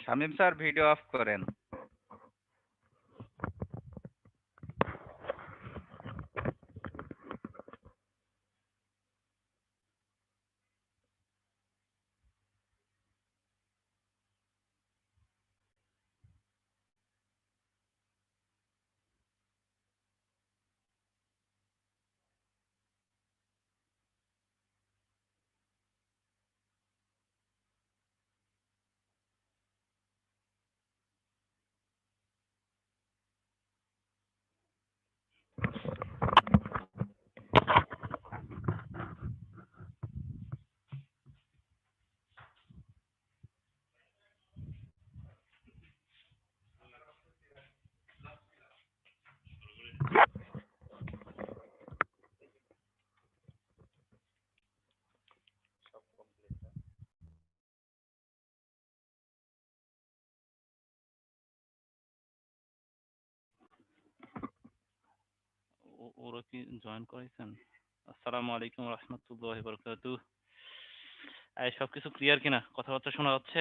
Shamim sir video of করেন। ওরা কি জয়েন করাইছেন? আসসালামু আলাইকুম রহমতুল্লাহি বারাকাতুহু। এই সবকিছু ক্লিয়ার কিনা? কথাবার্তা শোনা যাচ্ছে?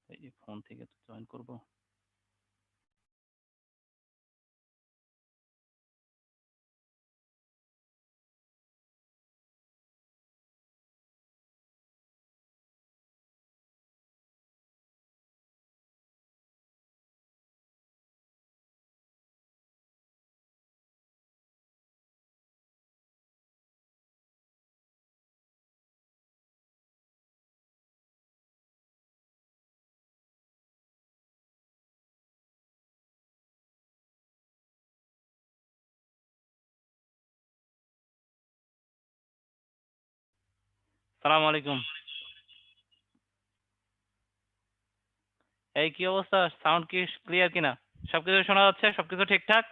এই ফোন থেকে তো জয়েন করব। সালাম আলাইকুম। এই কি অবস্থা? সাউন্ড কি ক্লিয়ার কিনা? সবকিছু শোনা যাচ্ছে? সবকিছু ঠিকঠাক?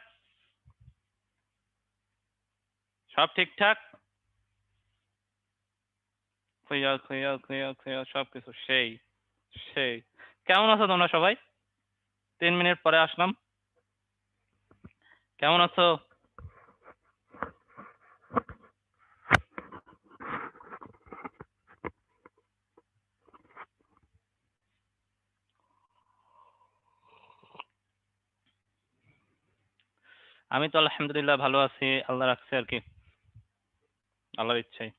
সব ঠিকঠাক? ক্লিয়ার ক্লিয়ার ক্লিয়ার ক্লিয়ার সবকিছু সেই সেই। কেমন আছো তোমরা সবাই? 3 মিনিট পরে আসলাম। কেমন আছো? আমি তো আলহামদুলিল্লাহ ভালো আছি, আল্লাহ রাখছে আর কি, আল্লাহর ইচ্ছায়।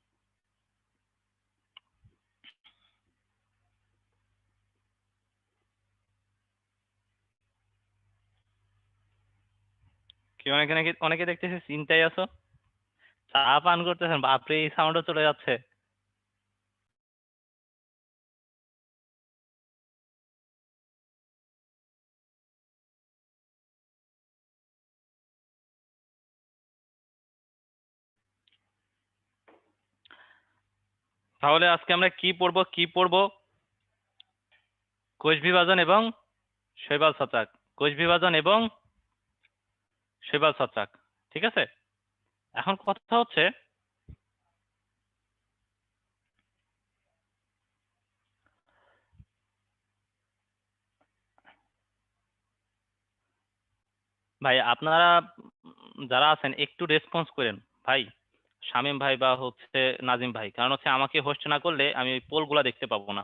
কি অনেকে নাকি অনেকে দেখতেছি চিন্তায় আছো, চা পান করতেছেন, বাপরে এই সাউন্ডও চলে যাচ্ছে। তাহলে আজকে আমরা কি পড়বো? কোষ বিভাজন এবং শৈবাল ছত্রাক। কোষ বিভাজন এবং শৈবাল ছত্রাক, ঠিক আছে। এখন কথা হচ্ছে, ভাই আপনারা যারা আছেন একটু রেসপন্স করেন ভাই, শামীম ভাই বা হচ্ছে নাজিম ভাই, কারণ হচ্ছে আমাকে হোস্ট না করলে আমি ওই পোলগুলা দেখতে পাবো না।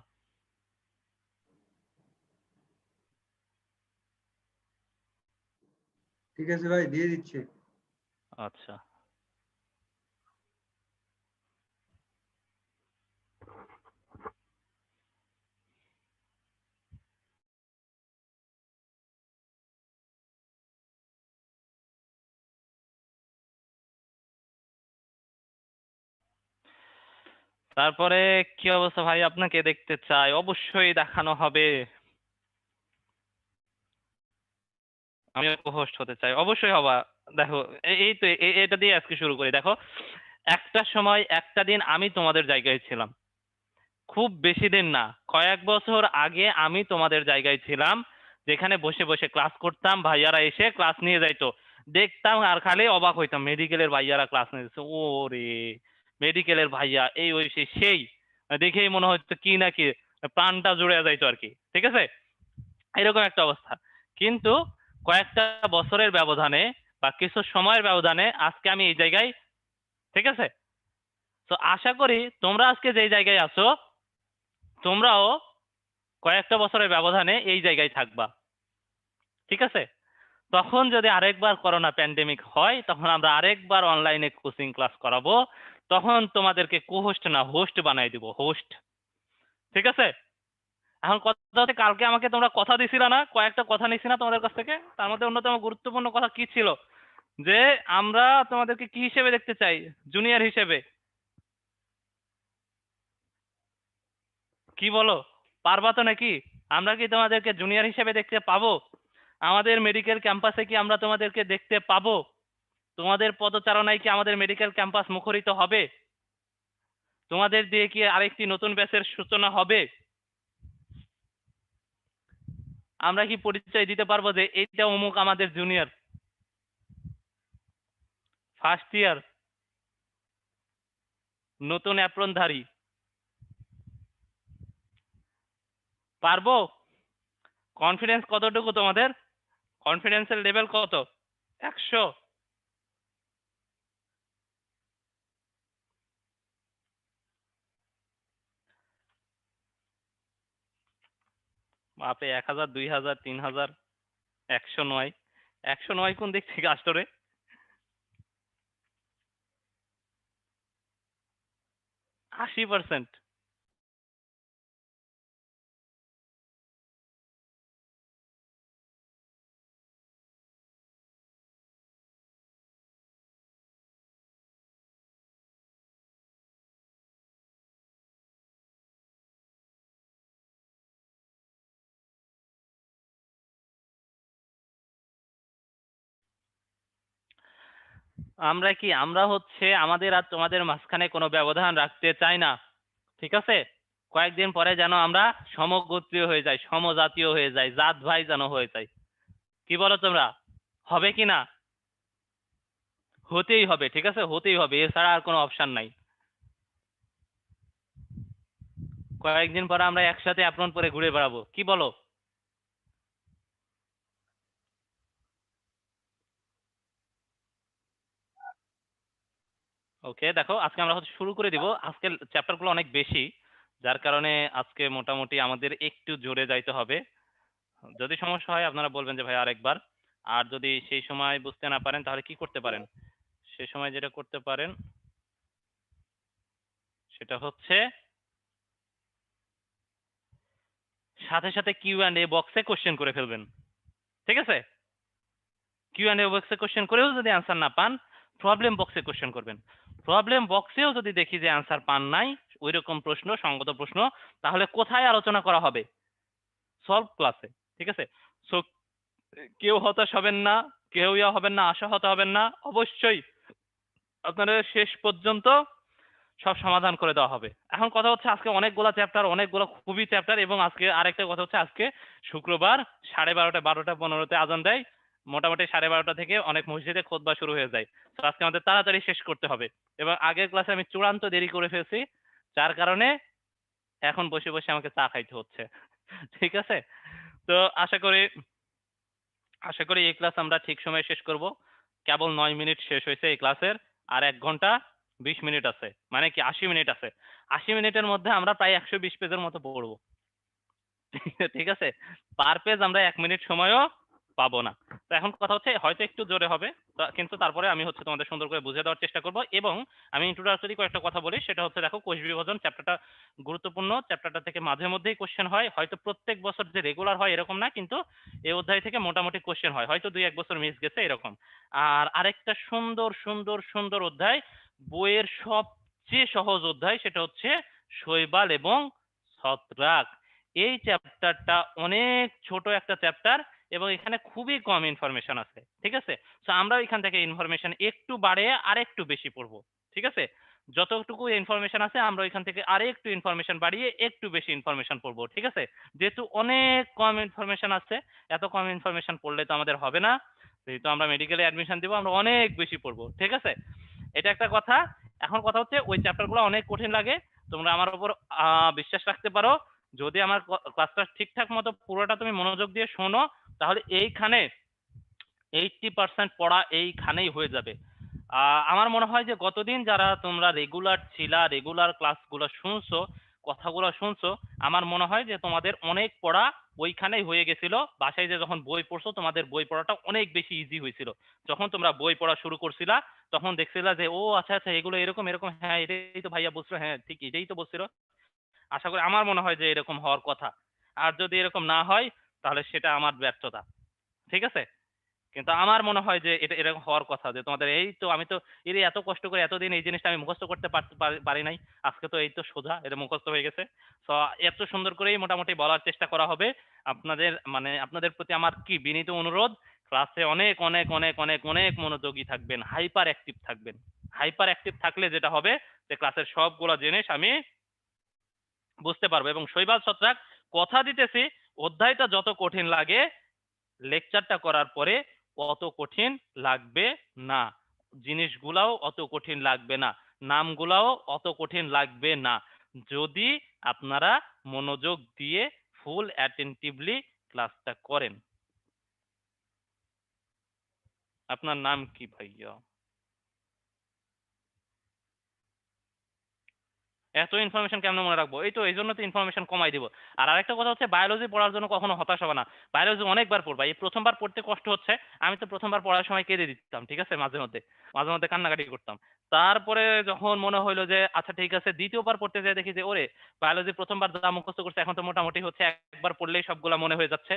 ঠিক আছে ভাই, দিয়ে দিচ্ছি। আচ্ছা, তারপরে কি অবস্থা ভাই? আপনাকে দেখতে চাই, অবশ্যই দেখানো হবে। আমি হোস্ট হতে চাই, অবশ্যই হবা। দেখো, এই তো এটা দিয়ে আজকে শুরু করি। দেখো, একটা সময় একটা দিন আমি তোমাদের জায়গায় ছিলাম, খুব বেশি দিন না, কয়েক বছর আগে আমি তোমাদের জায়গায় ছিলাম, যেখানে বসে বসে ক্লাস করতাম, ভাইয়ারা এসে ক্লাস নিয়ে যাইতো, দেখতাম আর খালি অবাক হইতাম, মেডিকেলের ভাইয়ারা ক্লাস নিয়ে যাচ্ছে, ও রে, মেডিকেলের ভাইয়া এই ওই সেই দেখেই মনে হচ্ছে কি না কি, প্রাণটা জুড়ে যাইতো আর কি, ঠিক আছে, এরকম একটা অবস্থা। কিন্তু কয়েকটা বছরের ব্যবধানে বা কিছু সময়ের ব্যবধানে আজকে আমি এই জায়গায়, ঠিক আছে। তো আশা করি তোমরা আজকে যে জায়গায় আছো, তোমরাও কয়েকটা বছরের ব্যবধানে এই জায়গায় থাকবা, ঠিক আছে? তখন যদি আরেকবার করোনা প্যান্ডেমিক হয়, তখন আমরা আরেকবার অনলাইনে কোচিং ক্লাস করাবো। তখন তোমাদেরকে কো-হোস্ট না হোস্ট বানাই দিব, হোস্ট। ঠিক আছে? এখন কথা হচ্ছে, কালকে আমাকে তোমরা কথা দিছিলা না, কয়েকটা কথা নিছি না তোমাদের কাছ থেকে? তার মধ্যে অন্যতম গুরুত্বপূর্ণ কথা কি ছিল? যে আমরা তোমাদেরকে কি হিসেবে দেখতে চাই? জুনিয়র হিসেবে। কি বলো? পারবা তো নাকি? আমরা কি তোমাদেরকে জুনিয়র হিসেবে দেখতে পাবো? আমাদের মেডিকেল ক্যাম্পাসে কি আমরা তোমাদেরকে দেখতে পাবো? তোমাদের পদচারণায় কি আমাদের মেডিকেল ক্যাম্পাস মুখরিত হবে? তোমাদের দিয়ে কি আরেকটি নতুন ব্যাচের সূচনা হবে? আমরা কি পরিচয় দিতে পারবো যে এইটা অমুক আমাদের জুনিয়র, ফার্স্ট ইয়ার, নতুন অ্যাপ্রনধারী? পারবো? কনফিডেন্স কতটুকু তোমাদের? কনফিডেন্সের লেভেল কত? 100? বাপরে, 1000, 2000, 3000, 109? 109 কোন দিক থেকে আসতো রে? 80%? আমরা হচ্ছে আমাদের আর তোমাদের মাঝখানে কোনো ব্যবধান রাখতে চাই না, ঠিক আছে? কয়েকদিন পরে যেন আমরা সমগোত্রীয় হয়ে যাই, সমজাতীয় হয়ে যাই, জাত ভাই যেন হয়ে যাই। কি বলো তোমরা? হবে কি না? হতেই হবে, ঠিক আছে? হতেই হবে, এছাড়া আর কোনো অপশন নাই। কয়েকদিন পরে আমরা একসাথে অ্যাপ্রন পরে ঘুরে বেড়াবো, কি বলো? ওকে, দেখো আজকে আমরা হচ্ছে শুরু করে দিব। আজকের চ্যাপ্টারগুলো অনেক বেশি, যার কারণে আজকে মোটামুটি আমাদের একটু জোরে যাইতে হবে। যদি সমস্যা হয় আপনারা বলবেন যে ভাই আরেকবার। আর যদি সেই সময় বুঝতে না পারেন তাহলে কি করতে পারেন? সে সময় যেটা করতে পারেন সেটা হচ্ছে সাথে সাথে কিউ অ্যান্ড এ বক্সে কোশ্চেন করে ফেলবেন, ঠিক আছে? কিউ অ্যান্ড এ বক্সে কোশ্চেন করেও যদি অ্যান্সার না পান, প্রবলেম বক্সে কোশ্চেন করবেন। প্রবলেম বক্সেও যদি দেখি যে অ্যান্সার পান নাই ওই রকম প্রশ্ন, সঙ্গত প্রশ্ন, তাহলে কোথায় আলোচনা করা হবে? সলভ ক্লাসে, ঠিক আছে? সো কেউ হতাশ হবেন না, কেউ হবেন না, আশাহত হবেন না। অবশ্যই আপনাদের শেষ পর্যন্ত সব সমাধান করে দেওয়া হবে। এখন কথা হচ্ছে, আজকে অনেকগুলা চ্যাপ্টার, অনেকগুলো খুবই চ্যাপ্টার, এবং আজকে আরেকটা কথা হচ্ছে, আজকে শুক্রবার 12:30, 12:15 আজান দেয়। মোটামুটি 12:30 থেকে অনেক মসজিদে খুতবা শুরু হয়ে যায়। তো আজকে আমাদের তাড়াতাড়ি শেষ করতে হবে, এবং আগের ক্লাসে আমি চূড়ান্ত দেরি করে ফেলছি, যার কারণে এখন বসে বসে আমাকে চা খাইতে হচ্ছে। ঠিক আছে? তো আশা করি এই ক্লাস আমরা ঠিক সময়ে শেষ করব। কেবল 9 মিনিট শেষ হয়েছে এই ক্লাসের, আর 1 ঘন্টা 20 মিনিট আছে, মানে কি 80 মিনিট আছে। 80 মিনিটের মধ্যে আমরা প্রায় 120 পেজের মতো পড়বো। ঠিক আছে? পার পেজ আমরা 1 মিনিট সময়ও পাবো না। তো এখন কথা হচ্ছে, হয়তো একটু জোরে হবে, কিন্তু তারপরে আমি হচ্ছে তোমাদের সুন্দর করে বুঝিয়ে দেওয়ার চেষ্টা করব। এবং আমি ইন্ট্রোডাক্টরি কয়েকটা কথা বলি, সেটা হচ্ছে দেখো, কোষ বিভাজন চ্যাপ্টারটা গুরুত্বপূর্ণ। চ্যাপ্টারটা থেকে মাঝে মধ্যেই কোশ্চেন হয়, হয়তো প্রত্যেক বছর যে রেগুলার হয় এরকম না, কিন্তু এই অধ্যায় থেকে মোটামুটি কোশ্চেন হয়, হয়তো 2-1 বছর মিস গেছে এরকম। আর আরেকটা সুন্দর সুন্দর সুন্দর অধ্যায়, বইয়ের সবচেয়ে সহজ অধ্যায়, সেটা হচ্ছে শৈবাল এবং ছত্রাক। এই চ্যাপ্টারটা অনেক ছোট একটা চ্যাপ্টার, এবং এখানে খুবই কম ইনফরমেশন আছে, ঠিক আছে? তো আমরা এখান থেকে ইনফরমেশন একটু বাড়িয়ে আর একটু বেশি পড়বো, ঠিক আছে? যতটুকু ইনফরমেশন আছে আমরা এখান থেকে আর একটু ইনফরমেশন বাড়িয়ে একটু বেশি ইনফরমেশন পড়বো, ঠিক আছে? যেহেতু অনেক কম ইনফরমেশন আছে, এত কম ইনফরমেশন পড়লে তো আমাদের হবে না। যেহেতু আমরা মেডিকেলে অ্যাডমিশন দিব, আমরা অনেক বেশি পড়বো, ঠিক আছে? এটা একটা কথা। এখন কথা হচ্ছে, ওই চ্যাপ্টারগুলো অনেক কঠিন লাগে, তোমরা আমার উপর বিশ্বাস রাখতে পারো। যদি আমার ক্লাসটা ঠিকঠাক মতো পুরোটা তুমি মনোযোগ দিয়ে শোনো, তাহলে এইখানে 80% পড়া এইখানেই হয়ে যাবে। আমার মনে হয় যে গতদিন যারা তোমরা রেগুলার ছিলা, রেগুলার ক্লাসগুলো শুনছো, কথাগুলো শুনছো, আমার মনে হয় যে তোমাদের অনেক পড়া ওইখানেই হয়ে গেছিল। বাসায় যে যখন বই পড়ছো তোমাদের বই পড়াটা অনেক বেশি ইজি হয়েছিল। যখন তোমরা বই পড়া শুরু করছিলা তখন দেখছিলা যে ও আচ্ছা আচ্ছা এগুলো এরকম এরকম, হ্যাঁ এটাই তো ভাইয়া বলছিল, হ্যাঁ ঠিক এটাই তো বলছিল। আশা করি, আমার মনে হয় যে এরকম হওয়ার কথা। আর যদি এরকম না হয় তাহলে সেটা আমার ব্যর্থতা, ঠিক আছে? কিন্তু আমার মনে হয় যে এটা এরকম হওয়ার কথা, যে তোমাদের এই তো আমি তো এত কষ্ট করে এতদিন এই জিনিসটা আমি মুখস্থ করতে পারি নাই, আজকে তো এই তো সোজা এটা মুখস্থ হয়ে গেছে। তো এত সুন্দর করেই মোটামুটি বলার চেষ্টা করা হবে। আপনাদের মানে আপনাদের প্রতি আমার কি বিনীত অনুরোধ, ক্লাসে অনেক অনেক অনেক অনেক অনেক মনোযোগী থাকবেন, হাইপার অ্যাক্টিভ থাকবেন। হাইপার অ্যাক্টিভ থাকলে যেটা হবে যে ক্লাসের সবগুলো জিনিস আমি বুঝতে পারবো। এবং শৈবাল ছত্রাক, কথা দিতেছি, অধ্যায়টা যত কঠিন লাগে লেকচারটা করার পরে অত কঠিন লাগবে না, জিনিসগুলাও অত কঠিন লাগবে না, নামগুলাও অত কঠিন লাগবে না, যদি আপনারা মনোযোগ দিয়ে ফুল অ্যাটেন্টিভলি ক্লাসটা করেন। আপনার নাম কি ভাইয়া? এত ইনফরমেশন কেমন মনে রাখবো? এই তো এই জন্য তো ইনফরমেশন কমাই দিব। আর আরেকটা কথা হচ্ছে, বায়োলজি পড়ার জন্য কখনো হতাশ হবে না। বায়োলজি অনেকবার পড়বা, এই প্রথমবার পড়তে কষ্ট হচ্ছে। আমি তো প্রথমবার পড়ার সময় কেঁদে দিতাম, ঠিক আছে, মাঝে মধ্যে মাঝে মধ্যে কান্নাকাটি করতাম। তারপরে যখন মনে হইলো যে আচ্ছা ঠিক আছে, দ্বিতীয়বার পড়তে যেয়ে দেখি যে ওরে, বায়োলজি প্রথমবার যা মুখস্থ করছে এখন তো মোটামুটি হচ্ছে, একবার পড়লেই সবগুলা মনে হয়ে যাচ্ছে।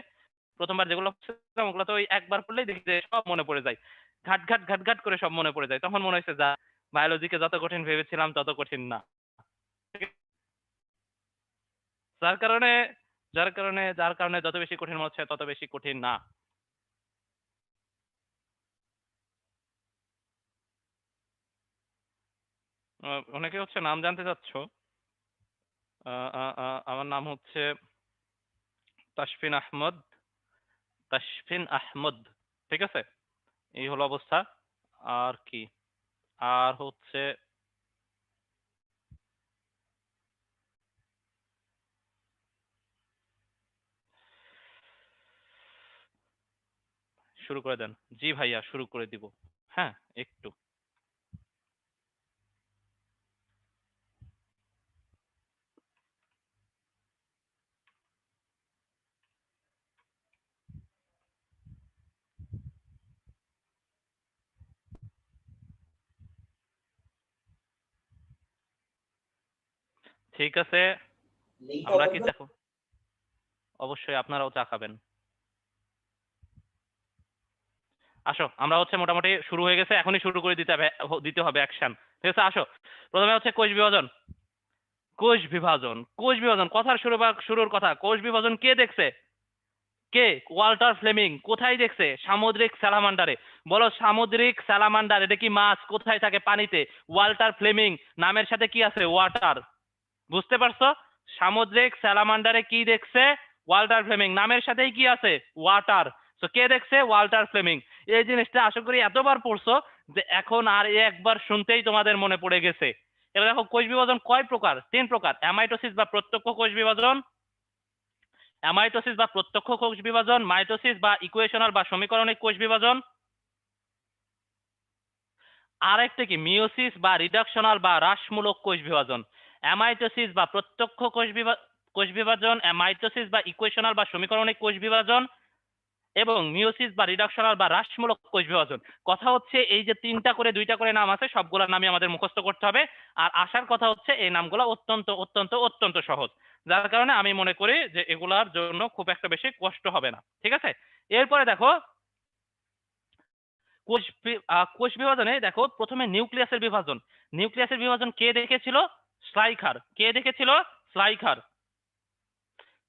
প্রথমবার যেগুলো পড়ছিলাম ওগুলো তো ওই একবার পড়লেই দেখি যে সব মনে পড়ে যায়, ঘাট ঘাট ঘাট ঘাট করে সব মনে পড়ে যায়। তখন মনে হয়েছে যা, বায়োলজিকে যত কঠিন ভেবেছিলাম তত কঠিন না। যার কারণে যার কারণে যত বেশি কঠিন মনে হচ্ছে তত বেশি কঠিন না। অনেকে হচ্ছে নাম জানতে চাচ্ছ। আমার নাম হচ্ছে তাসফিন আহমদ। তাসফিন আহমদ, ঠিক আছে? এই হলো অবস্থা। আর কি, আর হচ্ছে শুরু করে দেন। জি ভাইয়া, শুরু করে দিব। হ্যাঁ, একটু। ঠিক আছে, আমরা কি দেখো, অবশ্যই আপনারাও চা খাবেন। আসো, আমরা হচ্ছে মোটামুটি শুরু হয়ে গেছে, এখনই শুরু করে দিতে হবে অ্যাকশন। ঠিক আছে, আসো। প্রথমে হচ্ছে কোষ বিভাজন। কোষ বিভাজন, কোষ বিভাজন, কথার শুরুর কথা, কোষ বিভাজন কে দেখছে? কে? Walther Flemming. কোথায় দেখছে? সামুদ্রিক স্যালামান্ডারে। বলো, সামুদ্রিক স্যালামান্ডার, এটা কি মাছ? কোথায় থাকে? পানিতে। ওয়াল্টার ফ্লেমিং, নামের সাথে কি আছে? ওয়াটার। বুঝতে পারছো? সামুদ্রিক স্যালামান্ডারে কি দেখছে? ওয়াল্টার ফ্লেমিং, নামের সাথেই কি আছে? ওয়াটার। তো কে দেখছে? Walter Fleming. এই জিনিসটা আশা করি এতবার পড়ছো যে এখন আর একবার শুনতেই তোমাদের মনে পড়ে গেছে। এবার দেখো, কোষ বিভাজন কয় প্রকার? 3 প্রকার। অ্যামাইটোসিস বা প্রত্যক্ষ কোষ বিভাজন, অ্যামাইটোসিস বা প্রত্যক্ষ কোষ বিভাজন, মাইটোসিস বা ইকুয়েশনাল বা সমীকরণিক কোষ বিভাজন, আর একটা কি মিওসিস বা রিডাকশনাল বা হ্রাসমূলক কোষ বিভাজন। অ্যামাইটোসিস বা প্রত্যক্ষ কোষ বিভাজন, মাইটোসিস বা ইকুয়েশনাল বা সমীকরণিক কোষ বিভাজন, এবং মিওসিস বা রিডাকশনাল বা হ্রাসমূলক কোষ বিভাজন। কথা হচ্ছে এই যে 3টা করে 2টা করে নাম আছে, সবগুলোর নামই আমাদের মুখস্থ করতে হবে। আর আসার কথা হচ্ছে এই নামগুলো অত্যন্ত অত্যন্ত অত্যন্ত সহজ, যার কারণে আমি মনে করি যে এগুলার জন্য খুব একটা বেশি কষ্ট হবে না, ঠিক আছে? এরপরে দেখো, কোষ বিভাজনে দেখো, প্রথমে নিউক্লিয়াসের বিভাজন। নিউক্লিয়াসের বিভাজন কে দেখেছিল? স্লাইখার। কে দেখেছিল? স্লাইখার।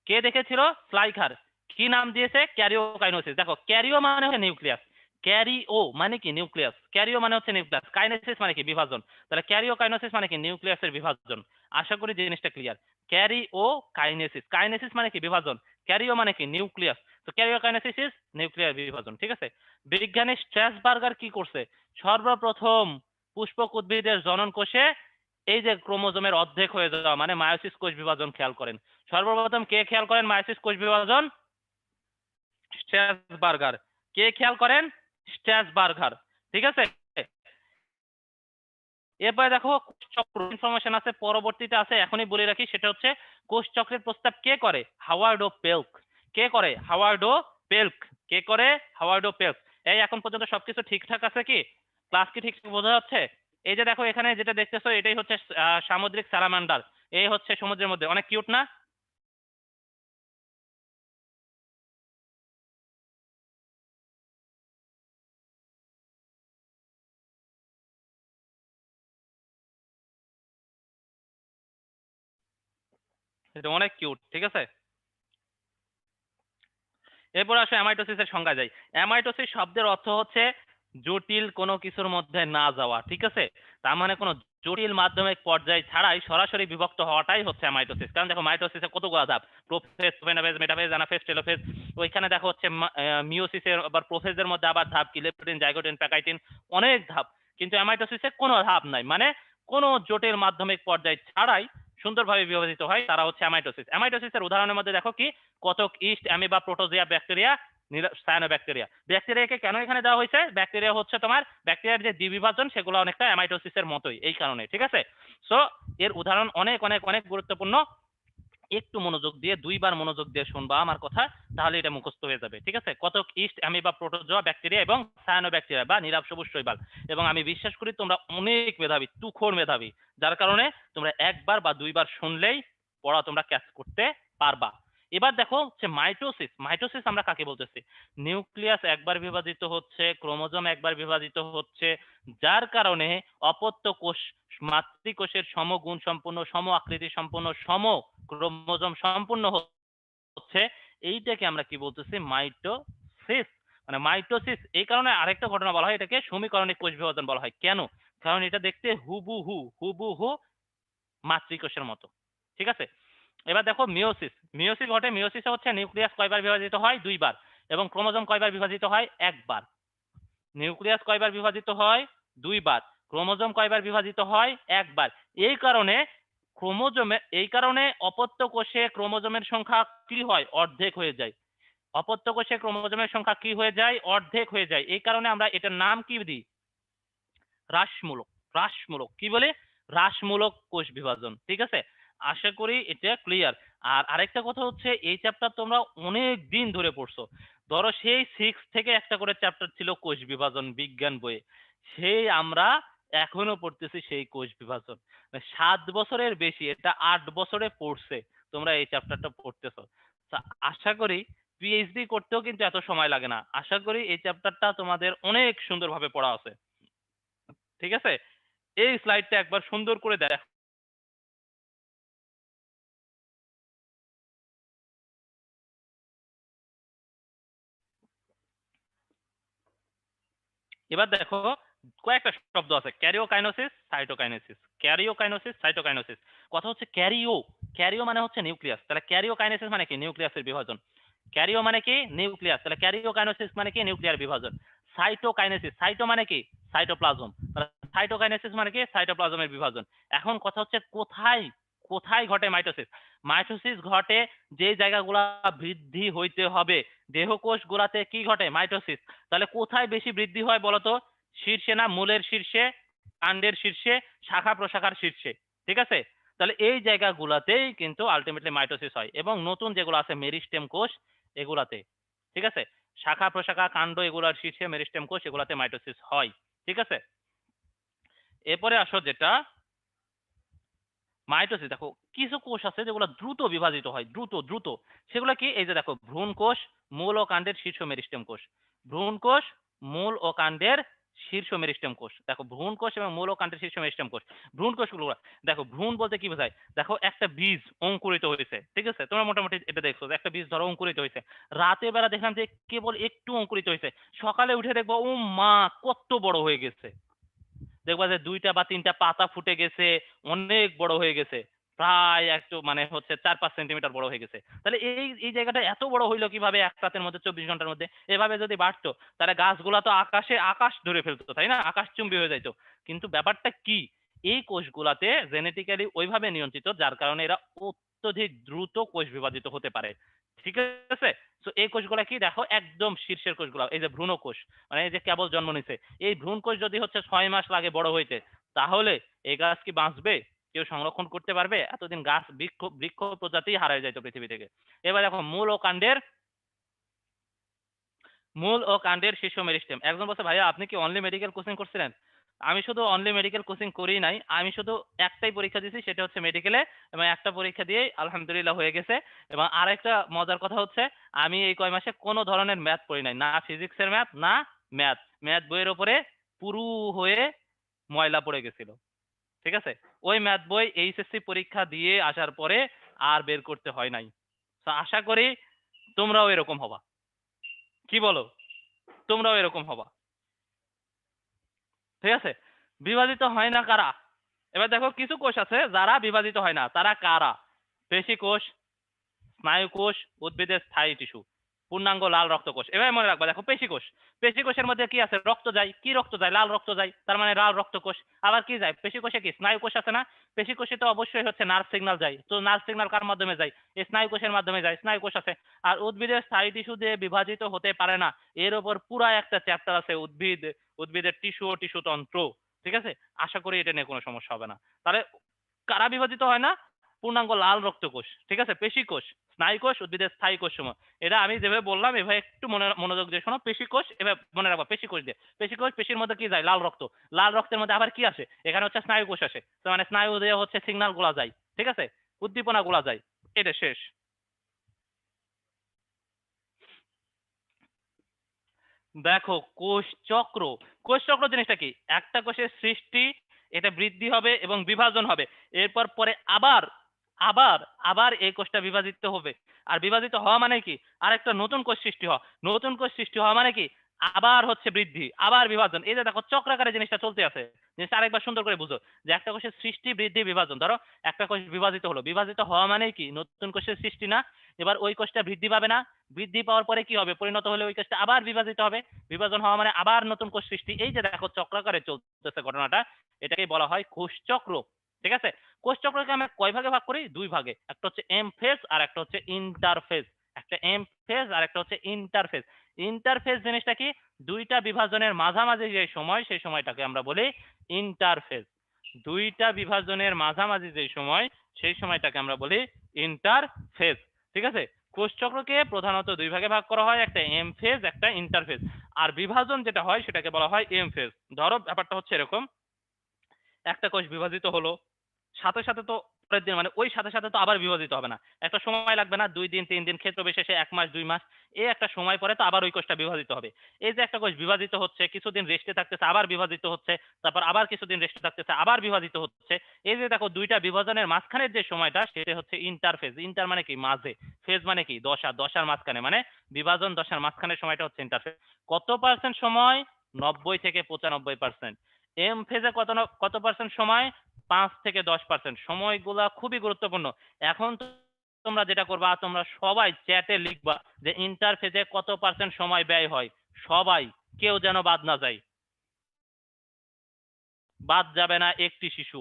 কে দেখেছিল? স্লাইখার। কি নাম দিয়েছে? ক্যারিওকাইনোসিস। দেখো, ক্যারিও মানে হচ্ছে নিউক্লিয়াস, ক্যারিও মানে কি নিউক্লিয়াস, ক্যারিও মানে হচ্ছে নিউক্লিয়াস, কাইনেসিস মানে কি বিভাজন। তাহলে ক্যারিওকাইনোসিস মানে কি নিউক্লিয়াসের বিভাজন। আশা করি জিনিসটা ক্লিয়ার। ক্যারিও কাইনেসিস, কাইনেসিস মানে কি বিভাজন, ক্যারিও মানে কি নিউক্লিয়াস। তো ক্যারিওকাইনেসিস ইজ নিউক্লিয়ার বিভাজন, ঠিক আছে? বিজ্ঞানী স্ট্র্যাসবার্গার কি করছে? সর্বপ্রথম পুষ্পক উদ্ভিদের জনন কোষে এই যে ক্রোমোজোমের অর্ধেক হয়ে যাওয়া মানে মায়োসিস কোষ বিভাজন খেয়াল করেন। সর্বপ্রথম কে খেয়াল করেন মায়োসিস কোষ বিভাজন? স্ট্র্যাসবার্গার। কে খেয়াল করেন? স্ট্র্যাসবার্গার, ঠিক আছে? এরপরে দেখো কোষচক্র ইনফরমেশন আছে, পরবর্তীতে আছে, এখনই বলে রাখি, সেটা হচ্ছে কোষচক্রের প্রস্তাব কে করে? হাওয়ার্ড ও পেল্ক। কে করে? হাওয়ার্ড ও পেল্ক। কে করে? হাওয়ার্ড ও পেল্ক। এই এখন পর্যন্ত সবকিছু ঠিকঠাক আছে কি? ক্লাস কি ঠিকঠাক বোঝা যাচ্ছে? এই যে দেখো এখানে যেটা দেখতেছো এটাই হচ্ছে সামুদ্রিক স্যালামান্ডার। এই হচ্ছে সমুদ্রের মধ্যে, অনেক কিউট না? এটা অনেক কিউট, ঠিক আছে। এরপর আসো অ্যামাইটোসিসের সংজ্ঞা যাই। অ্যামাইটোসিস শব্দের অর্থ হচ্ছে জটিল কোনো কিছুর মধ্যে না যাওয়া, ঠিক আছে। তার মানে কোনো জটিল মাধ্যমিক পর্যায় ছাড়াই সরাসরি বিভক্ত হওয়াটাই হচ্ছে অ্যামাইটোসিস। কারণ দেখো মাইটোসিসে কতগুলো ধাপ, প্রোফেজ, প্রোফেনাফেজ, মেটাফেজ, অ্যানাফেজ, টেলোফেজ। ওইখানে দেখো হচ্ছে মিওসিসের আবার প্রোফেজের মধ্যে আবার ধাপ কি, লেপটিন, জাইগোটিন, প্যাকাইটিন, অনেক ধাপ। কিন্তু অ্যামাইটোসিসে কোনো ধাপ নাই, মানে কোনো জটিল মাধ্যমিক পর্যায় ছাড়াই সুন্দরভাবে বিভাজিত হয়, তারা হচ্ছে অ্যামাইটোসিস। অ্যামাইটোসিসের উদাহরণের মধ্যে দেখো কি, কতক, ইস্ট, অ্যামিবা, প্রোটোজিয়া, ব্যাকটেরিয়া, সায়ানোব্যাকটেরিয়া। ব্যাকটেরিয়াকে কেন এখানে দেওয়া হয়েছে? ব্যাকটেরিয়া হচ্ছে তোমার ব্যাকটেরিয়ার যে দ্বিবিভাজন সেগুলো অনেকটা অ্যামাইটোসিসের মতোই, এই কারণে, ঠিক আছে। সো এর উদাহরণ অনেক অনেক অনেক গুরুত্বপূর্ণ। একটু মনোযোগ দিয়ে, দুইবার মনোযোগ দিয়ে শুনবা আমার কথা, তাহলে এটা মুখস্থ হয়ে যাবে, ঠিক আছে। কতক, ইস্ট, অ্যামিবা, প্রোটোজোয়া, ব্যাকটেরিয়া এবং সায়ানোব্যাকটেরিয়া বা নীলাভ সবুজ শৈবাল। এবং আমি বিশ্বাস করি তোমরা অনেক মেধাবী, তুখোড় মেধাবী, যার কারণে তোমরা একবার বা দুইবার শুনলেই পড়া তোমরা ক্যাচ করতে পারবা। এবার দেখো হচ্ছে মাইটোসিস। মাইটোসিস আমরা কাকে বলতেছি? নিউক্লিয়াস একবার বিভাজিত হচ্ছে, ক্রোমোজোম একবার বিভাজিত হচ্ছে, যার কারণে অপত্য কোষ মাতৃকোষের সমগুণ সম্পূর্ণ, সম আকৃতি সম্পূর্ণ, সম ক্রোমোজোম সম্পূর্ণ হচ্ছে, এইটাকে আমরা কি বলতেছি? মাইটোসিস। মানে মাইটোসিস এই কারণে আরেকটা ঘটনা বলা হয়, এটাকে সমীকরণিক কোষ বিভাজন বলা হয়। কেন? কারণ এটা দেখতে হুবহু হুবহু মাতৃকোষের মতো, ঠিক আছে। এবার দেখো মিওসিস। মিওসিস ঘটে, মিওসিসে হচ্ছে নিউক্লিয়াস কয়বার বিভাজিত হয়? দুইবার। এবং ক্রোমোজোম কয়বার বিভাজিত হয়? একবার। নিউক্লিয়াস কয়বার বিভাজিত হয়? দুইবার। ক্রোমোজোম কয়বার বিভাজিত হয়? একবার। এই কারণে এই কারণে অপত্য কোষে ক্রোমোজোমের সংখ্যা কি হয়? অর্ধেক হয়ে যায়। অপত্য কোষে ক্রোমোজোমের সংখ্যা কি হয়ে যায়? অর্ধেক হয়ে যায়। এই কারণে আমরা এটার নাম কি দিই? হ্রাসমূলক। হ্রাসমূলক কি বলে? হ্রাসমূলক কোষ বিভাজন, ঠিক আছে। আশা করি এটা ক্লিয়ার। আর আরেকটা কথা হচ্ছে, এই চ্যাপ্টার তোমরা অনেক দিন ধরে পড়ছো। ধরো সেই 6 থেকে একটা করে চ্যাপ্টার ছিল কোষ বিভাজন বিজ্ঞান বইয়ে, সেই আমরা এখনো পড়তেছি সেই কোষ বিভাজন। 7 বছরের বেশি, এটা 8 বছরে পড়ছে তোমরা এই চ্যাপ্টারটা পড়তেছো। তা আশা করি পিএইচডি করতেও কিন্তু এত সময় লাগে না। আশা করি এই চ্যাপ্টারটা তোমাদের অনেক সুন্দরভাবে পড়া আছে, ঠিক আছে। এই স্লাইডটা একবার সুন্দর করে দেখ। এবার দেখো কয়েকটা শব্দ আছে, ক্যারিওকাইনোসিস, সাইটোকাইনেসিস। ক্যারিওকাইনোসিস, সাইটোকাইনোসিস। কথা হচ্ছে ক্যারিও। ক্যারিও মানে হচ্ছে নিউক্লিয়াস, তাহলে ক্যারিওকাইনেসিস মানে কি? নিউক্লিয়াসের বিভাজন। ক্যারিও মানে কি? নিউক্লিয়াস, তাহলে ক্যারিওকাইনোসিস মানে কি? নিউক্লিয়ার বিভাজন। সাইটোকাইনেসিস, সাইটো মানে কি? সাইটোপ্লাজম, তাহলে সাইটোকাইনেসিস মানে কি? সাইটোপ্লাজমের বিভাজন। এখন কথা হচ্ছে কোথায় কোথায় ঘটে মাইটোসিস? মাইটোসিস ঘটে যে জায়গাগুলা বৃদ্ধি হইতে হবে। দেহকোষ গুলাতে কি ঘটে? মাইটোসিস। তাহলে কোথায় বেশি বৃদ্ধি হয় বলতো? শীর্ষে না? মূলের শীর্ষে, কাণ্ডের শীর্ষে, শাখা প্রশাখার শীর্ষে, ঠিক আছে। তাহলে এই জায়গাগুলাতেই কিন্তু আলটিমেটলি মাইটোসিস হয়, এবং নতুন যেগুলো আছে মেরিস্টেম কোষ, এগুলাতে, ঠিক আছে। শাখা প্রশাখা কাণ্ড এগুলার শীর্ষে মেরিস্টেম কোষ, এগুলাতে মাইটোসিস হয়, ঠিক আছে। এরপরে আসো যেটা মাইটোসিস, দেখো কিছু কোষ আছে যেগুলো দ্রুত বিভাজিত হয়, দ্রুত দ্রুত। সেগুলো কি? এই যে দেখো ভ্রূণ কোষ, মূল ও কাণ্ডের শীর্ষ মেরিস্টেম কোষ। ভ্রূণ কোষ, মূল ও কাণ্ডের শীর্ষ মেরিস্টেম কোষ। দেখো ভ্রূণ কোষ এবং মূল ও কাণ্ডের শীর্ষ মেরিস্টেম কোষ। ভ্রূণ কোষগুলো দেখো, ভ্রূণ বলতে কি বোঝায়? দেখো একটা বীজ অঙ্কুরিত হয়েছে, ঠিক আছে, তোমরা মোটামুটি এটা দেখছো যে একটা বীজ ধরো অঙ্কুরিত হয়েছে। রাতের বেলা দেখলাম যে কেবল একটু অঙ্কুরিত হয়েছে, সকালে উঠে দেখবো ও মা কত বড় হয়ে গেছে। দেখবা যে 2টা বা 3টা পাতা ফুটে গেছে, অনেক বড় হয়ে গেছে, প্রায় একটু মানে হচ্ছে 4-5 সেন্টিমিটার বড় হয়ে গেছে। তাহলে এই এই জায়গাটা এত বড় হইলো কিভাবে এক রাতের মধ্যে, 24 ঘন্টার মধ্যে? এভাবে যদি বাড়তো তাহলে গাছগুলা তো আকাশ ধরে ফেলতো, তাই না? আকাশচুম্বী হয়ে যাইতো। কিন্তু ব্যাপারটা কি? এই কোষগুলাতে জেনেটিক্যালি ওইভাবে নিয়ন্ত্রিত, যার কারণে এরা অত্যধিক দ্রুত কোষ বিভাজিত হতে পারে, ঠিক আছে। তো এই কোষগুলা কি? দেখো একদম শীর্ষের কোষগুলা, এই যে ভ্রূণ কোষ, মানে এই যে কেবল জন্ম নিছে, এই ভ্রূণ কোষ যদি হচ্ছে 6 মাস লাগে বড় হইতে, তাহলে এই গাছ কি বাঁচবে? কেউ সংরক্ষণ করতে পারবে? এতদিন গাছ বৃক্ষ বৃক্ষ প্রজাতি হারায় যাইতো পৃথিবী থেকে। এবার দেখো মূল ও কাণ্ডের শীর্ষ মেরিস্টেম। একজন বলছে ভাইয়া আপনি কি অনলি মেডিকেল কোচিং করছিলেন? আমি শুধু অনলি মেডিকেল কোচিং করি নাই, আমি শুধু একটাই পরীক্ষা দিয়েছি, সেটা হচ্ছে মেডিকেলে, এবং একটা পরীক্ষা দিয়েই আলহামদুলিল্লাহ হয়ে গেছে। এবং আরেকটা মজার কথা হচ্ছে আমি এই কয় মাসে কোনো ধরনের ম্যাথ পড়ি নাই, না ফিজিক্সের ম্যাথ না ম্যাথ ম্যাথ বইয়ের ওপরে পুরু হয়ে ময়লা পড়ে গেছিল। ঠিক আছে, ওই ম্যাথ বই এইচএসসি পরীক্ষা দিয়ে আসার পরে আর বের করতে হয় নাই। তো আশা করি তোমরাও এরকম হবা। কি বলো? তোমরাও এরকম হবা। ঠিক আছে, বিভাজিত হয় না কারা? এবার দেখো কিছু কোষ আছে যারা বিভাজিত হয় না, তারা কারা? পেশি কোষ, স্নায়ু কোষ, উদ্ভিদের স্থায়ী টিস্যু, পূর্ণাঙ্গ লাল রক্ত কোষ। এবার মনে রাখবা, দেখো পেশি কোষ, পেশি কোষের মধ্যে কি আছে? রক্ত যায়। কি রক্ত যায়? লাল রক্ত যায়, তার মানে লাল রক্ত কোষ। আবার কি যায় পেশি কোষে? কি স্নায়ু কোষ আছে না? পেশি কোষে তো অবশ্যই হচ্ছে নার্ভ সিগন্যাল যায়, তো নার্ভ সিগন্যাল কার মাধ্যমে যায়? এই স্নায়ু কোষের মাধ্যমে যায়, স্নায়ু কোষ আছে। আর উদ্ভিদের স্থায়ী টিস্যু দিয়ে বিভাজিত হতে পারে না, এর উপর পুরা একটা চ্যাপ্টার আছে, উদ্ভিদের টিস্যু ও টিস্যু তন্ত্র। ঠিক আছে, আশা করি এটা নিয়ে কোনো সমস্যা হবে না। তাহলে কারা বিভাজিত হয় না? পূর্ণাঙ্গ লাল রক্ত কোষ। ঠিক আছে, পেশি কোষ, স্নায়ু কোষ, উদ্ভিদের স্থায়ী কোষ সমূহ। এটা আমি যেভাবে বললাম এভাবে একটু মনোযোগ দিয়ে শোনো। পেশি কোষ এভাবে মনে রাখবা, পেশি কোষ দিয়ে, পেশি কোষ, পেশির মধ্যে কি যায়? লাল রক্ত। লাল রক্তের মধ্যে আবার কি আসে? এখানে হচ্ছে স্নায়ু কোষ আসে, তো মানে স্নায়ু দিয়ে হচ্ছে সিগন্যাল গুলা যায়। ঠিক আছে, উদ্দীপনা গুলা যায়। এটা শেষ। দেখো কোষ চক্র, কোষ চক্র জিনিসটা কি? একটা কোষের সৃষ্টি, এটা বৃদ্ধি হবে এবং বিভাজন হবে, এরপর পরে আবার আবার আবার এই কোষটা বিভাজিত হবে। আর বিভাজিত হওয়া মানে কি? আরেকটা নতুন কোষ সৃষ্টি হওয়া। নতুন কোষ সৃষ্টি হওয়া মানে কি? আবার হচ্ছে বৃদ্ধি, আবার বিভাজন। এই যে দেখো চক্রাকারে জিনিসটা চলতে আছে। জিনিসটা আরেকবার সুন্দর করে বুঝো, যে একটা কোষের সৃষ্টি, বৃদ্ধি, বিভাজন। ধরো একটা কোষ বিভাজিত হলো, বিভাজিত হওয়া মানে কি? নতুন কোষের সৃষ্টি না? এবার ওই কোষটা বৃদ্ধি পাবে না? বৃদ্ধি পাওয়ার পরে কি হবে? পরিণত হলে ওই কোষটা আবার বিভাজিত হবে, বিভাজন হওয়া মানে আবার নতুন কোষ সৃষ্টি। এই যে দেখো চক্রাকারে চলতেছে ঘটনাটা, এটাকে বলা হয় কোষ চক্র। ঠিক আছে, কোষ চক্রকে আমরা কয় ভাগে ভাগ করি? দুই ভাগে। একটা হচ্ছে এম ফেজ আর একটা হচ্ছে ইন্টারফেজ। একটা এম ফেজ আর একটা হচ্ছে ইন্টারফেজ। ইন্টারফেজ জিনিসটা কি? দুইটা বিভাজনের মাঝামাঝি যে সময়, সেই সময়টাকে আমরা বলি ইন্টারফেজ। দুইটা বিভাজনের মাঝামাঝি যে সময়, সেই সময়টাকে আমরা বলি ইন্টারফেজ। ঠিক আছে, কোষ চক্রকে প্রধানত দুই ভাগে ভাগ করা হয়, একটা এম ফেজ, একটা ইন্টারফেজ। আর বিভাজন যেটা হয় সেটাকে বলা হয় এম ফেজ। ধরো ব্যাপারটা হচ্ছে এরকম, একটা কোষ বিভাজিত হলো, সাথে সাথে তো পরের দিন মানে ওই সাথে সাথে তো আবার বিভাজিত হবে না, একটা সময় লাগবে না? 2 দিন 3 দিন, ক্ষেত্র বিশেষে 1 মাস 2 মাস, এই একটা সময় পরে তো আবার ওই কোষটা বিভাজিত হবে। এই যে একটা কোষ বিভাজিত হচ্ছে, কিছুদিন রেস্টে থাকতেছে, আবার বিভাজিত হচ্ছে, তারপর আবার কিছুদিন রেস্টে থাকতেছে, আবার বিভাজিত হচ্ছে। এই যে দেখো দুইটা বিভাজনের মাঝখানের যে সময়টা, সেটা হচ্ছে ইন্টারফেজ। ইন্টার মানে কি? মাঝে। ফেজ মানে কি? দশা। দশার মাঝখানে মানে বিভাজন, দশার মাঝখানের সময়টা হচ্ছে ইন্টারফেজ। কত পার্সেন্ট সময়? 90 থেকে 95%। এম ফেজে কত পার্সেন্ট সময়? 5 থেকে 10%। সময়গুলা খুবই গুরুত্বপূর্ণ। এখন তোমরা যেটা করবা, তোমরা সবাই চ্যাটে লিখবা যে ইন্টারফেজে কত পার্সেন্ট সময় ব্যয় হয়। সবাই, কেউ যেন বাদ না যায়। বাদ যাবে না একটি শিশু।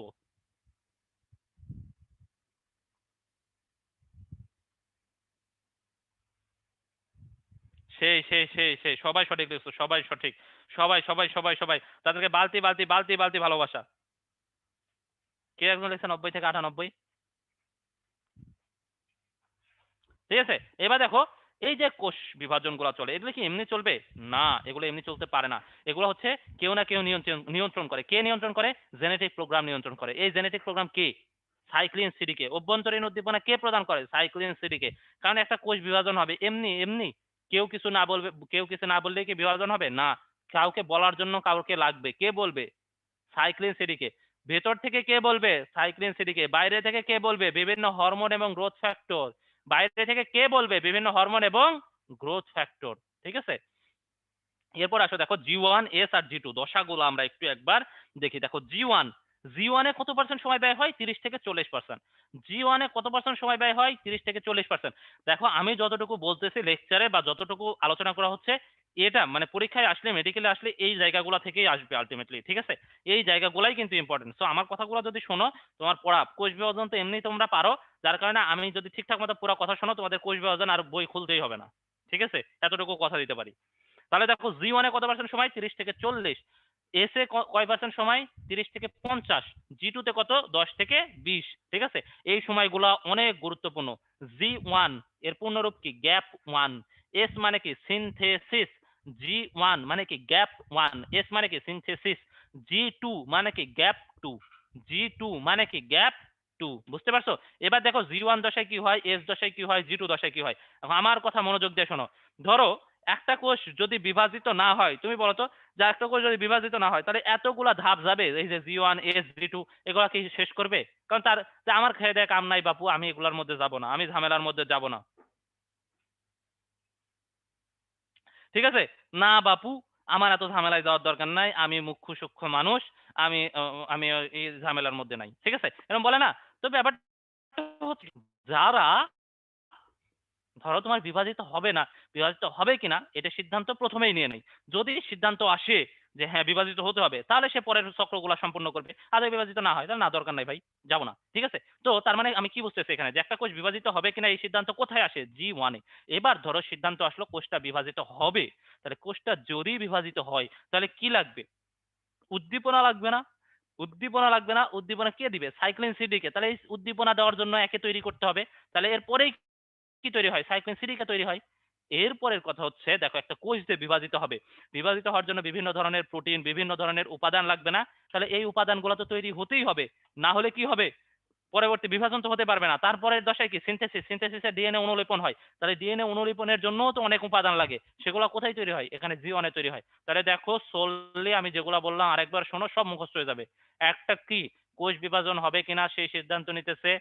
সেই সবাই সঠিক লিখছো, সবাই সঠিক। সবাই তাদেরকে বালতি বালতি বালতি বালতি ভালোবাসা। কে একজন লিখছে 90 থেকে 98? ঠিক আছে, এবার দেখো এই যে কোষ বিভাজন গুলা চলে, এগুলো কি এমনি চলবে? না, এগুলো এমনি চলতে পারে না। এগুলো হচ্ছে কেউ না কেউ নিয়ন্ত্রণ করে। কে নিয়ন্ত্রণ করে? জেনেটিক প্রোগ্রাম নিয়ন্ত্রণ করে। এই জেনেটিক প্রোগ্রাম কি? সাইক্লিন সিডিকে। অভ্যন্তরীণ উদ্দীপনা কে প্রদান করে? সাইক্লিন সিডিকে। কারণ একটা কোষ বিভাজন হবে এমনি এমনি, কেউ কিছু না বলবে, কেউ কিছু না বললেই কি বিভাজন হবে? না, কাউকে বলার জন্য কাউকে লাগবে। কে বলবে? সাইক্লিন সিডিকে। ভেতর থেকে কে বলবে? সাইক্লিন সিডিকে। বাইরে থেকে কে বলবে? বিভিন্ন হরমোন এবং গ্রোথ ফ্যাক্টর। বাইরে থেকে কে বলবে? বিভিন্ন হরমোন এবং গ্রোথ ফ্যাক্টর। ঠিক আছে, এরপর আসো দেখো G1S আর G2 দশাগুলো আমরা একটু একবার দেখি। দেখো জি ওয়ানে কত পার্সেন্ট সময় ব্যয় হয়? 30 থেকে 40%। জি ওয়ানে কত পার্সেন্ট সময় ব্যয় হয়? 30 থেকে 40%। দেখো আমি যতটুকু বলতেছি লেকচারে বা যতটুকু আলোচনা করা হচ্ছে, এটা মানে পরীক্ষায় আসলে, মেডিকেলে আসলে এই জায়গাগুলো থেকেই আসবে আলটিমেটলি। ঠিক আছে, এই জায়গাগুলাই কিন্তু ইম্পর্টেন্ট। সো আমার কথাগুলো যদি শোনো, তোমার পড়া কোষ বিভাজন তো এমনি তোমরা পারো, যার কারণে আমি যদি ঠিকঠাক মতো পুরো কথা শোনো, তোমাদের কোষ বিভাজন আর বই খুলতেই হবে না। ঠিক আছে, এতটুকু কথা দিতে পারি। তাহলে দেখো জি ওয়ানে কত পার্সেন্ট সময়? 30 থেকে 40। এস এ কয় পার্সেন্ট সময়? 30 থেকে 50। জি2 তে কত? 10 থেকে 20। ঠিক আছে, এই সময়গুলা অনেক গুরুত্বপূর্ণ। জি1 এর পূর্ণরূপ কি? গ্যাপ 1। এস মানে কি? সিনথেসিস। জি1 মানে কি? গ্যাপ 1। এস মানে কি? সিনথেসিস। জি2 মানে কি? গ্যাপ 2। জি2 মানে কি? গ্যাপ 2। বুঝতে পারছো? এবার দেখো জি1 দশায় কি হয়, এস দশায় কি হয়, জি2 দশায় কি হয়। এখন আমার কথা মনোযোগ দিয়ে শোনো। ধরো একটা কোষ যদি বিভাজিত না হয়, তুমি বলো তো, যে একটা কোষ যদি বিভাজিত না হয় তাহলে এতগুলা ধাপ যাবে, এই যে জি1 এস জি2, এগুলা কি শেষ করবে? কারণ তার যে আমার খেয়ে দেয় কাম নাই বাপু, আমি এগুলার মধ্যে যাব না, আমি ঝামেলার মধ্যে যাব না। ঠিক আছে? না বাপু, আমার এত ঝামেলায় যাওয়ার দরকার নাই, আমি মুখ্য সূক্ষ্ম মানুষ, আমি আমি এই ঝামেলার মধ্যে নাই। ঠিক আছে, এরকম বলে না? তো ব্যাপারটা হচ্ছে যারা, ধরো তোমার বিভাজিত হবে না, বিভাজিত হবে কিনা এটা সিদ্ধান্ত প্রথমেই নিয়ে নেই। যদি সিদ্ধান্ত আসে যে হ্যাঁ বিভাজিত হতে হবে, তাহলে সে পরের চক্রগুলো সম্পূর্ণ করবে। আর যদি বিভাজিত না হয় তাহলে না, দরকার নাই ভাই, যাবো না। ঠিক আছে, তো তার মানে আমি কি বুঝতেছি এখানে, যে একটা কোষ বিভাজিত হবে কিনা এই সিদ্ধান্ত কোথায় আসে? জি1-এ। এবার ধরো সিদ্ধান্ত আসলো কোষটা বিভাজিত হবে, তাহলে কোষটা যদি বিভাজিত হয় তাহলে কি লাগবে? উদ্দীপনা লাগবে না? উদ্দীপনা লাগবে না? উদ্দীপনা কে দিবে? সাইক্লিন সিডিকে। তাহলে এই উদ্দীপনা দেওয়ার জন্য একে তৈরি করতে হবে। তাহলে এরপরেই কি তৈরি হয়? সাইক্লিন সিডিকে তৈরি হয়। এরপরের কথা হচ্ছে, দেখো একটা কোষ যে বিভাজিত হবে, বিভাজিত হওয়ার জন্য বিভিন্ন ধরনের প্রোটিন, বিভিন্ন ধরনের উপাদান লাগবে না? তাহলে এই উপাদানগুলো তো তৈরি হতেই হবে, না হলে কি হবে? পরবর্তী বিভাজন তো হতে পারবে না। তারপরের দশায় কি? সিনথেসিস। সিনথেসিসে ডিএনএ অনুলিপন হয়। তাহলে ডিএনএ অনুলিপনের জন্যও তো অনেক উপাদান লাগে। সেগুলো কোথায় তৈরি হয়? এখানে জি1-এ তৈরি হয়। তাহলে দেখো সোললি আমি যেগুলা বললাম আরেকবার শোনো, সব মুখস্থ হয়ে যাবে। একটা কি? কোষ বিভাজন হবে কিনা সেই সিদ্ধান্ত নিতেছে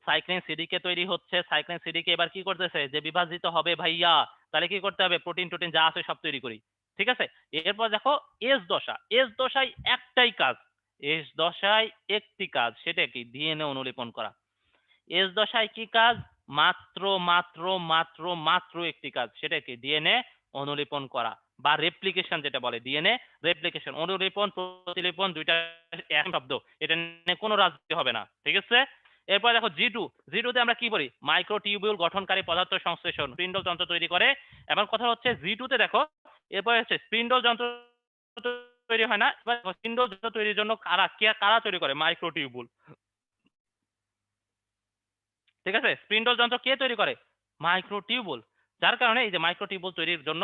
সাইক্লিন সিডিকে তৈরি হচ্ছে। সাইক্লিন সিডিকে এবার কি করতেছে? যে বিভাজিত হবে ভাইয়া, তাহলে কি করতে হবে? প্রোটিন টোটিন যা আছে সব তৈরি করি। ঠিক আছে, এরপর দেখো এস দশা। এস দশায় একটাই কাজ, এস দশায় একটি কাজ, সেটা কি? ডিএনএ অনুলিপন করা। এস দশায় কি কাজ? মাত্র মাত্র মাত্র মাত্র একটি কাজ, সেটা কি? ডিএনএ অনুলিপন করা বা রেপ্লিকেশন যেটা বলে। ডিএনএ রেপ্লিকেশন, অনুলিপন প্রতিলিপন দুইটা এক শব্দ, এটা নিয়ে কোনো রাজনীতি হবে না। ঠিক আছে, এরপর দেখো জি2। জি2 তে আমরা কি বলি? মাইক্রোটিউবিউল গঠনকারী পদার্থ সংশ্লেষণ, স্পিন্ডল যন্ত্র তৈরি করে। এবার কথা হচ্ছে জি2 তে দেখো, এরপর হচ্ছে স্পিন্ডল যন্ত্র তৈরি হয় না। এবার স্পিন্ডল যন্ত্র তৈরির জন্য কারা তৈরি করে? মাইক্রোটিউবুল। ঠিক আছে, স্পিন্ডল যন্ত্র কে তৈরি করে? মাইক্রোটিউবুল। যার কারণে এই যে মাইক্রোটিউবুল তৈরির জন্য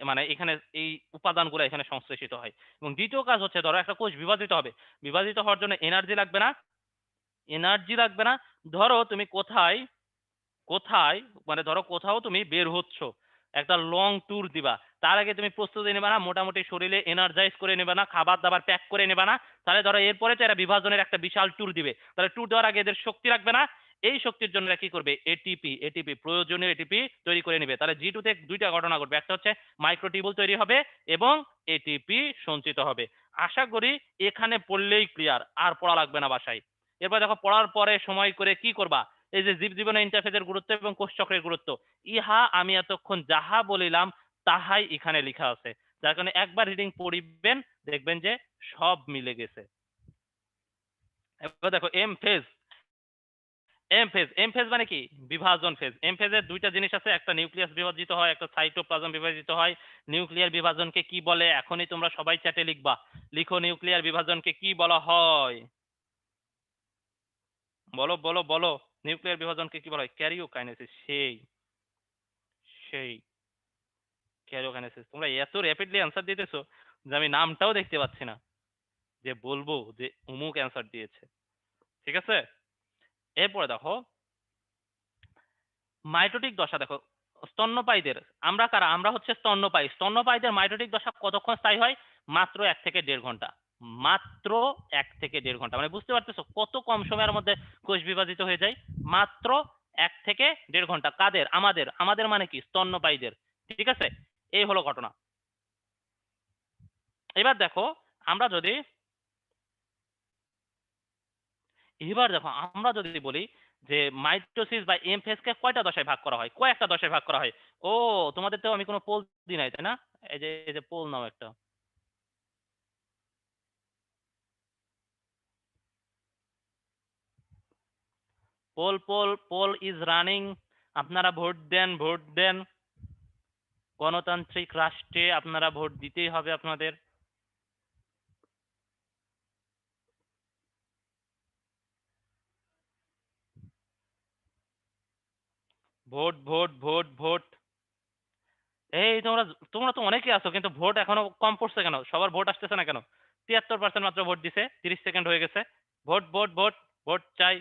মানে এখানে এই উপাদানগুলো এখানে সংশ্লেষিত হয়। এবং দ্বিতীয় কাজ হচ্ছে, ধরো একটা কোষ বিভাজিত হবে, বিভাজিত হওয়ার জন্য এনার্জি লাগবে না? এনার্জি লাগবে না? ধরো তুমি কোথায় কোথায় মানে ধরো কোথাও তুমি বের হচ্ছ, একটা লং ট্যুর দিবা, তার আগে তুমি প্রস্তুতি নেবা না? মোটামুটি শরীরে এনার্জাইজ করে নেবা না? খাবার দাবার প্যাক করে নেবা না? তাহলে ধরো এরপরে তো এরা বিভাজনের একটা বিশাল ট্যুর দিবে, তাহলে ট্যুর দেওয়ার আগে এদের শক্তি লাগবে না? এই শক্তির জন্য এরা কি করবে? এটিপি, এটিপি প্রয়োজনীয় এটিপি তৈরি করে নেবে। তাহলে জি2 তে দুইটা ঘটনা ঘটবে, একটা হচ্ছে মাইক্রোটিউবুল তৈরি হবে এবং এটিপি সঞ্চিত হবে। আশা করি এখানে পড়লেই ক্লিয়ার, আর পড়া লাগবে না বাসায়। এরপর দেখো পড়ার পরে সময় করে কি করবা? এই যে জীবজীবনে ইন্টারফেসের গুরুত্ব এবং কোষ চক্রের গুরুত্ব, ইহা আমি এতক্ষণ যাহা বলিলাম তাহাই এখানে লেখা আছে। যার কারণে একবার রিডিং পড়িবেন, দেখবেন যে সব মিলে গেছে। এবার দেখো M phase. M phase, M phase মানে কি? বিভাজন ফেজ। এম ফেজের দুইটা জিনিস আছে, একটা নিউক্লিয়াস বিভাজিত হয়, একটা সাইটোপ্লাজম বিভাজিত হয়। নিউক্লিয়ার বিভাজনকে কি বলে এখনই তোমরা সবাই চ্যাটে লিখবা। লিখো, নিউক্লিয়ার বিভাজনকে কি বলা হয়? বলো বলো বলো, নিউক্লিয়ার বিভাজনকে কি বলা হয়? ক্যারিওকাইনেসিস। সেই সেই ক্যারিওকাইনেসিস। তোমরা এত র্যাপিডলি অ্যান্সার দিতেছো যে আমি নামটাও দেখতে পাচ্ছি না যে বলবো যে অমুক অ্যান্সার দিয়েছে। ঠিক আছে, এরপরে দেখো মাইটোটিক দশা। দেখো স্তন্যপায়ীদের, আমরা কারা? আমরা হচ্ছে স্তন্যপায়ী। স্তন্যপায়ীদের মাইটোটিক দশা কতক্ষণ স্থায়ী হয়? মাত্র 1 থেকে 1.5 ঘন্টা। মাত্র 1 থেকে 1.5 ঘন্টা, মানে বুঝতে পারতেছো কত কম সময়ের মধ্যে কোষ বিভাজিত হয়ে যায়? মাত্র 1 থেকে 1.5 ঘন্টা। কাদের? আমাদের। আমাদের মানে কি? স্তন্যপায়ীদের। ঠিক আছে, এই হলো ঘটনা। এবার দেখো আমরা যদি এবার দেখো আমরা যদি বলি যে মাইটোসিস বা এম ফেজকে কয়টা দশায় ভাগ করা হয়? কয়েকটা দশায় ভাগ করা হয়। ও, তোমাদের তো আমি কোনো পোল দিই নাই, তাই না? এই যে পোল নাও একটা। Poll poll poll is running. আপনারা ভোট দেন, ভোট দেন। গণতান্ত্রিক রাষ্ট্রে আপনারা ভোট দিতেই হবে আপনাদের। Vote vote vote vote. এই তোমরা তোমরা তো অনেকেই আছো, কিন্তু ভোট এখনো কম পড়ছে কেন? সবার ভোট আসতেছে না কেন? 73% মাত্র ভোট দিছে, 30 সেকেন্ড হয়ে গেছে। ভোট ভোট ভোট ভোট চাই।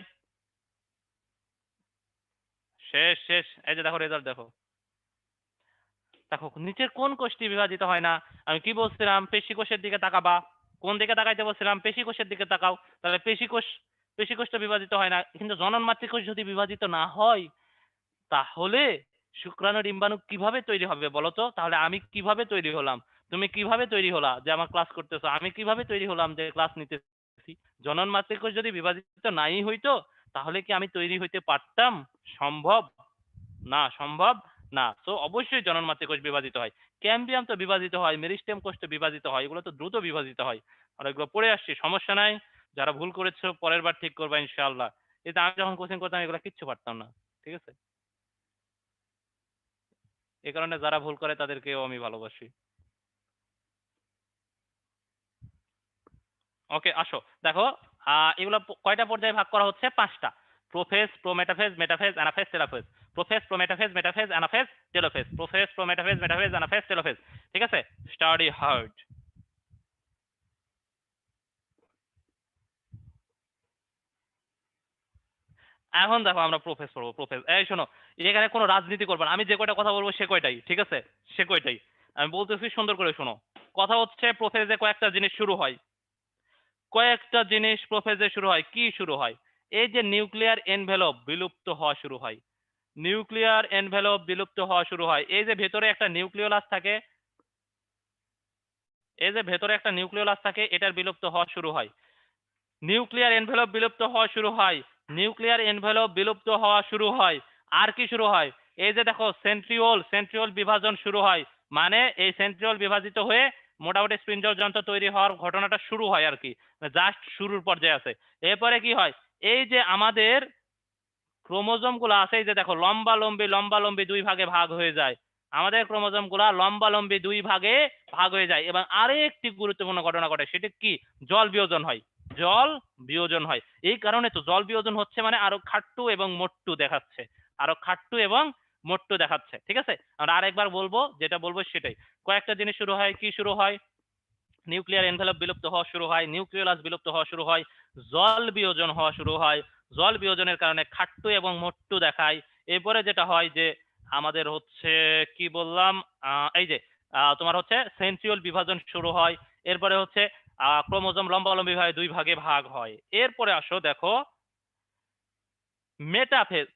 শেষ শেষ। এই যে দেখো রেজাল্ট দেখো। দেখো নিচের কোন কোষটি বিভাজিত হয় না? আমি কি বলছিলাম? পেশি কোষের দিকে তাকাবা। কোন দিকে তাকাইতে বলছিলাম? পেশি কোষের দিকে তাকাও। তাহলে পেশি কোষটা বিভাজিত হয় না, কিন্তু জনন মাতৃকোষ যদি বিভাজিত না হয়, তাহলে শুক্রাণু ডিম্বাণু কিভাবে তৈরি হবে বলো তো? তাহলে আমি কিভাবে তৈরি হলাম? তুমি কিভাবে তৈরি হলা যে আমার ক্লাস করতেছো? আমি কিভাবে তৈরি হলাম যে ক্লাস নিতেছি? জনন মাতৃকোষ যদি বিভাজিত নাই হইতো, তাহলে কি আমি তৈরি হইতে পারতাম? সম্ভব না, সম্ভব না। তো অবশ্যই জনন মাতৃকোষ বিভাজিত হয়। ক্যাম্বিয়াম তো বিভাজিত হয়, মেরিস্টেম কোষ তো বিভাজিত হয়, এগুলো তো দ্রুত বিভাজিত হয়। আর এগুলো পড়ে আসছি, সমস্যা নাই। যারা ভুল করেছো পরের বার ঠিক করবা ইনশাআল্লাহ। কিন্তু আমি যখন কোচিং করতাম এগুলো কিচ্ছু পারতাম না। ঠিক আছে? এ কারণে যারা ভুল করে তাদেরকেও আমি ভালোবাসি। ওকে, আসো দেখো। এগুলো কয়টা পর্যায়ে ভাগ করা হচ্ছে? 5টা। Prophase, prometaphase, metaphase, anaphase, telophase. Prophase, prometaphase, metaphase, anaphase, telophase. Prophase, prometaphase, metaphase, anaphase, telophase. ঠিক আছে? Study hard. এখন দেখো আমরা প্রোফেজ পড়বো। প্রোফেজ, এই শোনো, এখানে কোনো রাজনীতি করবে না। আমি যে কয়টা কথা বলবো সে কয়টাই, ঠিক আছে? সে কয়টাই আমি বলতেছি, সুন্দর করে শোনো। কথা হচ্ছে প্রোফেজে কয়েকটা জিনিস শুরু হয়। কয়েকটা জিনিস প্রোফেজে শুরু হয়। কি শুরু হয়? এই যে নিউক্লিয়ার এনভেলপ বিলুপ্ত হওয়া শুরু হয়। নিউক্লিয়ার এনভেলপ বিলুপ্ত হওয়া শুরু হয়। এই যে ভেতরে একটা নিউক্লিওলাস থাকে, এই যে ভেতরে একটা নিউক্লিওলাস থাকে, এটার বিলুপ্ত হওয়া শুরু হয়। নিউক্লিয়ার এনভেলপ বিলুপ্ত হওয়া শুরু হয়। নিউক্লিয়ার এনভেলপ বিলুপ্ত হওয়া শুরু হয়। আর কি শুরু হয়? এই যে দেখো সেন্ট্রিওল বিভাজন শুরু হয়। মানে এই সেন্ট্রিওল বিভাজিত হয়ে মোটামুটি স্পিন্ডল যন্ত্র তৈরি হওয়ার ঘটনাটা শুরু হয় আর কি। জাস্ট শুরুর পর্যায়ে আছে। এরপরে কি হয়? এই যে আমাদের ক্রোমোজোম গুলো আছে, এই যে দেখো লম্বা লম্বি দুই ভাগে ভাগ হয়ে যায়। আমাদের ক্রোমোজোম গুলা লম্বা লম্বি দুই ভাগে ভাগ হয়ে যায়, এবং আরেকটি গুরুত্বপূর্ণ ঘটনা ঘটে, সেটি কি? জল বিয়োজন হয়। জল বিয়োজন হয়। এই কারণে তো জল বিয়োজন হচ্ছে, মানে আরো খাট্টু এবং মোট্টু দেখাচ্ছে। আরো খাট্টু এবং মোট্টু দেখাচ্ছে। ঠিক আছে? আমরা আরেকবার বলবো, যেটা বলবো সেটাই। কয়েকটা জিনিস শুরু হয়। কি শুরু হয়? নিউক্লিয়ার এনভেলপ বিলুপ্ত হওয়া শুরু হয়, নিউক্লিওলাস বিলুপ্ত হওয়া শুরু হয়, জল বিয়োজন হওয়া শুরু হয়। জল বিয়োজনের কারণে খাট্টু এবং মোট্টু দেখায়। এরপরে যেটা হয় যে আমাদের হচ্ছে, কি বললাম, এই যে তোমার হচ্ছে সেন্ট্রিওল বিভাজন শুরু হয়। এরপরে হচ্ছে ক্রোমোজোম লম্বালম্বি ভাবে দুই ভাগে ভাগ হয়। এরপরে আসো দেখো মেটাফেজ,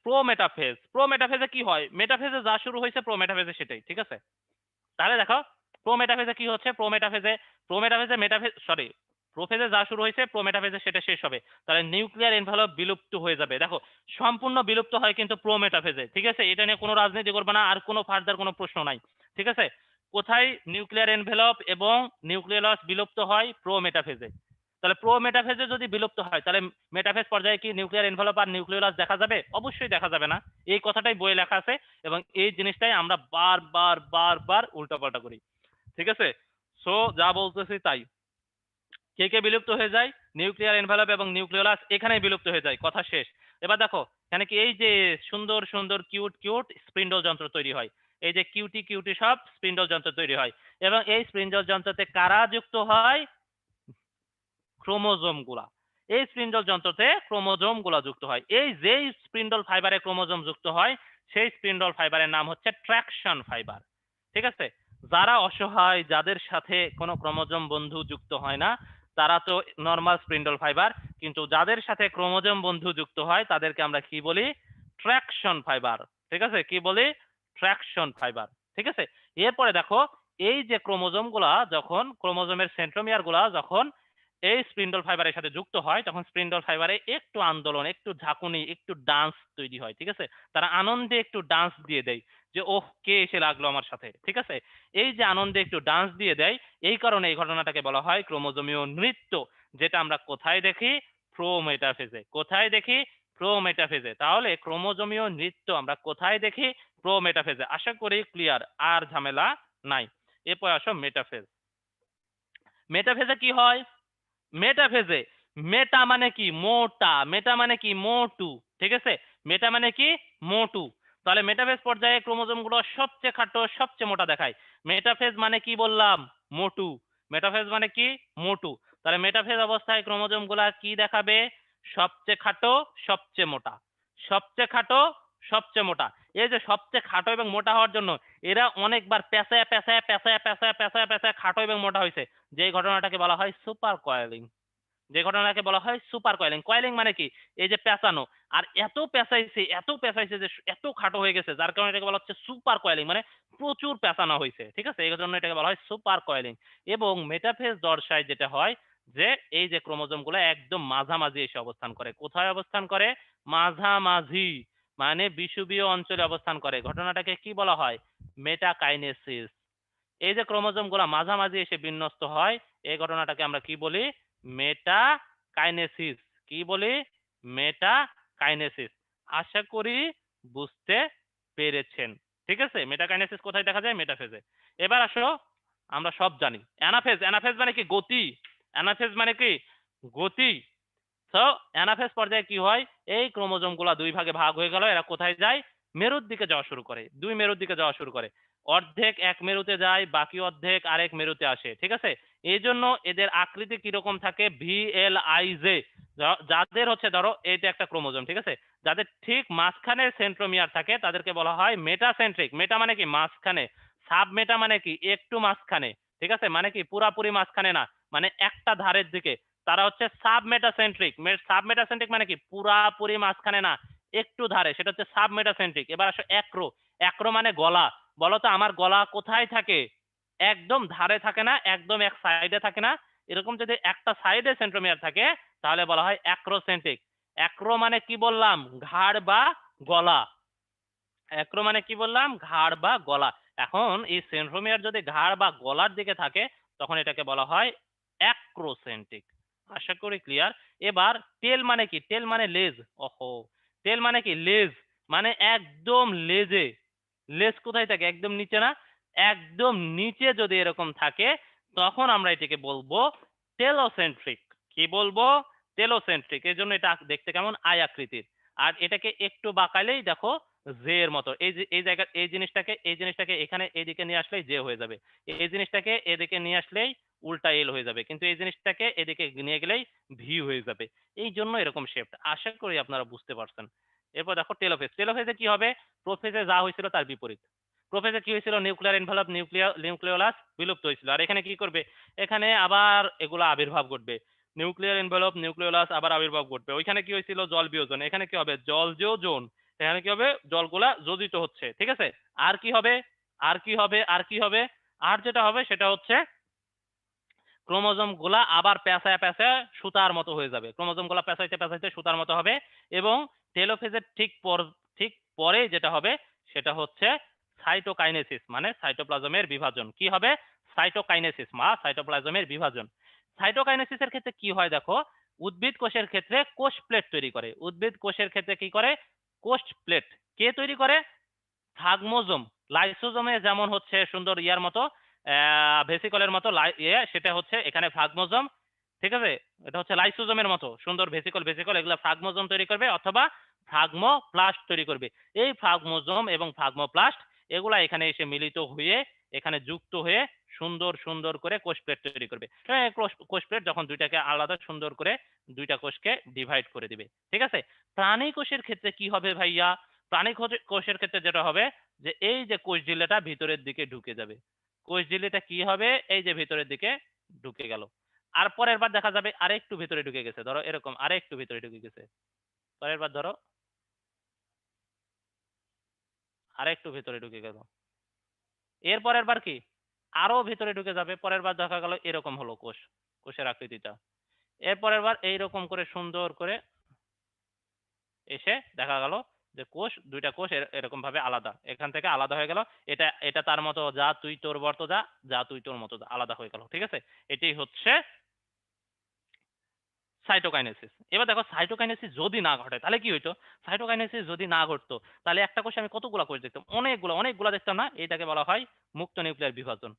প্রোমেটাফেজে কি হয়? মেটাফেজে যা শুরু হয়েছে প্রোমেটাফেজে সেটাই। ঠিক আছে? তাহলে দেখো প্রোমেটাফেজে কি হচ্ছে? প্রোমেটাফেজে মেটাফেজ, সরি, প্রোফেজে যা শুরু হয়েছে প্রোমেটাফেজে সেটা শেষ হবে। তাহলে নিউক্লিয়ার এনভেলপ বিলুপ্ত হয়ে যাবে। দেখো সম্পূর্ণ বিলুপ্ত হয় কিন্তু প্রোমেটাফেজে। ঠিক আছে? এটা নিয়ে কোনো রাজনীতি করবে না, আর কোনো ফার্দার কোনো প্রশ্ন নাই। ঠিক আছে? কোথায় নিউক্লিয়ার এনভেলপ এবং নিউক্লিয়াস বিলুপ্ত হয়? প্রোমেটাফেজে। তাহলে প্রোমেটাফেজে যদি বিলুপ্ত হয়, তাহলে মেটাফেজ পর্যায়ে কি নিউক্লিয়ার এনভেলপ আর নিউক্লিয়াস দেখা যাবে? অবশ্যই দেখা যাবে না। এই কথাটাই বইয়ে লেখা আছে, এবং এই জিনিসটাই আমরা বারবার উল্টাপাল্টা করি। ঠিক আছে? সো যা বলতেছি তাই। কে কে বিলুপ্ত হয়ে যায়? নিউক্লিয়ার এনভেলপ এবং নিউক্লিওলাস এখানেই বিলুপ্ত হয়ে যায়। কথা শেষ। এবার দেখো এখানে কি, এই যে সুন্দর সুন্দর কিউট কিউট স্পিন্ডল যন্ত্র তৈরি হয়। এই যে কিউটি কিউটি সব স্পিন্ডল যন্ত্র তৈরি হয়, এবং এই স্পিন্ডল যন্ত্রতে কারা যুক্ত হয়? ক্রোমোজোম গুলা। এই স্পিন্ডল যন্ত্রতে ক্রোমোজোম গুলা যুক্ত হয়। এই যেই স্পিন্ডল ফাইবারে ক্রোমোজোম যুক্ত হয়, সেই স্পিন্ডল ফাইবারের নাম হচ্ছে ট্রাকশন ফাইবার। ঠিক আছে? যারা অসহায়, যাদের সাথে কোনো ক্রোমোজোম বন্ধু যুক্ত হয় না, তারা তো নর্মাল স্পিন্ডল ফাইবার। কিন্তু যাদের সাথে ক্রোমোজোম বন্ধু যুক্ত হয় তাদেরকে আমরা কি বলি? Traction fibre. ঠিক আছে? কি বলি? Traction fibre. ঠিক আছে? এরপরে দেখো, এই যে ক্রোমোজোম গুলা যখন, ক্রোমোজোমের সেন্ট্রোমিয়ার গুলা যখন এই স্পিন্ডল ফাইবারের সাথে যুক্ত হয়, তখন স্পিন্ডল ফাইবারে একটু আন্দোলন, একটু ঝাঁকুনি, একটু ডান্স তৈরি হয়। ঠিক আছে? তারা আনন্দে একটু ডান্স দিয়ে দেয়, যে ওহ কে এসে লাগলো আমার সাথে। ঠিক আছে? এই যে আনন্দে একটু ডান্স দিয়ে দেয়, এই কারণে এই ঘটনাটাকে বলা হয় ক্রোমোজোমীয় নৃত্য। যেটা আমরা কোথায় দেখি? প্রোমেটাফেজে। কোথায় দেখি? প্রোমেটাফেজে। তাহলে ক্রোমোজোমীয় নৃত্য আমরা কোথায় দেখি? প্রোমেটাফেজে। আশা করি ক্লিয়ার, আর ঝামেলা নাই। এরপর আসো মেটাফেজ। মেটাফেজে কি হয়? মেটাফেজে, মেটা মানে কি? মোটা। মেটা মানে কি? মোটু। ঠিক আছে? মেটা মানে কি? মোটু। তাহলে মেটাফেজ পর্যায়ে ক্রোমোজোমগুলো সবচেয়ে খাটো সবচেয়ে মোটা দেখায়। মেটাফেজ মানে কি বললাম? মোটু। মেটাফেজ মানে কি? মোটু। তাহলে মেটাফেজ অবস্থায় ক্রোমোজোমগুলা কি দেখাবে? সবচেয়ে খাটো সবচেয়ে মোটা। সবচেয়ে খাটো সবচেয়ে মোটা। এই যে সবচেয়ে খাটো এবং মোটা হওয়ার জন্য এরা অনেকবার পেঁচায় পেঁচায় পেঁচায় পেঁচায় পেঁচায় পেঁচায় খাটো এবং মোটা হয়েছে, যে ঘটনাটাকে বলা হয় সুপার কয়েলিং। যে ঘটনাকে বলা হয় সুপার কয়েলিং। কয়েলিং মানে কি? এই যে পেঁচানো। আর এত পেঁচাইছে যে এত খাটো হয়ে গেছে, যার কারণে এটাকে বলা হচ্ছে সুপার কয়েলিং, মানে প্রচুর পেঁচানো হয়েছে। ঠিক আছে, এই জন্য এটাকে বলা হয় সুপার কয়েলিং। এবং মেটাফেজ দশায় যেটা হয় যে এই যে ক্রোমোজোম গুলো একদম মাঝামাঝি এসে অবস্থান করে। কোথায় অবস্থান করে? মাঝামাঝি, মানে বিষুবীয় অঞ্চলে অবস্থান করে। ঘটনাটাকে কি বলা হয়? মেটাকাইনেসিস। এই যে ক্রোমোজোম গুলা মাঝামাঝি এসে বিন্যস্ত হয়, এই ঘটনাটাকে আমরা কি বলি? মেটাকাইনেসিস। কি বলি? মেটাকাইনেসিস। আশা করি বুঝতে পেরেছেন। ঠিক আছে, মেটাকাইনেসিস কোথায় দেখা যায়? মেটাফেজে। এবার আসো, আমরা সব জানি অ্যানাফেজ। অ্যানাফেজ মানে কি? গতি। অ্যানাফেজ মানে কি? গতি। তো অ্যানাফেজ পর্যায়ে কি হয়? এই ক্রোমোজোম গুলা দুই ভাগে ভাগ হয়ে গেল, এরা কোথায় যায়? মেরুর দিকে যাওয়া শুরু করে, দুই মেরুর দিকে যাওয়া শুরু করে। অর্ধেক এক মেরুতে যায়, বাকি অর্ধেক আরেক মেরুতে আসে। ঠিক আছে, এই জন্য এদের আকৃতি কিরকম থাকে? VLIJ। যাদের হচ্ছে ধরো এইটা একটা ক্রোমোজোম, ঠিক আছে, যাদের ঠিক মাঝখানে সেন্ট্রোমিয়ার থাকে তাদেরকে বলা হয় মেটাসেন্ট্রিক। মেটা মানে কি? মাঝখানে। সাব মেটা মানে কি? একটু মাঝখানে। ঠিক আছে, মানে কি পুরাপুরি মাঝখানে না, মানে একটা ধারের দিকে। তারা হচ্ছে সাবমেটাসেন্ট্রিক। সাবমেটাসেন্ট্রিক মানে কি? পুরাপুরি মাঝখানে না, একটু ধারে, সেটা হচ্ছে সাবমেটাসেন্ট্রিক। এবার আসো অ্যাক্রো। অ্যাক্রো মানে গলা। বলো তো আমার গলা কোথায় থাকে? একদম ধারে থাকে না, একদম এক সাইডে থাকে না। এরকম যদি একটা সাইডে সেন্ট্রোমিয়ার থাকে তাহলে বলা হয় অ্যাক্রোসেন্ট্রিক। অ্যাক্রো মানে কি বললাম? ঘাড় বা গলা। অ্যাক্রো মানে কি বললাম? ঘাড় বা গলা। এখন এই সেন্ট্রোমিয়ার যদি ঘাড় বা গলার দিকে থাকে তখন এটাকে বলা হয় অ্যাক্রোসেন্ট্রিক। আশা করি ক্লিয়ার। এবার টেল মানে কি? টেল মানে লেজ। ওহো, টেল মানে কি? লেজ, মানে একদম লেজে। লেজ কোথায় থাকে? একদম নিচে না? একদম নিচে যদি এরকম থাকে তখন আমরা এটাকে বলবো টেলোসেন্ট্রিক। কি বলবো? টেলোসেন্ট্রিক। এর জন্য এটা দেখতে কেমন? আই আকৃতির। আর এটাকে একটু বাঁকালেই দেখো জে এর মতো। এই যে এই জায়গা, এই জিনিসটাকে এখানে এদিকে নিয়ে আসলেই জে হয়ে যাবে। এই জিনিসটাকে এদিকে নিয়ে আসলেই উল্টা এল হয়ে যাবে, কিন্তু এই জিনিসটাকে এদিকে নিয়ে গেলেই ভি হয়ে যাবে। এই জন্য এরকম শেপ। আশা করি আপনারা বুঝতে পারছেন। এরপর দেখো টেলোফেজ। টেলোফেজে কি হবে? প্রোফেজে যা হয়েছিল তার বিপরীত। প্রোফেজে কি হয়েছিল? নিউক্লিয়ার এনভেলপ, নিউক্লিওলাস বিলুপ্ত হয়েছিল। আর এখানে কি করবে? এখানে আবার এগুলো আবির্ভাব ঘটবে। নিউক্লিয়ার এনভেলপ, নিউক্লিওলাস আবার আবির্ভাব ঘটবে। ওইখানে কি হয়েছিল? জল বিয়োজন। এখানে কি হবে? জল যোজন। এখানে কি হবে? জলগুলা যোজিত হচ্ছে। ঠিক আছে, আর কি হবে? আর কি হবে? আর কি হবে? আর যেটা হবে সেটা হচ্ছে ক্রোমোজোম গুলা আবার পেঁচায় পেঁচায় সুতার মতো হয়ে যাবে। ক্রোমোজোম গুলা পেঁচাইতে পেঁচাইতে সুতার মতো হবে। এবং টেলোফেজের ঠিক পরে যেটা হবে সেটা হচ্ছে সাইটোকাইনেসিস, মানে সাইটোপ্লাজমের বিভাজন। কি হবে? সাইটোকাইনেসিস বা সাইটোপ্লাজমের বিভাজন। সাইটোকাইনেসিসের ক্ষেত্রে কি হয় দেখো, উদ্ভিদ কোষের ক্ষেত্রে কোষ প্লেট তৈরি করে। উদ্ভিদ কোষের ক্ষেত্রে কি করে? কোষ প্লেট। কে তৈরি করে? ফ্রাগমোজোম। লাইসোজোমে যেমন হচ্ছে সুন্দর ইয়ার মতো, ভেসিকলের মতো সেটা হচ্ছে এখানে ফ্রাগমোজোম। ঠিক আছে, এটা হচ্ছে লাইসোজোমের মতো সুন্দর ভেসিকল। এগুলো ফ্রাগমোজোম তৈরি করবে অথবা ফ্রাগমোপ্লাস্ট তৈরি করবে। এই ফ্রাগমোজোম এবং ফ্রাগমোপ্লাস্ট এগুলা এখানে এসে মিলিত হয়ে এখানে যুক্ত হয়ে সুন্দর সুন্দর করে কোষ প্লেট তৈরি করবে। কোষ প্লেট যখন দুইটাকে আলাদা সুন্দর করে দুইটা কোষকে ডিভাইড করে দিবে। ঠিক আছে, প্রাণী কোষের ক্ষেত্রে কি হবে ভাইয়া? কোষের ক্ষেত্রে যেটা হবে যে এই যে কোষঝিল্লিটা ভিতরের দিকে ঢুকে যাবে। কোষঝিল্লিটা কি হবে? এই যে ভিতরের দিকে ঢুকে গেল। আর পরের বার দেখা যাবে আরেকটু ভিতরে ঢুকে গেছে, ধরো এরকম আরেকটু ভিতরে ঢুকে গেছে। পরের বার ধরো আরেকটু ভিতরে ঢুকে গেল। এর পরের বার কি? আরো ভিতরে ঢুকে যাবে। পরের বার দেখা গেল এরকম হলো কোষের আকৃতিটা। এর পরের বার এইরকম করে সুন্দর করে এসে দেখা গেল যে দুইটা কোষ এরকম ভাবে আলাদা, এখান থেকে আলাদা হয়ে গেল। এটা এটা তার মতো যা, তুই তোর মতো যা, যা তুই তোর মতো যা, আলাদা হয়ে গেল। ঠিক আছে, এটাই হচ্ছে সাইটোকাইনেসিস। এবার দেখো সাইটোকাইনেসিস যদি না ঘটে তাহলে কি হইতো? সাইটোকাইনেসিস যদি না ঘটতো তাহলে একটা কোষে আমি কতগুলা কোষ দেখতাম? অনেকগুলা দেখতাম না? এটাকে বলা হয় মুক্ত নিউক্লিয়ার বিভাজন।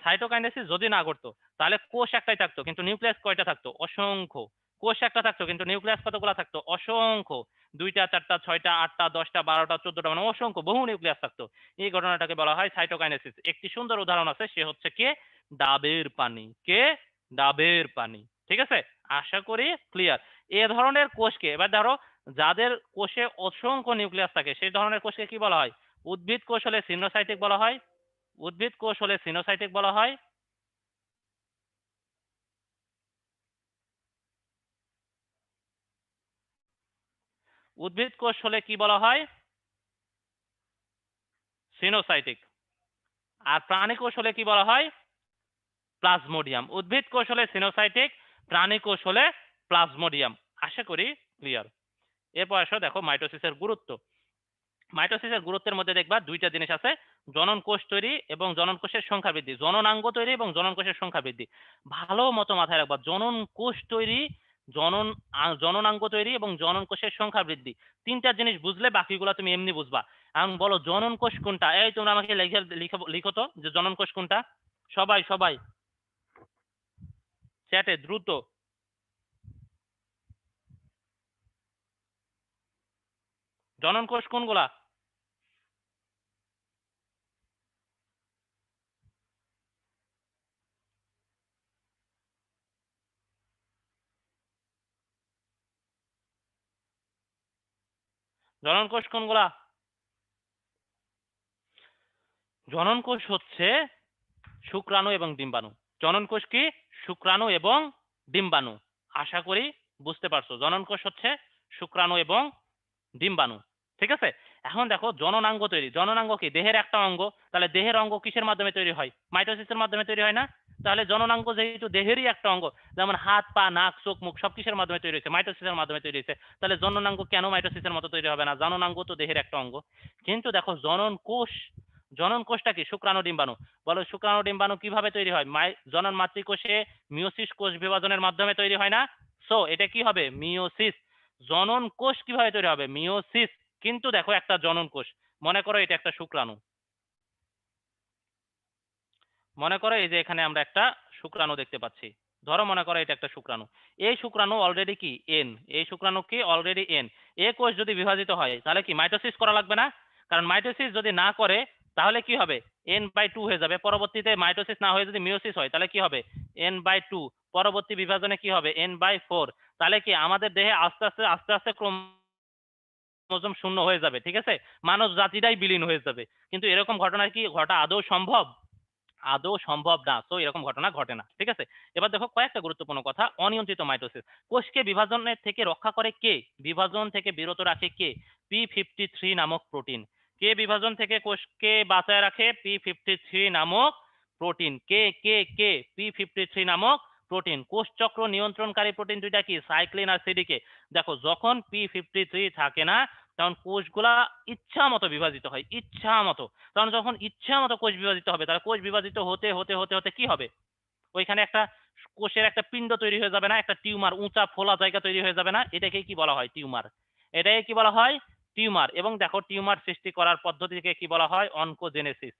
সাইটোকাইনেসিস যদি না ঘটতো তাহলে কোষ একটাই থাকতো কিন্তু নিউক্লিয়াস কয়টা থাকতো? অসংখ্য। কোষ একটা থাকতো কিন্তু নিউক্লিয়াস কতগুলা থাকতো? অসংখ্য। 2টা 4টা 6টা 8টা 10টা 12টা 14টা মানে অসংখ্য বহু নিউক্লিয়াস থাকতো। এই ঘটনাটাকে বলা হয় সাইটোকাইনেসিস। একটি সুন্দর উদাহরণ আছে, সে হচ্ছে কে? ডাবের পানি। কে? ডাবের পানি। ঠিক আছে, আশা করি ক্লিয়ার। এ ধরনের কোষকে, এবার ধরো যাদের কোষে অসংখ্য নিউক্লিয়াস থাকে সেই ধরনের কোষকে কি বলা হয়? উদ্ভিদ কোষ হলে সিনোসাইটিক বলা হয়। উদ্ভিদ কোষ হলে সিনোসাইটিক বলা হয়। উদ্ভিদ কোষ হলে কি বলা হয়? সিনোসাইটিক। আর প্রাণী কোষ হলে কি বলা হয়? প্লাজমোডিয়াম। উদ্ভিদ কোষ হলে সিনোসাইটিক, প্রাণী কোষ হলে প্লাজমোডিয়াম। আশা করি ক্লিয়ার। এরপর আসো দেখো মাইটোসিসের গুরুত্ব। মাইটোসিসের গুরুত্বের মধ্যে দেখবা দুইটা জিনিস আছে, জনন কোষ তৈরি এবং জনন কোষের সংখ্যা বৃদ্ধি। জননাঙ্গ তৈরি এবং জনন কোষের সংখ্যা বৃদ্ধি। ভালো মতো মাথায় রাখবা, জনন কোষ তৈরি, জননাঙ্গ তৈরি এবং জনন কোষের সংখ্যা বৃদ্ধি। তিনটা জিনিস বুঝলে বাকিগুলো তুমি এমনি বুঝবা। এখন বলো জনন কোষ কোনটা? এই তোমরা আমাকে লিখে লিখো তো যে জনন কোষ কোনটা। সবাই সবাই চ্যাটে দ্রুত। জনন কোষ কোনগুলা? জনন কোষ কোনগুলা? জনন কোষ হচ্ছে শুক্রাণু এবং ডিম্বাণু। জনন কোষ কি? শুক্রাণু এবং ডিম্বাণু। আশা করি বুঝতে পারছো। জনন কোষ হচ্ছে শুক্রাণু এবং ডিম্বাণু। ঠিক আছে, এখন দেখো জননাঙ্গ তৈরি। জননাঙ্গ কি? দেহের একটা অঙ্গ। তাহলে দেহের অঙ্গ কিসের মাধ্যমে তৈরি হয়? মাইটোসিসের মাধ্যমে তৈরি হয় না? তাহলে জননাঙ্গ যেহেতু দেহেরই একটা অঙ্গ, যেমন হাত পা নাক চোখ মুখ সব কিসের মাধ্যমে তৈরি হয়েছে? মাইটোসিসের মাধ্যমে তৈরি হয়েছে। তাহলে জননাঙ্গ কেন মাইটোসিসের মতো তৈরি হবে না? জননাঙ্গ তো দেহের একটা অঙ্গ। কিন্তু দেখো জনন কোষ, জনন কোষটা কি? শুক্রাণু ডিম্বাণু। বলো শুক্রাণু ডিম্বাণু কিভাবে তৈরি হয়? জনন মাতৃকোষে মিওসিস কোষ বিভাজনের মাধ্যমে তৈরি হয় না? সো এটা কি হবে? মিওসিস। জনন কোষ কিভাবে তৈরি হবে? মিওসিস। কিন্তু দেখো একটা জনন কোষ, মনে করো এটা একটা শুক্রাণু। মনে করো এই যে এখানে আমরা একটা শুক্রাণু দেখতে পাচ্ছি। ধরো মনে করো এটা একটা শুক্রাণু। এই শুক্রাণু অলরেডি কি? এন। এই শুক্রাণু কি? Already N. এ কোষ যদি বিভাজিত হয় তাহলে কি মাইটোসিস করা লাগবে না? কারণ মাইটোসিস যদি না করে তাহলে কি হবে? n/2 হয়ে যাবে। পরবর্তীতে মাইটোসিস না হয়ে যদি মিওসিস হয় তাহলে কি হবে? n/2। পরবর্তী বিভাজনে কি হবে? n/4। তাহলে কি আমাদের দেহে আস্তে আস্তে আস্তে আস্তে ক্রোমোজোম শূন্য হয়ে যাবে। ঠিক আছে, মানব জাতিটাই বিলীন হয়ে যাবে। কিন্তু এরকম ঘটনা কি ঘটা আদৌ সম্ভব? আদৌ সম্ভব না। তো এরকম ঘটনা ঘটে না। ঠিক আছে, এবার দেখো কয়েকটা গুরুত্বপূর্ণ কথা। অনিয়ন্ত্রিত মাইটোসিস। কোষকে বিভাজনের থেকে রক্ষা করে কে? বিভাজন থেকে বিরত রাখে কে? p53 নামক প্রোটিন। কে বিভাজন থেকে কোষকে বাঁচায় রাখে? p53 নামক প্রোটিন। কে কে কে? p53 নামক প্রোটিন। কোষ চক্র নিয়ন্ত্রণকারী প্রোটিন দুইটা কি? সাইক্লিন আর সিডিকে। দেখো যখন p53 থাকে না তখন কোষগুলা ইচ্ছা মতো বিভাজিত হয়, ইচ্ছা মতো। কারণ যখন ইচ্ছা মতো কোষ বিভাজিত হবে তাহলে কোষ বিভাজিত হতে হতে হতে হতে কি হবে? ওইখানে একটা কোষের একটা পিণ্ড তৈরি হয়ে যাবে না? একটা টিউমার, উঁচা ফোলা জায়গা তৈরি হয়ে যাবে না? এটাকে কি বলা হয়? টিউমার। এটাকে কি বলা হয়? টিউমার। এবং দেখো টিউমার সৃষ্টি করার পদ্ধতিকে কি বলা হয়? অনকোজেনেসিস।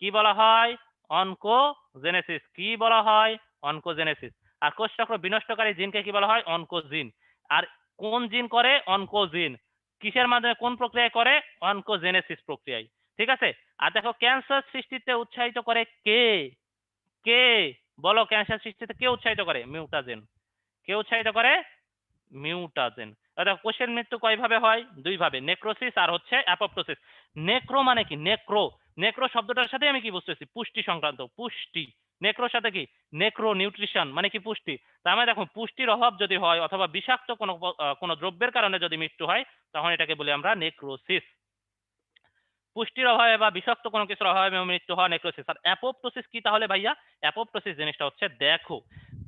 কি বলা হয়? অনকোজেনেসিস। কি বলা হয়? অনকোজেনেসিস। আর কোষ চক্র বিনষ্টকারী জিনকে কি বলা হয়? অনকোজিন। আর কোন জিন করে? অনকোজিন। কিসের মাধ্যমে কোন প্রক্রিয়ায় করে? অনকোজেনেসিস প্রক্রিয়ায়। ঠিক আছে, আর দেখো ক্যান্সার সৃষ্টিতে উৎসাহিত করে কে? কে? বলো ক্যান্সার সৃষ্টিতে কে উৎসাহিত করে? মিউটাজেন। কে উৎসাহিত করে? মিউটাজেন। দেখো কোষের মৃত্যু কয় ভাবে হয়? দুই ভাবে, নেক্রোসিস আর হচ্ছে অ্যাপোপ্টোসিস। নেক্রো মানে কি? নেক্রো, নেক্রো শব্দটার সাথে আমি কি বুঝতেছি? পুষ্টি সংক্রান্ত, পুষ্টি। নেক্রোর সাথে কি? নেক্রো নিউট্রিশন মানে কি? পুষ্টি। তার মানে দেখো পুষ্টির অভাব যদি হয় অথবা বিষাক্ত কোনো দ্রব্যের কারণে যদি মৃত্যু হয় তখন এটাকে বলি আমরা নেক্রোসিস। পুষ্টির অভাবে বা বিষাক্ত কোনো কিছুর অভাবে মৃত্যু হওয়া নেক্রোসিস। আর অ্যাপোপ্টোসিস কি তাহলে ভাইয়া? অ্যাপোপ্টোসিস জিনিসটা হচ্ছে দেখো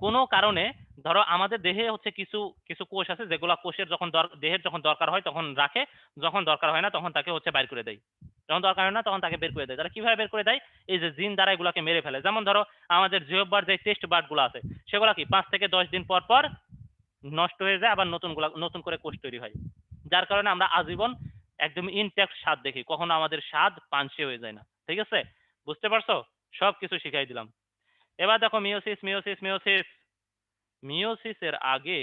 কোনো কারণে ধরো আমাদের দেহে হচ্ছে কিছু কিছু কোষ আছে যেগুলো কোষের যখন দেহের যখন দরকার হয় তখন রাখে, যখন দরকার হয় না তখন তাকে হচ্ছে বাইর করে দেয়। যখন দরকার হয় না তখন তাকে বের করে দেয়। তারা কিভাবে বের করে দেয়? এই যে জিন দ্বারা এগুলাকে মেরে ফেলে। যেমন ধরো আমাদের জিওবার যে টেস্ট বার্ড গুলো আছে সেগুলো কি 5 থেকে 10 দিন পর পর নষ্ট হয়ে যায়, আবার নতুন করে কোষ তৈরি হয়। যার কারণে আমরা আজীবন একদম ইনট্যাক্ট স্বাদ দেখি, কখনো আমাদের স্বাদ পানসে হয়ে যায় না। ঠিক আছে, বুঝতে পারছো? সব কিছু শিখাই দিলাম। এবার দেখো মিওসিস মিওসিস মিওসিস। মিওসিসের আগে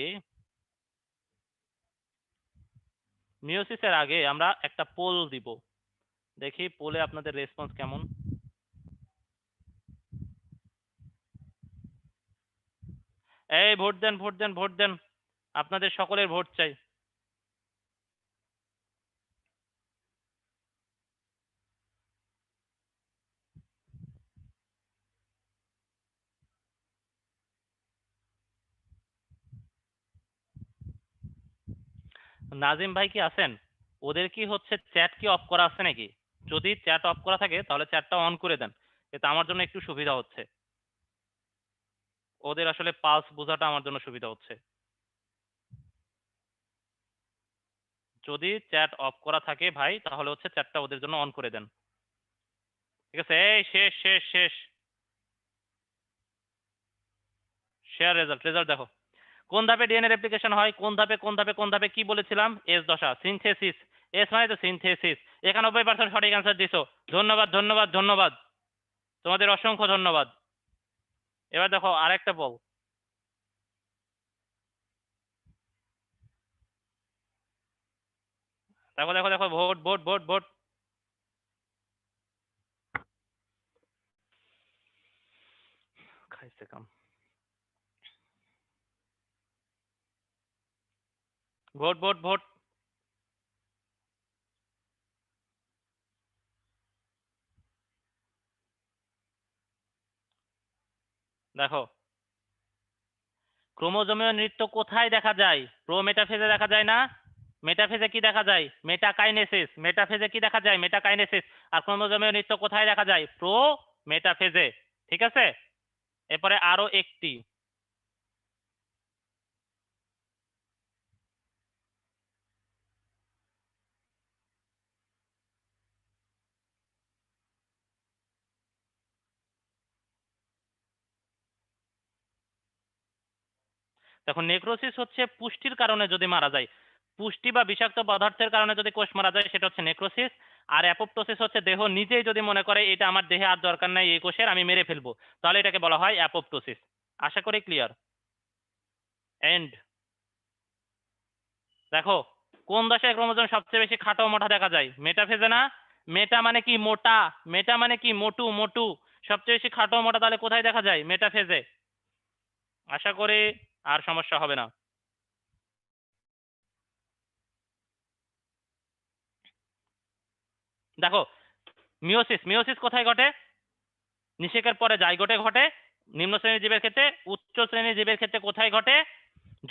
মিওসিসের আগে আমরা একটা পোল দিব, দেখি পোলে আপনাদের রেসপন্স কেমন। এই ভোট দেন, ভোট দেন, ভোট দেন, আপনাদের সকলের ভোট চাই। নাজিম ভাই কি আছেন? ওদের কি হচ্ছে চ্যাট কি অফ করা আছে নাকি? যদি চ্যাট অফ করা থাকে তাহলে চ্যাটটা অন করে দেন, এতে আমার জন্য একটু সুবিধা হচ্ছে। ওদের আসলে পালস বোঝাটা আমার জন্য সুবিধা হচ্ছে। যদি চ্যাট অফ করা থাকে ভাই তাহলে হচ্ছে চ্যাটটা ওদের জন্য অন করে দেন। ঠিক আছে, এই শেষ শেষ শেষ। শেয়ার রেজাল্ট, রেজাল্ট দেখো। কোন ধাপে ডিএনএ রেপ্লিকেশন হয়? কোন ধাপে কোন ধাপে কোন ধাপে কি বলেছিলাম? এস দশা, সিনথেসিস। এস মানে তো সিনথেসিস। 91% সঠিক অ্যান্সার দিছো। ধন্যবাদ ধন্যবাদ ধন্যবাদ, তোমাদের অসংখ্য ধন্যবাদ। এবার দেখো আরেকটা বল। দেখো দেখো দেখো, ভোট ভোট ভোট ভোট। খাইছে কাম। Vote vote vote. দেখো, ক্রোমোজোমীয় নৃত্য কোথায় দেখা যায়? প্রো মেটাফেজে দেখা যায় না? মেটাফেজে কি দেখা যায়? মেটাকাইনেসিস। মেটাফেজে কি দেখা যায়? মেটাকাইনেসিস। আর ক্রোমোজোমীয় নৃত্য কোথায় দেখা যায়? প্রো মেটাফেজে। ঠিক আছে, এরপরে আরো একটি। দেখো, নেক্রোসিস হচ্ছে পুষ্টির কারণে যদি মারা যায়, পুষ্টি বা বিষাক্ত পদার্থের কারণে যদি কোষ মারা যায় সেটা হচ্ছে নেক্রোসিস। আর অ্যাপোপ্টোসিস হচ্ছে দেহ নিজেই যদি মনে করে এটা আমার দেহে আর দরকার নাই এই কোষের, আমি মেরে ফেলবো, তাহলে এটাকে বলা হয় অ্যাপোপ্টোসিস। আশা করি ক্লিয়ার। এন্ড। দেখো, কোন দশায় ক্রোমোজোম সবচেয়ে বেশি খাটো মোটা দেখা যায়? মেটাফেজে না? মেটা মানে কি? মোটা। মেটা মানে কি? মোটু মোটু। সবচেয়ে বেশি খাটো মোটা তাহলে কোথায় দেখা যায়? মেটাফেজে। আশা করি আর সমস্যা হবে না। দেখো, মিওসিস, মিওসিস কোথায় ঘটে? নিষেকের পরে জাইগোটে ঘটে। নিম্ন শ্রেণীর জীবের ক্ষেত্রে। উচ্চ শ্রেণীর জীবের ক্ষেত্রে কোথায় ঘটে?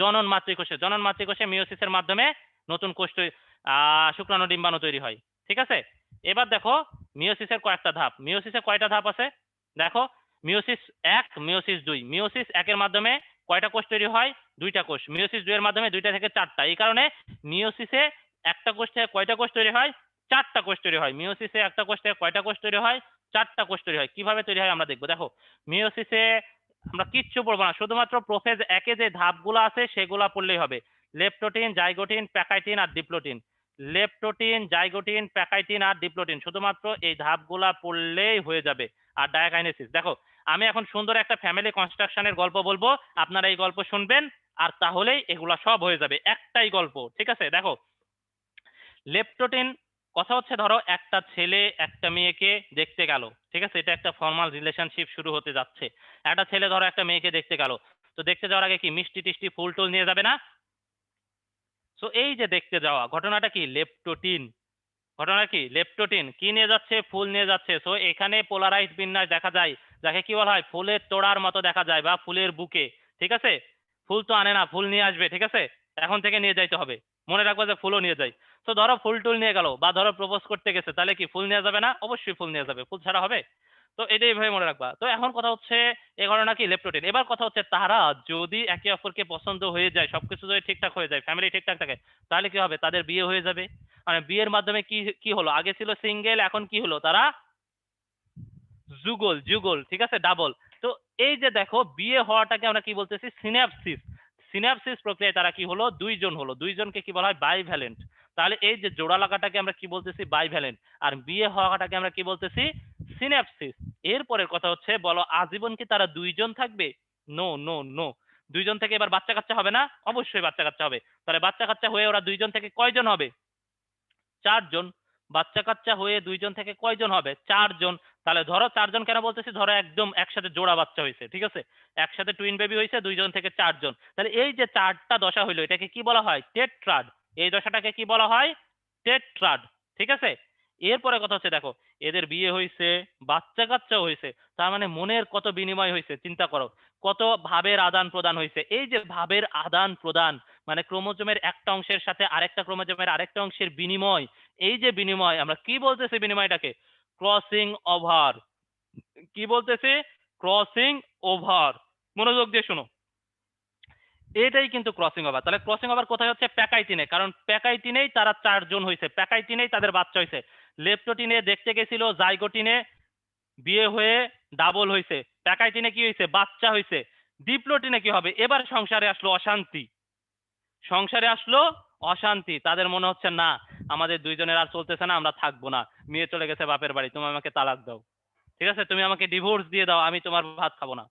জনন মাতৃকোষে। জনন মাতৃকোষে মিওসিসের মাধ্যমে নতুন কোষ শুক্রাণু ডিম্বাণু তৈরি হয়। ঠিক আছে, এবার দেখো মিওসিসের কয়েকটা ধাপ। মিওসিসের কয়টা ধাপ আছে? দেখো, মিওসিস এক, মিওসিস দুই। মিওসিস একের মাধ্যমে কয়টা কোষ তৈরি হয়? দুইটা কোষ। মিওসিস দুই এর মাধ্যমে দুইটা থেকে চারটা। এই কারণে মিওসিসে একটা কোষ থেকে কয়টা কোষ তৈরি হয়? চারটা কোষ তৈরি হয়। মিওসিসে একটা কোষ থেকে কয়টা কোষ তৈরি হয়? চারটা কোষ তৈরি হয়। কিভাবে তৈরি হয় আমরা দেখবো। দেখো, মিওসিসে আমরা কিচ্ছু পড়বো না, শুধুমাত্র প্রোফেজ একে যে ধাপগুলো আছে সেগুলা পড়লেই হবে। লেপ্টোটিন, জাইগোটিন, প্যাকাইটিন আর ডিপ্লোটিন। লেপ্টোটিন, জাইগোটিন, প্যাকাইটিন আর ডিপ্লোটিন, শুধুমাত্র এই ধাপগুলা পড়লেই হয়ে যাবে। আর ডায়াকাইনেসিস। দেখো, আমি এখন সুন্দর একটা ফ্যামিলি কনস্ট্রাকশনের গল্প বলবো, আপনারা এই গল্প শুনবেন আর তাহলেই এগুলা সব হয়ে যাবে। একটাই গল্প, ঠিক আছে? দেখো, লেপ্টোটিন, কথা হচ্ছে ধরো একটা ছেলে একটা মেয়েকে দেখতে গেল, ঠিক আছে? এটা একটা ফর্মাল রিলেশনশিপ শুরু হতে যাচ্ছে। একটা ছেলে ধরো একটা মেয়েকে দেখতে গেল, তো দেখতে যাওয়ার আগে কি মিষ্টি টিষ্টি ফুল টুল নিয়ে যাবে না? সো এই যে দেখতে যাওয়া ঘটনাটা কি? লেপ্টোটিন। ঘটনা কি? লেপ্টোটিন কি নিয়ে যাচ্ছে? ফুল নিয়ে যাচ্ছে। সো এখানে পোলারাইজ বিন্যাস দেখা যায়, যাকে কি বলা হয়? ফুলের তোড়ার মতো দেখা যায় বা ফুলের বুকে। ঠিক আছে, ফুল তো আনে না, ফুল নিয়ে আসবে। ঠিক আছে, এখন থেকে নিয়ে যাইতে হবে। মনে রাখবো যে ফুলও নিয়ে যাই। তো ধরো ফুল টুল নিয়ে গেল বা ধরো প্রপোজ করতে গেছে, তাহলে কি ফুল নিয়ে যাবে না? অবশ্যই ফুল নিয়ে যাবে, ফুল ছাড়া হবে? তো এটাই ভাবে মনে রাখবা। তো এখন কথা হচ্ছে এই ঘটনা কি? লেপ্টোটিন। এবার কথা হচ্ছে তারা যদি একে অপরকে পছন্দ হয়ে যায়, সবকিছু যদি ঠিকঠাক হয়ে যায়, ফ্যামিলি ঠিকঠাক থাকে, তাহলে কি হবে? তাদের বিয়ে হয়ে যাবে। মানে বিয়ের মাধ্যমে কি কি হলো? আগে ছিল সিঙ্গেল, এখন কি হলো? তারা যুগল, যুগল, ঠিক আছে, ডাবল। তো এই যে দেখো, বিয়ে হওয়াটাকে আমরা কি বলতেছি? সিন্যাপসিস। সিন্যাপসিস প্রক্রিয়ায় তারা কি হলো? দুইজন হলো। দুইজনকে কি বলা হয়? বাইভ্যালেন্ট। তাহলে এই যে জোড়া লাগাটাকে আমরা কি বলতেছি? বাইভ্যালেন্ট। আর বিয়ে হওয়াটাকে আমরা কি বলতেছি? সিন্যাপসিস। এরপরের কথা হচ্ছে, বলো আজীবন কি তারা দুইজন থাকবে? No no no. দুইজন থেকে এবার বাচ্চা কাচ্চা হবে না? অবশ্যই বাচ্চা কাচ্চা হবে। তাহলে বাচ্চা কাচ্চা হয়ে ওরা দুইজন থেকে কয়জন হবে? 4 জন। বাচ্চা কাচ্চা হয়ে 2 জন থেকে কয়জন হবে? 4 জন। তাহলে ধরো 4 জন কেন বলতেছি, ধরো একদম একসাথে জোড়া বাচ্চা হয়েছে, ঠিক আছে, একসাথে টুইন বেবি হয়েছে 2 জন থেকে 4 জন। তাহলে এই যে 4টা দশা হইলো, এটাকে কি বলা হয়? টেট্রাড। এই দশাটাকে কি বলা হয়? টেট্রাড। ঠিক আছে। এরপরে কথা হচ্ছে দেখো, এদের বিয়ে হয়েছে, বাচ্চা কাচ্চাও হয়েছে, তার মানে মনের কত বিনিময় হয়েছে চিন্তা করো, কত ভাবের আদান প্রদান হয়েছে। এই যে ভাবের আদান প্রদান, মানে ক্রোমোজোমের একটা অংশের সাথে আরেকটা ক্রোমোজোমের আরেকটা অংশের বিনিময়, এই যে বিনিময়, আমরা কি বলতেছি বিনিময়টাকে? Crossing over. কি বলতেছি? Crossing over. মনোযোগ দিয়ে শোনো, এটাই কিন্তু ক্রসিং ওভার। তাহলে ক্রসিং ওভার কোথায় হচ্ছে? প্যাকাইটিনে, কারণ প্যাকাইটিনেই তারা 4 জন হয়েছে, প্যাকাইটিনেই তাদের বাচ্চা হয়েছে। লেপ্টোটিনে দেখতে গেছিল, জাইগোটিনে বিয়ে হয়ে ডাবল হয়েছে, প্যাকাইটিনে কি হয়েছে? বাচ্চা হয়েছে। ডিপ্লোটিনে কি হবে? এবার সংসারে আসলো অশান্তি, সংসারে আসলো অশান্তি, তাদের মনে হচ্ছে না আমাদের 2 জনের আর চলতেছে না, আমরা থাকবো না, মেয়ে চলে গেছে বাপের বাড়ি, তুমি আমাকে তালাক দাও, ঠিক আছে, তুমি আমাকে ডিভোর্স দিয়ে দাও, আমি তোমার ভাত খাবো না।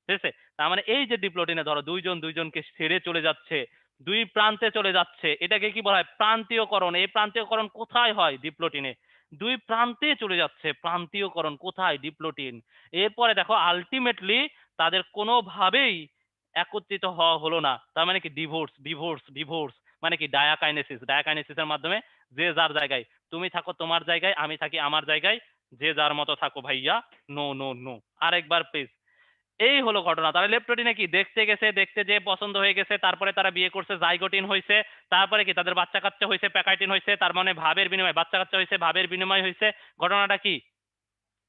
ঠিক আছে। তার মানে এই যে ডিপ্লোটিনে ধরো 2 জন 2 জনকে ছেড়ে চলে যাচ্ছে, দুই প্রান্তে চলে যাচ্ছে, এটাকে কি বলা হয়? প্রান্তীয়করণ। এই প্রান্তীয়করণ কোথায় হয়? ডিপ্লোটিনে। দুই প্রান্তে চলে যাচ্ছে, প্রান্তীয়করণ কোথায়? ডিপ্লোটিন। এরপরে দেখো আলটিমেটলি তাদের কোনোভাবেই একত্রিত হওয়া হলো না, তার মানে কি? Divorce divorce divorce. মানে কি? ডায়াকাইনেসিস। ডায়াকাইনেসিসের মাধ্যমে যে যার জায়গায়, তুমি থাকো তোমার জায়গায়, আমি থাকি আমার জায়গায়, যে যার মতো থাকো ভাইয়া, নো নো নো। আরেকবার প্লিজ। এই হলো ঘটনা। তারা লেপ্টোটিনে কি দেখতে গেছে, দেখতে যে পছন্দ হয়ে গেছে, তারপরে তারা বিয়ে করছে, জাইগোটিন হয়েছে, তারপরে কি তাদের বাচ্চা কাচ্চা হয়েছে, প্যাকাইটিন হয়েছে, তার মানে ভাবের বিনিময়, বাচ্চা কাচ্চা হয়েছে, ভাবের বিনিময় হয়েছে। ঘটনাটা কি?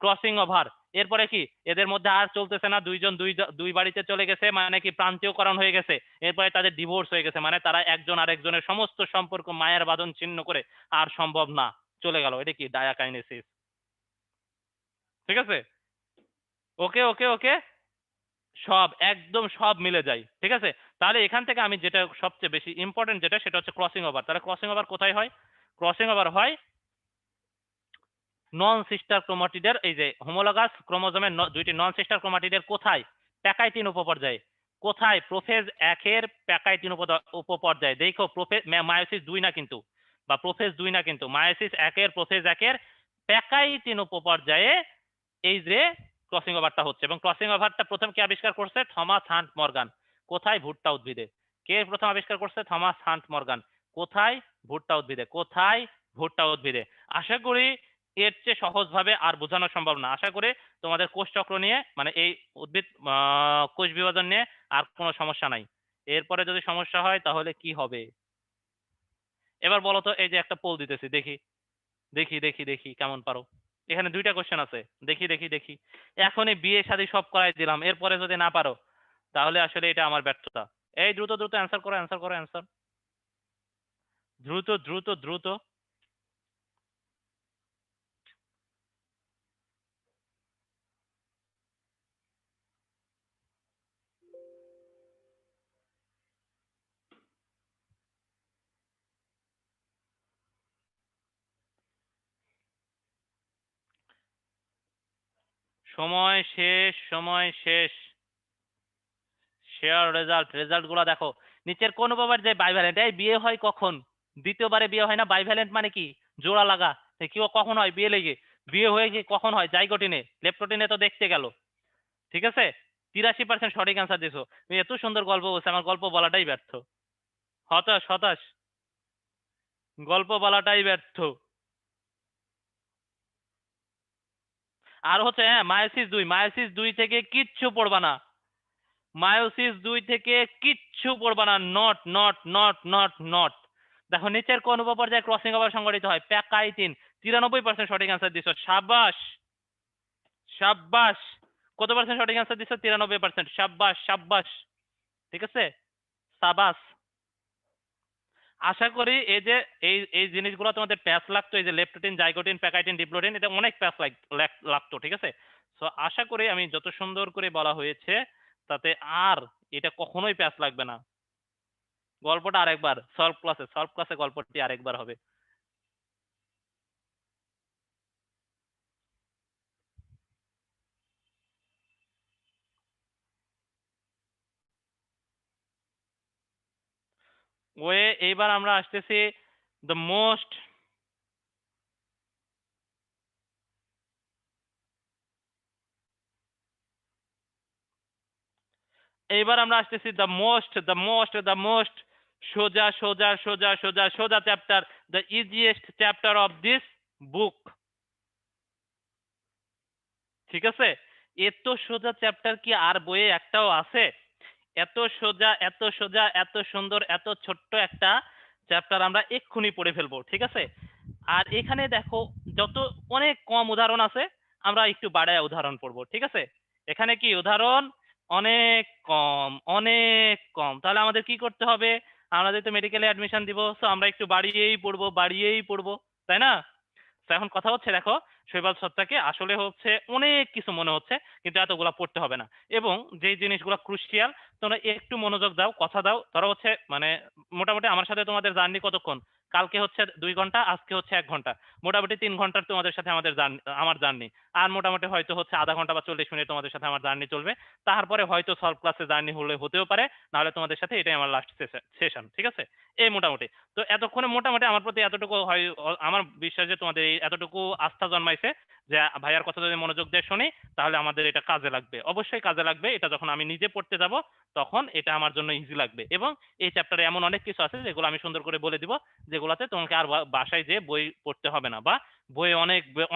Crossing over. এরপরে কি এদের মধ্যে আর চলতেছে না, 2 জন দুই বাড়িতে চলে গেছে, মানে কি? প্রান্তীয়করণ হয়ে গেছে। এরপরে তাদের ডিভোর্স হয়ে গেছে, মানে তারা একজন আরেকজনের সমস্ত সম্পর্ক মায়ের বাঁধন ছিন্ন করে আর সম্ভব না, চলে গেল। এটা কি? ডায়াকাইনেসিস। ঠিক আছে। ওকে ওকে ওকে। সব একদম সব মিলে যায়, ঠিক আছে। তাহলে এখান থেকে আমি যেটা সবচেয়ে বেশি ইম্পর্টেন্ট যেটা, সেটা হচ্ছে ক্রসিং ওভার। তাহলে ক্রসিং ওভার কোথায় হয়? ক্রসিং ওভার হয় নন সিস্টার ক্রোমাটিডের, এই যে হোমোলগাস ক্রোমোজোমের 2টি নন সিস্টার ক্রোমাটিডের কোথায়? প্যাকাইটিন উপপর্যায়ে। কোথায়? প্রোফেজ 1-এর প্যাকাইটিন উপপর্যায়ে। দেখো প্রোফেজ মায়োসিস 2 না কিন্তু, বা প্রোফেজ 2 না কিন্তু, মায়োসিস 1-এর প্রোফেজ 1-এর প্যাকাইটিন উপপর্যায়ে এই যে ক্রসিং ওভারটা হচ্ছে। এবং ক্রসিং ওভারটা প্রথম কে আবিষ্কার করছে? Thomas hunt Morgan. কোথায়? ভুট্টা উদ্ভিদে। কে প্রথম আবিষ্কার করছে? Thomas hunt Morgan. কোথায়? ভুট্টা উদ্ভিদে। কোথায়? ভুট্টা উদ্ভিদে। আশা করি এর চেয়ে সহজভাবে আর বোঝানো সম্ভব না। আশা করি তোমাদের কোষ চক্র নিয়ে, মানে এই উদ্ভিদ কোষ বিভাজন নিয়ে আর কোনো সমস্যা নাই। এরপরে যদি সমস্যা হয় তাহলে কি হবে? এবার বলো তো, এই যে একটা পোল দিতেছি, দেখি দেখি দেখি দেখি কেমন পারো। এখানে 2টা কোশ্চেন আছে, দেখি দেখি দেখি। এখনই বিয়ে শাদী সব করাই দিলাম, এরপরে যদি না পারো তাহলে আসলে এটা আমার ব্যর্থতা। এই দ্রুত দ্রুত অ্যান্সার করো, অ্যান্সার করো, অ্যান্সার। দ্রুত দ্রুত দ্রুত। সময় শেষ, সময় শেষ। শেয়ার রেজাল্ট, রেজাল্ট গুলা দেখো। নিচের কোন যে বাইভ্যালেন্ট, এই বিয়ে হয় কখন? দ্বিতীয়বারে বিয়ে হয় না। বাইভ্যালেন্ট মানে কি? জোড়া লাগা। কি কখন হয় বিয়ে লেগে? বিয়ে হয়ে কি কখন হয়? জাইগোটিনে। লেপ্টোটিনে তো দেখতে গেল। ঠিক আছে। 83% সঠিক অ্যান্সার দিছো। তুমি এত সুন্দর গল্প বলছো, আমার গল্প বলাটাই ব্যর্থ। হতাশ হতাশ। গল্প বলাটাই ব্যর্থ। আর হচ্ছে, হ্যাঁ, মায়োসিস 2 থেকে কিচ্ছু পড়বা না। মায়োসিস 2 থেকে কিচ্ছু পড়বা না। Not not not not not. দেখো নিচের কোন উপপর্যায়ে ক্রসিং ওভার সংঘটিত হয়? প্যাকাইটিন। 93% সঠিক অ্যান্সার দিছো, সাবাস। সাব্বাস। কত পার্সেন্ট সঠিক অ্যান্সার দিছো? 93%। সাব্বাস সাব্বাস। ঠিক আছে। সাবাস। আশা করি এই যে এই এই জিনিসগুলো তোমাদের প্যাচ লাগতো, এই যে লেপটোটিন, জাইগোটিন, প্যাকাইটিন, ডিপ্লোটিন, এটা অনেক প্যাচ লাগতো, ঠিক আছে। সো আশা করি আমি যত সুন্দর করে বলা হয়েছে তাতে আর এটা কখনোই প্যাচ লাগবে না। গল্পটা আরেকবার সলভ ক্লাসে গল্পটি আরেকবার হবে। ওয়ে, এইবার আমরা আসতেছি দ্য মোস্ট এইবার আমরা আসতেছি দ্য মোস্ট সোজা সোজা সোজা সোজা সোজা chapter, the easiest chapter of this book. ঠিক আছে, এত সোজা চ্যাপ্টার কি আর বইয়ে একটাও আছে? এত সোজা এত সোজা এত সুন্দর এত ছোট্ট একটা চ্যাপ্টার আমরা এক্ষুনি পড়ে ফেলবো। ঠিক আছে, আর এখানে দেখো যত অনেক কম উদাহরণ আছে, আমরা একটু বাড়ায় উদাহরণ পড়বো। ঠিক আছে, এখানে কি উদাহরণ অনেক কম, অনেক কম। তাহলে আমাদের কি করতে হবে? আমাদের তো মেডিকেলে অ্যাডমিশন দিব, সো আমরা একটু বাড়িয়েই পড়বো, তাই না? তো এখন কথা হচ্ছে দেখো, শৈবাল সত্তাকে আসলে হচ্ছে অনেক কিছু মনে হচ্ছে, কিন্তু এতগুলা পড়তে হবে না। এবং যে জিনিসগুলো ক্রুশিয়াল, তোমরা একটু মনোযোগ দাও, কথা দাও। ধরো হচ্ছে মানে মোটামুটি আমার সাথে তোমাদের জার্নি কতক্ষণ? কালকে হচ্ছে 2 ঘন্টা, আজকে হচ্ছে 1 ঘন্টা, মোটামুটি 3 ঘন্টার তোমাদের সাথে আমার জার্নি। আর মোটামুটি হয়তো হচ্ছে আধা ঘন্টা বা 40 মিনিট তোমাদের সাথে আমার জার্নি চলবে। তারপরে হয়তো সলভ ক্লাসে জার্নি হতেও পারে, নাহলে তোমাদের সাথে এটাই আমার লাস্ট সেশন। ঠিক আছে, এই মোটামুটি। তো এতক্ষণে মোটামুটি আমার প্রতি এতটুকু হয়, আমার বিশ্বাস যে তোমাদের এই এতটুকু আস্থা জন্মাইছে যে ভাইয়ার কথা যদি মনোযোগ দিয়ে শুনি, তাহলে আমাদের এটা কাজে লাগবে, অবশ্যই কাজে লাগবে। এটা যখন আমি নিজে পড়তে যাব, তখন এটা আমার জন্য ইজি লাগবে। এবং এই চ্যাপ্টারে এমন অনেক কিছু আছে যেগুলো আমি সুন্দর করে বলে দিব, যেগুলোতে তোমাকে আর বাসায় যে বই পড়তে হবে না, বা বই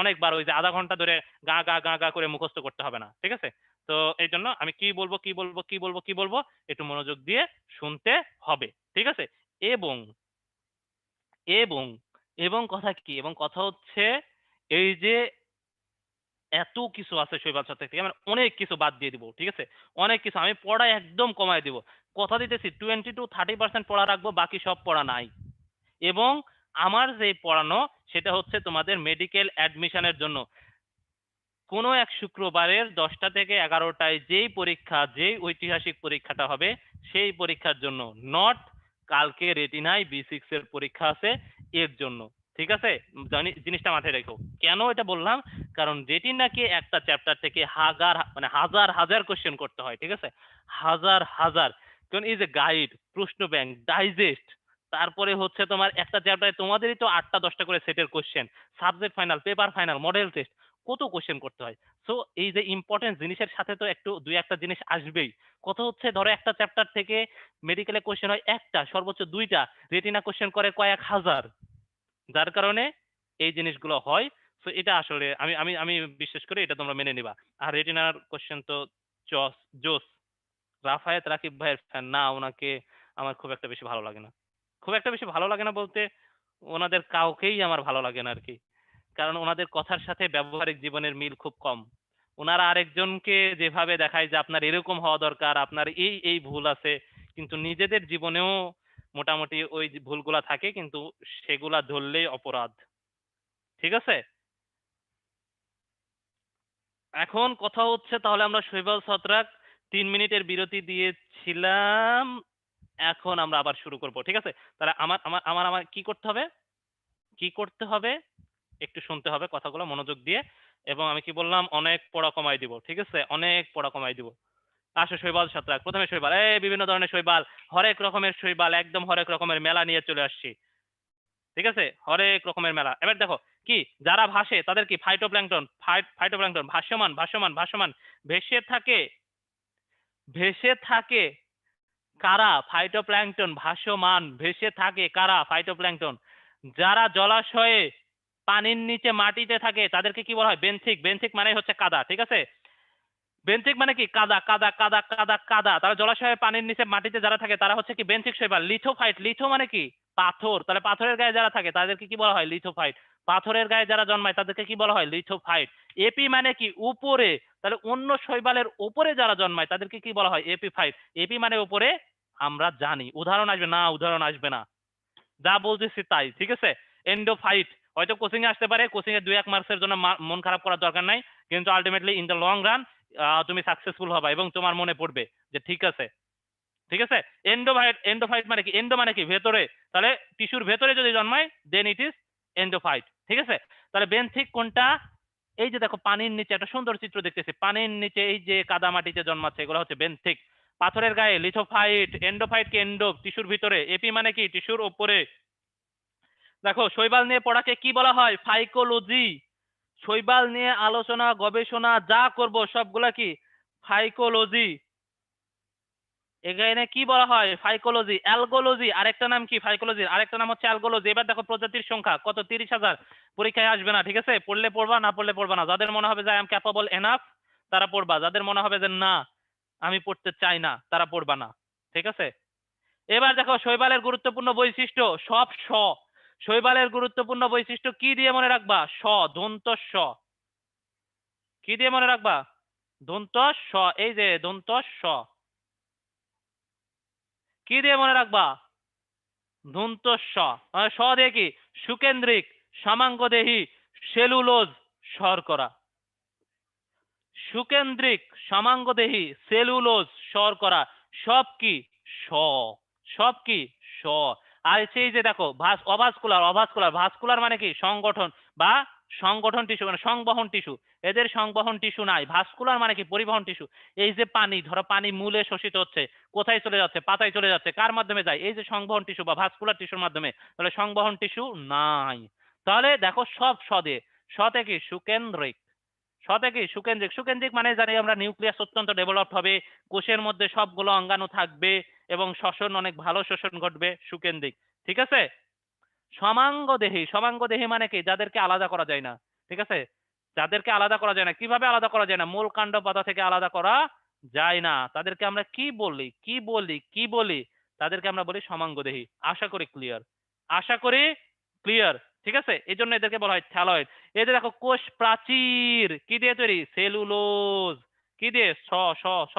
অনেকবার ওই যে আধা ঘন্টা ধরে গা গা গা গা করে মুখস্থ করতে হবে না। ঠিক আছে, তো এই জন্য আমি কি বলবো একটু মনোযোগ দিয়ে শুনতে হবে। ঠিক আছে, এবং এবং এবং কথা কি, এবং কথা হচ্ছে এই যে এত কিছু আছে শৈবাল সাবজেক্ট থেকে, মানে অনেক কিছু বাদ দিয়ে দিব। ঠিক আছে, অনেক কিছু আমি পড়া একদম কমায় দিব। কথা দিতেছি 20 to 30% পড়া রাখবো, বাকি সব পড়া নাই। এবং আমার যে পড়ানো, সেটা হচ্ছে তোমাদের মেডিকেল অ্যাডমিশনের জন্য। কোনো এক শুক্রবারের 10টা থেকে 11টায় যেই পরীক্ষা, যেই ঐতিহাসিক পরীক্ষাটা হবে, সেই পরীক্ষার জন্য, নট কালকে রেটিনায় B6 এর পরীক্ষা আছে এর জন্য। ঠিক আছে, জিনিসটা মাথায় রেখো। কেন এটা বললাম? কারণ রেটিনাকে একটা চ্যাপ্টার থেকে হাজার হাজার কোশ্চেন করতে হয়। ঠিক আছে, হাজার হাজার। কারণ এই যে গাইড, প্রশ্ন ব্যাংক, ডাইজেস্ট, তারপরে হচ্ছে তোমার একটা চ্যাপ্টারে তোমাদেরই তো 8টা 10টা করে সেটের question, subject final, paper final, model test, কত কোশ্চেন করতে হয়। সো এই যে ইম্পর্টেন্ট জিনিসের সাথে তো একটু দুই একটা জিনিস আসবেই। কথা হচ্ছে ধরো একটা চ্যাপ্টার থেকে মেডিকেলে কোশ্চেন হয় একটা, সর্বোচ্চ 2টা, রেটিনা কোশ্চেন করে কয়েক হাজার, যার কারণে এই জিনিসগুলো হয়। সো এটা আসলে আমি আমি আমি বিশ্বাস করি এটা তোমরা মেনে নিবা। আর রেটিনার কোশ্চেন তো জোস জোস। রাফায়েত রাকিব ভাইয়ের ফ্যান না, ওনাকে আমার খুব একটা বেশি ভালো লাগে না। খুব একটা বেশি ভালো লাগে না বলতে, ওনাদের কাউকেই আমার ভালো লাগে না আর কি। কারণ ওনাদের কথার সাথে ব্যবহারিক জীবনের মিল খুব কম। ওনারা আরেকজনকে যেভাবে দেখায় যে আপনার এরকম হওয়া দরকার, আপনার এই এই ভুল আছে, কিন্তু নিজেদের জীবনেও মোটামুটি ওই যে ভুলগুলা থাকে, কিন্তু সেগুলা ধরলেই অপরাধ। ঠিক আছে, এখন কথা হচ্ছে তাহলে আমরা শৈবাল ছত্রাক 3 মিনিটের বিরতি দিয়েছিলাম, এখন আমরা আবার শুরু করব। ঠিক আছে, তাহলে আমার আমার আমার আমার কি করতে হবে একটু শুনতে হবে কথাগুলো মনোযোগ দিয়ে। এবং আমি কি বললাম, অনেক পড়া কমাই দিব। ঠিক আছে, অনেক পড়া কমাই দিব। আসো শৈবাল ছত্রাক, প্রথমে শৈবাল, বিভিন্ন ধরনের শৈবাল, হরেক রকমের শৈবাল, একদম হরেক রকমের মেলা নিয়ে চলে আসছি। ঠিক আছে, হরেক রকমের মেলা। এবার দেখো কি, যারা ভাসে তাদের কি ফাইটোপ্ল্যাঙ্কটন, ফাইটোপ্ল্যাঙ্কটন ভাসমান ভাসমান ভাসমান, ভেসে থাকে, ভেসে থাকে কারা? ফাইটোপ্ল্যাঙ্কটন। ভাসমান ভেসে থাকে কারা? ফাইটোপ্ল্যাঙ্কটন। যারা জলাশয়ে পানির নিচে মাটিতে থাকে তাদেরকে কি বলা হয়? বেন্থিক। বেন্থিক মানে হচ্ছে কাদা। ঠিক আছে, বেন্থিক মানে কি? কাদা কাদা কাদা কাদা কাদা। তারা জলাশয়ে পানির নিচে মাটিতে যারা থাকে তারা হচ্ছে কি? বেন্থিক শৈবাল। লিথোফাইট, লিথো মানে কি? পাথর। তাহলে পাথরের গায়ে যারা থাকে তাদেরকে কি বলা হয়? লিথোফাইট। পাথরের গায়ে যারা জন্মায় তাদেরকে কি বলা হয়? লিথোফাইট। এপি মানে কি? উপরে। তাহলে অন্য শৈবালের উপরে যারা জন্মায় তাদেরকে কি বলা হয়? এপিফাইট। এপি মানে উপরে, আমরা জানি। উদাহরণ আসবে না, উদাহরণ আসবে না, যা বলতেছি তাই। ঠিক আছে, এন্ডোফাইট হয়তো কোচিং এ আসতে পারে, কোচিং এ 2-1 মার্কসের জন্য মন খারাপ করার দরকার নাই, কিন্তু ultimately in the long run তুমি সাকসেসফুল হবা এবং তোমার মনে পড়বে যে ঠিক আছে। ঠিক আছে, এন্ডোফাইট। এন্ডোফাইট মানে কি? এন্ডো মানে কি? ভেতরে। তাহলে টিস্যুর ভেতরে যদি জন্মায় দেন ইট ইজ এন্ডোফাইট। ঠিক আছে, তাহলে বেনথিক কোনটা? এই যে দেখো পানির নিচে একটা সুন্দর চিত্র দেখতেছি, পানির নিচে এই যে কাদা মাটিতে জন্মাচ্ছে, এগুলো হচ্ছে বেনথিক। পাথরের গায়ে লিথোফাইট। এন্ডোফাইট কি? এন্ডো, টিস্যুর ভিতরে। এপি মানে কি? টিস্যুর উপরে। দেখো শৈবাল নিয়ে পড়াকে কি বলা হয়? ফাইকোলজি। শৈবাল নিয়ে আলোচনা গবেষণা যা করব সবগুলা কি? ফাইকোলজি। এখানে কি বলা হয়? ফাইকোলজি, অ্যালগোলজি। আরেকটা নাম কি ফাইকোলজির? আরেকটা নাম হচ্ছে অ্যালগোলজি। এবার দেখো প্রজাতির সংখ্যা কত? 30,000। পরীক্ষায় আসবে না, ঠিক আছে? পড়লে পড়বা, না পড়লে পড়বা না। যাদের মনে হবে যে আই এম ক্যাপাবল এনাফ তারা পড়বা, যাদের মনে হবে যে না আমি পড়তে চাই না তারা পড়বা না, ঠিক আছে? এবার দেখো শৈবালের গুরুত্বপূর্ণ বৈশিষ্ট্য সব স। শৈবালের গুরুত্বপূর্ণ বৈশিষ্ট্য কি দিয়ে মনে রাখবা? স, দন্ত স। কি দিয়ে মনে রাখবা? দন্ত স। এই যে দন্ত স। কি দিয়ে মনে রাখবা? দন্ত স। স দিয়ে কি? সুকেন্দ্রিক, সমাঙ্গদেহী, সেলুলোজ, শর্করা। সুকেন্দ্রিক, সমাঙ্গদেহী, সেলুলোজ, শর্করা। সব কি? স। সব কি? স। আর সেই যে দেখো অভাস্কুলার, অভাস্কুলার, ভাস্কুলার মানে কি? সংগঠন বা সংগঠন টিস্যু, মানে সংবহন টিস্যু। এদের সংবহন টিস্যু নাই। ভাস্কুলার মানে কি? পরিবহন টিস্যু। এই যে পানি, ধরো পানি মূলে শোষিত হচ্ছে, কোথায় চলে যাচ্ছে? পাতায় চলে যাচ্ছে। কার মাধ্যমে যায়? এই যে সংবহন টিস্যু বা ভাস্কুলার টিস্যুর মাধ্যমে। তাহলে সংবহন টিস্যু নাই। তাহলে দেখো সব সদে। সতে কি? সুকেন্দ্রিক। সতে কি? সুকেন্দ্রিক। সুকেন্দ্রিক মানে জানি আমরা নিউক্লিয়াস অত্যন্ত ডেভেলপড হবে, কোষের মধ্যে সবগুলো অঙ্গাণু থাকবে এবং শ্বসন অনেক ভালো শোষণ ঘটবে। সুকেন্দ্রিক, ঠিক আছে? সমাঙ্গদেহী, সমাঙ্গদেহী মানে কি? যাদেরকে আলাদা করা যায় না, ঠিক আছে? যাদেরকে আলাদা করা যায় না। কিভাবে আলাদা করা যায় না? মূল কাণ্ড পাতা থেকে আলাদা করা যায় না। তাদেরকে আমরা কি বলি? কি বলি? কি বলি? তাদেরকে আমরা বলি সমাঙ্গদেহী। আশা করি ক্লিয়ার। আশা করি ক্লিয়ার, ঠিক আছে? এই জন্য এদেরকে বলা হয় থ্যালয়েড। এই যে দেখো কোষ প্রাচীর কি দিয়ে তৈরি? সেলুলোজ। কি দিয়ে? স, স, স।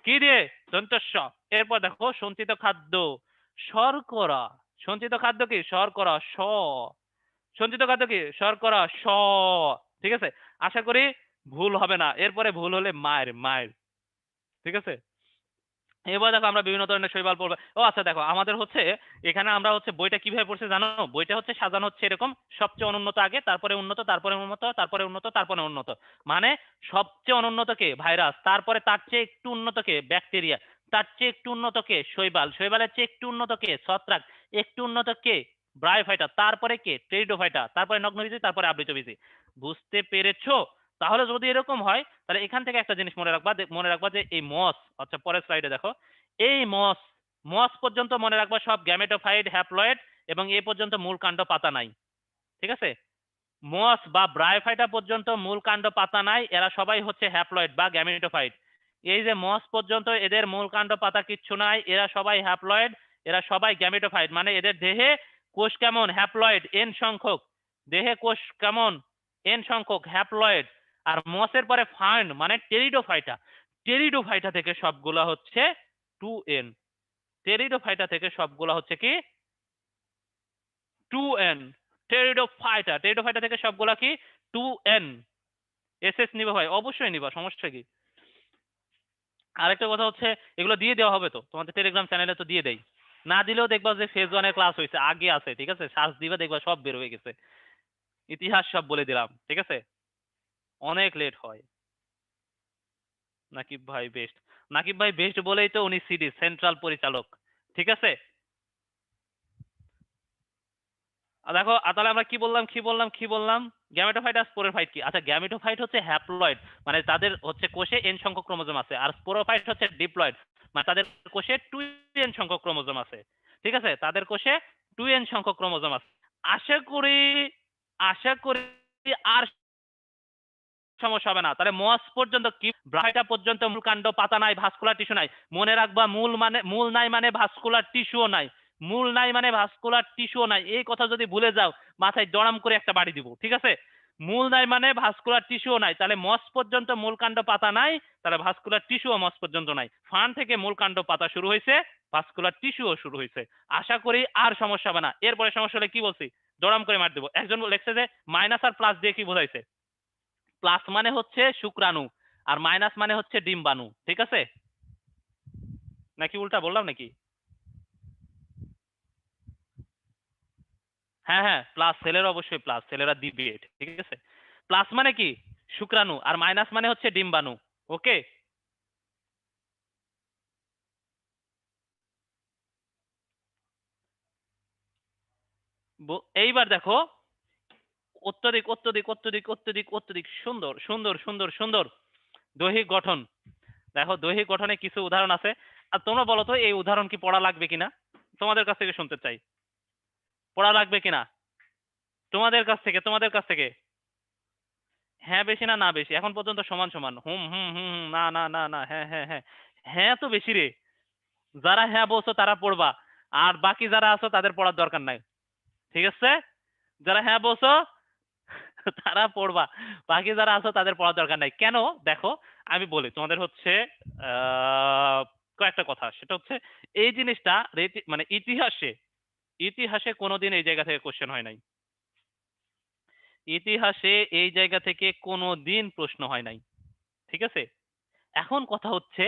কি দিয়ে? দন্ত স। এরপর দেখো সঞ্চিত খাদ্য শর্করা। সঞ্চিত খাদ্য কি? শর্করা, স। সঞ্চিত খাদ্য কি? শর্করা, স। ঠিক আছে? আশা করি ভুল হবে না। এরপরে ভুল হলে মায়ের মায়ের, ঠিক আছে? এবার দেখো আমরা বিভিন্ন ধরনের শৈবাল পড়বো। ও আচ্ছা দেখো আমাদের হচ্ছে এখানে আমরা হচ্ছে বইটা কিভাবে পড়ছে জানো? বইটা হচ্ছে সাজানো হচ্ছে এরকম, সবচেয়ে অনুন্নত আগে, তারপরে উন্নত, তারপরে উন্নত, তারপরে উন্নত, তারপরে উন্নত। মানে সবচেয়ে অনুন্নত কে? ভাইরাস। তারপরে তার চেয়ে একটু উন্নত কে? ব্যাকটেরিয়া। তার চেয়ে একটু উন্নত কে? শৈবাল। শৈবালের চেয়ে একটু উন্নত কে? ছত্রাক। একটু উন্নত কে? ব্রায়োফাইটা। তারপরে কে? টেরিডোফাইটা। তারপরে নগ্নবীজি, তারপরে আবৃতবীজি। বুঝতে পেরেছো? তাহলে যদি এরকম হয় তাহলে এখান থেকে একটা জিনিস মনে রাখবা, মনে রাখবা যে এই মস, আচ্ছা পরের স্লাইডে দেখো, এই মস, মস পর্যন্ত মনে রাখবা সব গ্যামেটোফাইট, হ্যাপ্লয়েড এবং এ পর্যন্ত মূল কাণ্ড পাতা নাই, ঠিক আছে? মস বা ব্রায়োফাইটা পর্যন্ত মূল কাণ্ড পাতা নাই, এরা সবাই হচ্ছে হ্যাপ্লয়েড বা গ্যামেটোফাইট। এই যে মস পর্যন্ত এদের মূল কাণ্ড পাতা কিচ্ছু নাই, এরা সবাই হ্যাপ্লয়েড, এরা সবাই গ্যামেটোফাইট। মানে এদের দেহে কোষ কেমন? হ্যাপ্লয়েড, এন সংখ্যক। দেহে কোষ কেমন? এন সংখ্যক, হ্যাপ্লয়েড। আর মসের পরে ফার্ন মানে টেরিডোফাইটা। টেরিডোফাইটা থেকে সবগুলা হচ্ছে 2n। টেরিডোফাইটা থেকে সবগুলা হচ্ছে কি? 2n। টেরিডোফাইটা, টেরিডোফাইটা থেকে সবগুলা কি? 2n। এসএস নিবা ভাই? অবশ্যই নিবা, সমস্যা কি? আরেকটা কথা হচ্ছে এগুলো দিয়ে দেওয়া হবে তো তোমাদের টেলিগ্রাম চ্যানেলে, তো দিয়ে দেই। না দিলেও দেখবা যে ফেজ 1 এর ক্লাস হয়েছে, আগে আছে, ঠিক আছে? সার্চ দিবা দেখবা সব বের হয়ে গেছে। ইতিহাস সব বলে দিলাম, ঠিক আছে? অনেক লেট হয়। নাকিব ভাই বেস্ট। নাকিব ভাই বেস্ট বলেই তো উনি সিডি সেন্ট্রাল পরিচালক, ঠিক আছে? দেখো তাহলে আমরা কি বললাম? গ্যামেটোফাইট আর স্পোরোফাইট কি? আচ্ছা গ্যামেটোফাইট হচ্ছে হ্যাপ্লয়েড, মানে তাদের হচ্ছে কোষে এন সংখ্যক ক্রোমোজোম আছে। আর স্পোরোফাইট হচ্ছে ডিপ্লয়েড, মানে তাদের কোষে 2n সংখ্যক ক্রোমোজোম আছে, ঠিক আছে? তাদের কোষে 2n সংখ্যক ক্রোমোজোম আছে। আশা করি, আশা করি আর সমস্যা হবে না। তাহলে মস পর্যন্ত কি? ব্রাইটা পর্যন্ত মূল কাণ্ড পাতা নাই, ভাস্কুলার টিস্যু নাই। মনে রাখবা মূল মানে, মূল নাই মানে ভাস্কুলার টিস্যুও নাই। মূল নাই মানে ভাস্কুলার টিস্যুও নাই। এই কথা যদি ভুলে যাও মাথায় দড়াম করে একটা বাড়ি দিব, ঠিক আছে? মূল নাই মানে ভাস্কুলার টিস্যুও নাই। তাহলে মস পর্যন্ত মূল কাণ্ড পাতা নাই, তাহলে ভাস্কুলার টিস্যুও মস পর্যন্ত নাই। ফান থেকে মূল কাণ্ড পাতা শুরু হয়েছে, ভাস্কুলার টিস্যুও শুরু হয়েছে। আশা করি আর সমস্যা হবে না। এরপরে সমস্যা হলে কি বলছি? দড়াম করে মার দেবো। একজন লেখছে যে মাইনাস আর প্লাস দিয়ে কি বোঝাইছে? প্লাস মানে হচ্ছে শুক্রাণু আর মাইনাস মানে হচ্ছে ডিম্বাণু, ঠিক আছে? নাকি উল্টা বললাম নাকি? হ্যাঁ হ্যাঁ, প্লাস সেলের অবশ্যই প্লাস, সেলেরা দিবে, ঠিক আছে? প্লাস মানে কি? শুক্রাণু। আর মাইনাস মানে হচ্ছে ডিম্বাণু। ওকে? এইবার দেখো অত্যধিক অত্যধিক অত্যধিক অত্যধিক অত্যধিক সুন্দর সুন্দর সুন্দর সুন্দর দৈহিক গঠন। দেখো দৈহিক গঠনে কিছু উদাহরণ আছে। আর তোমরা বলো তো এই উদাহরণ কি পড়া লাগবে কিনা, তোমাদের কাছ থেকে শুনতে চাই, পড়া লাগবে কিনা তোমাদের কাছ থেকে। হ্যাঁ বেশি না, না বেশি, এখন পর্যন্ত সমান সমান। হুম হুম হুম হুম, না না না না, হ্যাঁ হ্যাঁ হ্যাঁ। হ্যাঁ তো বেশি রে। যারা হ্যাঁ বলছো তারা পড়বা, আর বাকি যারা আছো তাদের পড়ার দরকার নাই। ঠিক আছে, যারা হ্যাঁ বলছো তারা পড়বা, বাকি যারা আছো তাদের পড়ার দরকার নাই। কেন দেখো, আমি বলি তোমাদের হচ্ছে আহ কয়েকটা কথা। সেটা হচ্ছে এই জিনিসটা মানে ইতিহাসে, ইতিহাসে কোনোদিন এই জায়গা থেকে কোশ্চেন হয় নাই। ইতিহাসে এই জায়গা থেকে কোনোদিন প্রশ্ন হয় নাই। ঠিক আছে, এখন কথা হচ্ছে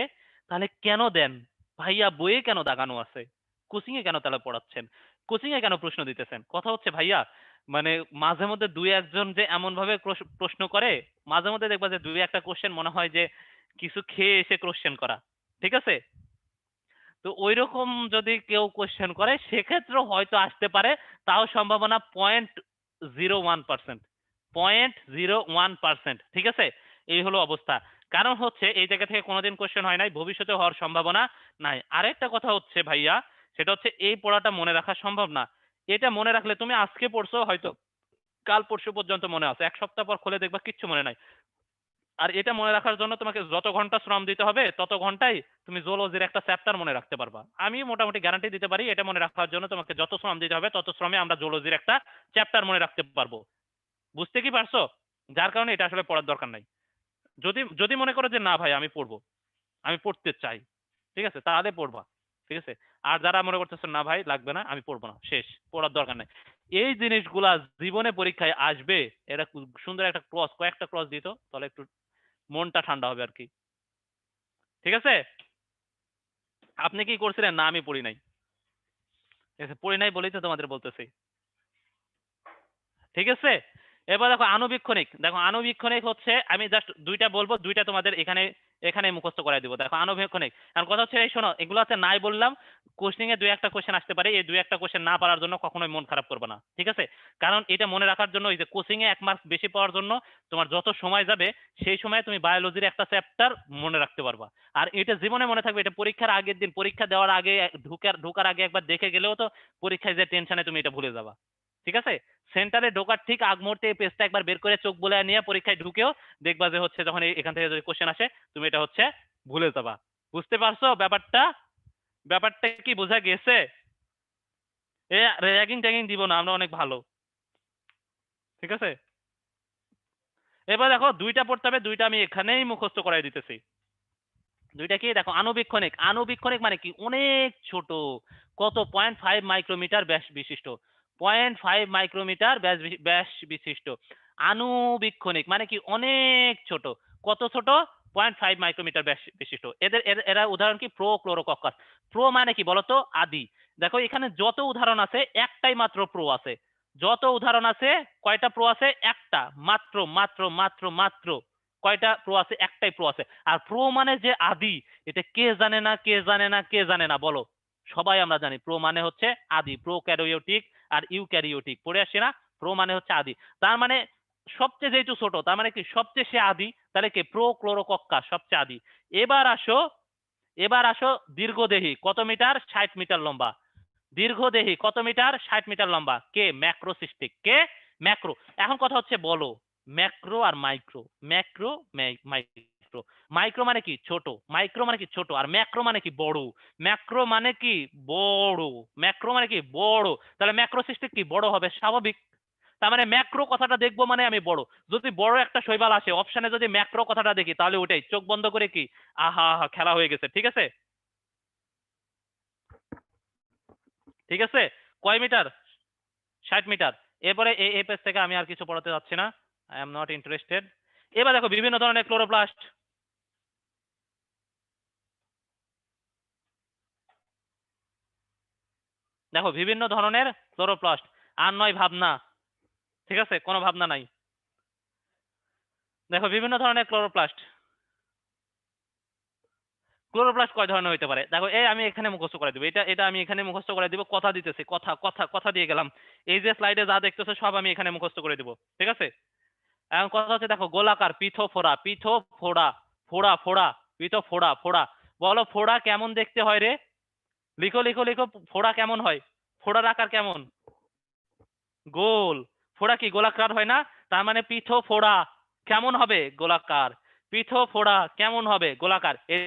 তাহলে কেন দেন ভাইয়া, বইয়ে কেন দাগানো আছে, কোচিং এ কেন তাহলে পড়াচ্ছেন, কোচিং এ কেন প্রশ্ন দিতেছেন? কথা হচ্ছে ভাইয়া, মানে মাঝে মধ্যে দুই একজন যে এমন ভাবে প্রশ্ন করে, মাঝে মধ্যে দেখবা যে দুই একটা কোশ্চেন মনে হয় যে কিছু খেয়ে এসে কোশ্চেন করা। ঠিক আছে, তো ওইরকম যদি কেউ কোশ্চেন করে সেক্ষেত্রেও হয়তো আসতে পারে, তাও সম্ভাবনা 0.01%, 0.01%। ঠিক আছে, এই হলো অবস্থা। কারণ হচ্ছে এই জায়গা থেকে কোনোদিন কোশ্চেন হয় নাই, ভবিষ্যতে হওয়ার সম্ভাবনা নাই। আরেকটা কথা হচ্ছে ভাইয়া, সেটা হচ্ছে এই পড়াটা মনে রাখা সম্ভব না। এটা মনে রাখলে তুমি আজকে পড়ছো হয়তো কাল পরশু পর্যন্ত মনে আছে, এক সপ্তাহ পর খুলে দেখবা কিচ্ছু মনে নাই। আর এটা মনে রাখার জন্য তোমাকে যত ঘন্টা শ্রম দিতে হবে তত ঘন্টায় তুমি জুলজির একটা চ্যাপ্টার মনে রাখতে পারবা। আমি মোটামুটি গ্যারান্টি দিতে পারি এটা মনে রাখার জন্য তোমাকে যত শ্রম দিতে হবে তত শ্রমে আমরা জুলজির একটা চ্যাপ্টার মনে রাখতে পারবো। বুঝতে কি পারছো? যার কারণে এটা আসলে পড়ার দরকার নাই। যদি যদি মনে করো যে না ভাই আমি পড়বো, আমি পড়তে চাই, ঠিক আছে, তাহলে পড়বা। ঠিক আছে, আর যারা মনে করতেছে না ভাই লাগবে না আমি পড়বো না, শেষ, পড়ার দরকার নাই। এই জিনিসগুলা জীবনে পরীক্ষায় আসবে, এটা সুন্দর একটা ক্রস, কয়েকটা ক্রস দিত তাহলে একটু মনটা ঠান্ডা হবে আর কি। ঠিক আছে, আপনি কি করছিলেন? না আমি পড়ি নাই। ঠিক আছে, পড়ি নাই বলেই তো তোমাদের বলতেছি। ঠিক আছে, এবার দেখো আণুবীক্ষণিক, দেখো আণুবীক্ষণিক হচ্ছে, আমি জাস্ট দুইটা বলবো, দুইটা তোমাদের এখানে এখানে মুখস্থ করাই দিব। দেখো আণুবীক্ষণিক, এখন কথা হচ্ছে এই শোনো, এগুলো হচ্ছে নাই বললাম, কোশ্চিং এ দুই একটা কোশ্চেন আসতে পারে, এই দুই একটা কোশ্চেন না পারার জন্য কখনোই মন খারাপ করবে না। ঠিক আছে, কারণ এটা মনে রাখার জন্য, এই যে কোচিং এ 1 মার্ক বেশি পাওয়ার জন্য তোমার যত সময় যাবে সেই সময় তুমি বায়োলজির একটা চ্যাপ্টার মনে রাখতে পারবা। আর এটা জীবনে মনে থাকবে, এটা পরীক্ষার আগের দিন, পরীক্ষা দেওয়ার আগে, ঢোকার আগে একবার দেখে গেলেও তো পরীক্ষায় যে টেনশনে তুমি এটা ভুলে যাবা। ঠিক আছে, সেন্টারে ঢোকার ঠিক আগ মুহূর্তে এই পেজটা একবার বের করে চোখ বলে নিয়ে পরীক্ষায় ঢুকেও দেখবা যে হচ্ছে যখন এখান থেকে যদি কোশ্চেন আসে তুমি এটা হচ্ছে ভুলে যাবা। বুঝতে পারছো ব্যাপারটা? ব্যাপারটা কি বোঝা গেছে? এ র্যাগিং ট্যাগিং দিব না, আমরা অনেক ভালো। ঠিক আছে, এবার দেখো দুইটা পড়তে হবে, দুইটা আমি এখানেই মুখস্থ করাই দিতেছি। দুইটা কি দেখো, আণুবীক্ষণিক, আণুবীক্ষণিক মানে কি অনেক ছোট, কত 0.5 মাইক্রোমিটার ব্যাস বিশিষ্ট, 0.5 মাইক্রোমিটার ব্যাস বিশিষ্ট। আণুবীক্ষণিক মানে কি অনেক ছোট, কত ছোট? 0.5 মাইক্রোমিটার ব্যাস বিশিষ্ট। এরা উদাহরণ কি? ক্লোরোকক্কাস। প্রো মানে কি বলতো? আদি। দেখো এখানে যত উদাহরণ আছে একটাই মাত্র প্রো আছে, যত উদাহরণ আছে কয়টা প্রো আছে? একটা মাত্র, মাত্র মাত্র মাত্র কয়টা প্রো আছে? একটাই প্রো আছে। আর প্রো মানে যে আদি, এটা কে জানে না, কে জানে না, কে জানে না বলো? সবাই আমরা জানি প্রো মানে হচ্ছে আদি, প্রো ক্যারিওটিক আর ইউক্যারিওটিক পড়ে আসছে না? প্রো মানে হচ্ছে আদি, তার মানে সবচেয়ে যেহেতু ছোট তার মানে কি সবচেয়ে সে আদি, তাহলে কি প্রো ক্লোরোকক্কা সবচেয়ে আদি। এবার আসো, এবার আসো দীর্ঘদেহী, কত মিটার? 60 মিটার লম্বা। দীর্ঘদেহী কত মিটার? 60 মিটার লম্বা। কে? ম্যাক্রোসিস্টিক। কে? ম্যাক্রো। এখন কথা হচ্ছে বলো ম্যাক্রো আর মাইক্রো, ম্যাক্রো মাইক্রো। মাইক্রো মানে কি ছোট, মাইক্রো মানে কি ছোট, আর ম্যাক্রো মানে কি বড়, ম্যাক্রো মানে কি বড়, ম্যাক্রো মানে কি বড়। তাহলে ম্যাক্রোসিস্টিক কি বড় হবে স্বাভাবিক, তার মানে ম্যাক্রো কথাটা দেখবো মানে আমি বড়। যদি বড় একটা শৈবাল আসে অপশনে, যদি ম্যাক্রো কথাটা দেখি তাহলে ওটাই চোখ বন্ধ করে কি আহা আহা খেলা হয়ে গেছে। ঠিক আছে, ঠিক আছে, কয় মিটার? 60 মিটার। এরপরে এই পেজ থেকে আমি আর কিছু পড়াতে যাচ্ছি না, আই এম নট ইন্টারেস্টেড। এবার দেখো বিভিন্ন ধরনের ক্লোরোপ্লাস্ট, দেখো বিভিন্ন ধরনের ক্লোরোপ্লাস্ট। আর নয় ভাবনা, ঠিক আছে, কোনো ভাবনা নাই। দেখো বিভিন্ন ধরনের ক্লোরোপ্লাস্ট, ক্লোরোপ্লাস্ট কয় ধরনের হইতে পারে? দেখো এই আমি এখানে মুখস্থ করে দিব, এটা এটা আমি এখানে মুখস্থ করে দিব, কথা দিতেছি, কথা কথা কথা দিয়ে গেলাম। এই যে স্লাইডে যা দেখতেছো সব আমি এখানে মুখস্থ করে দিব। ঠিক আছে, এখন কথা হচ্ছে দেখো গোলাকার, পিথোফোরা, পিথোফোরা, ফোড়া ফোড়া, পিথোফোরা ফোড়া, বলো ফোড়া কেমন দেখতে হয় রে? লিখো লিখো লিখো, ফোড়া কেমন হয়? ফোড়ার আকার কেমন? গোল। ফোড়া কি গোলাকার হয় না? তার মানে পিঠো ফোড়া কেমন হবে? গোলাকার। পিঠো ফোড়া কেমন হবে? গোলাকার। এই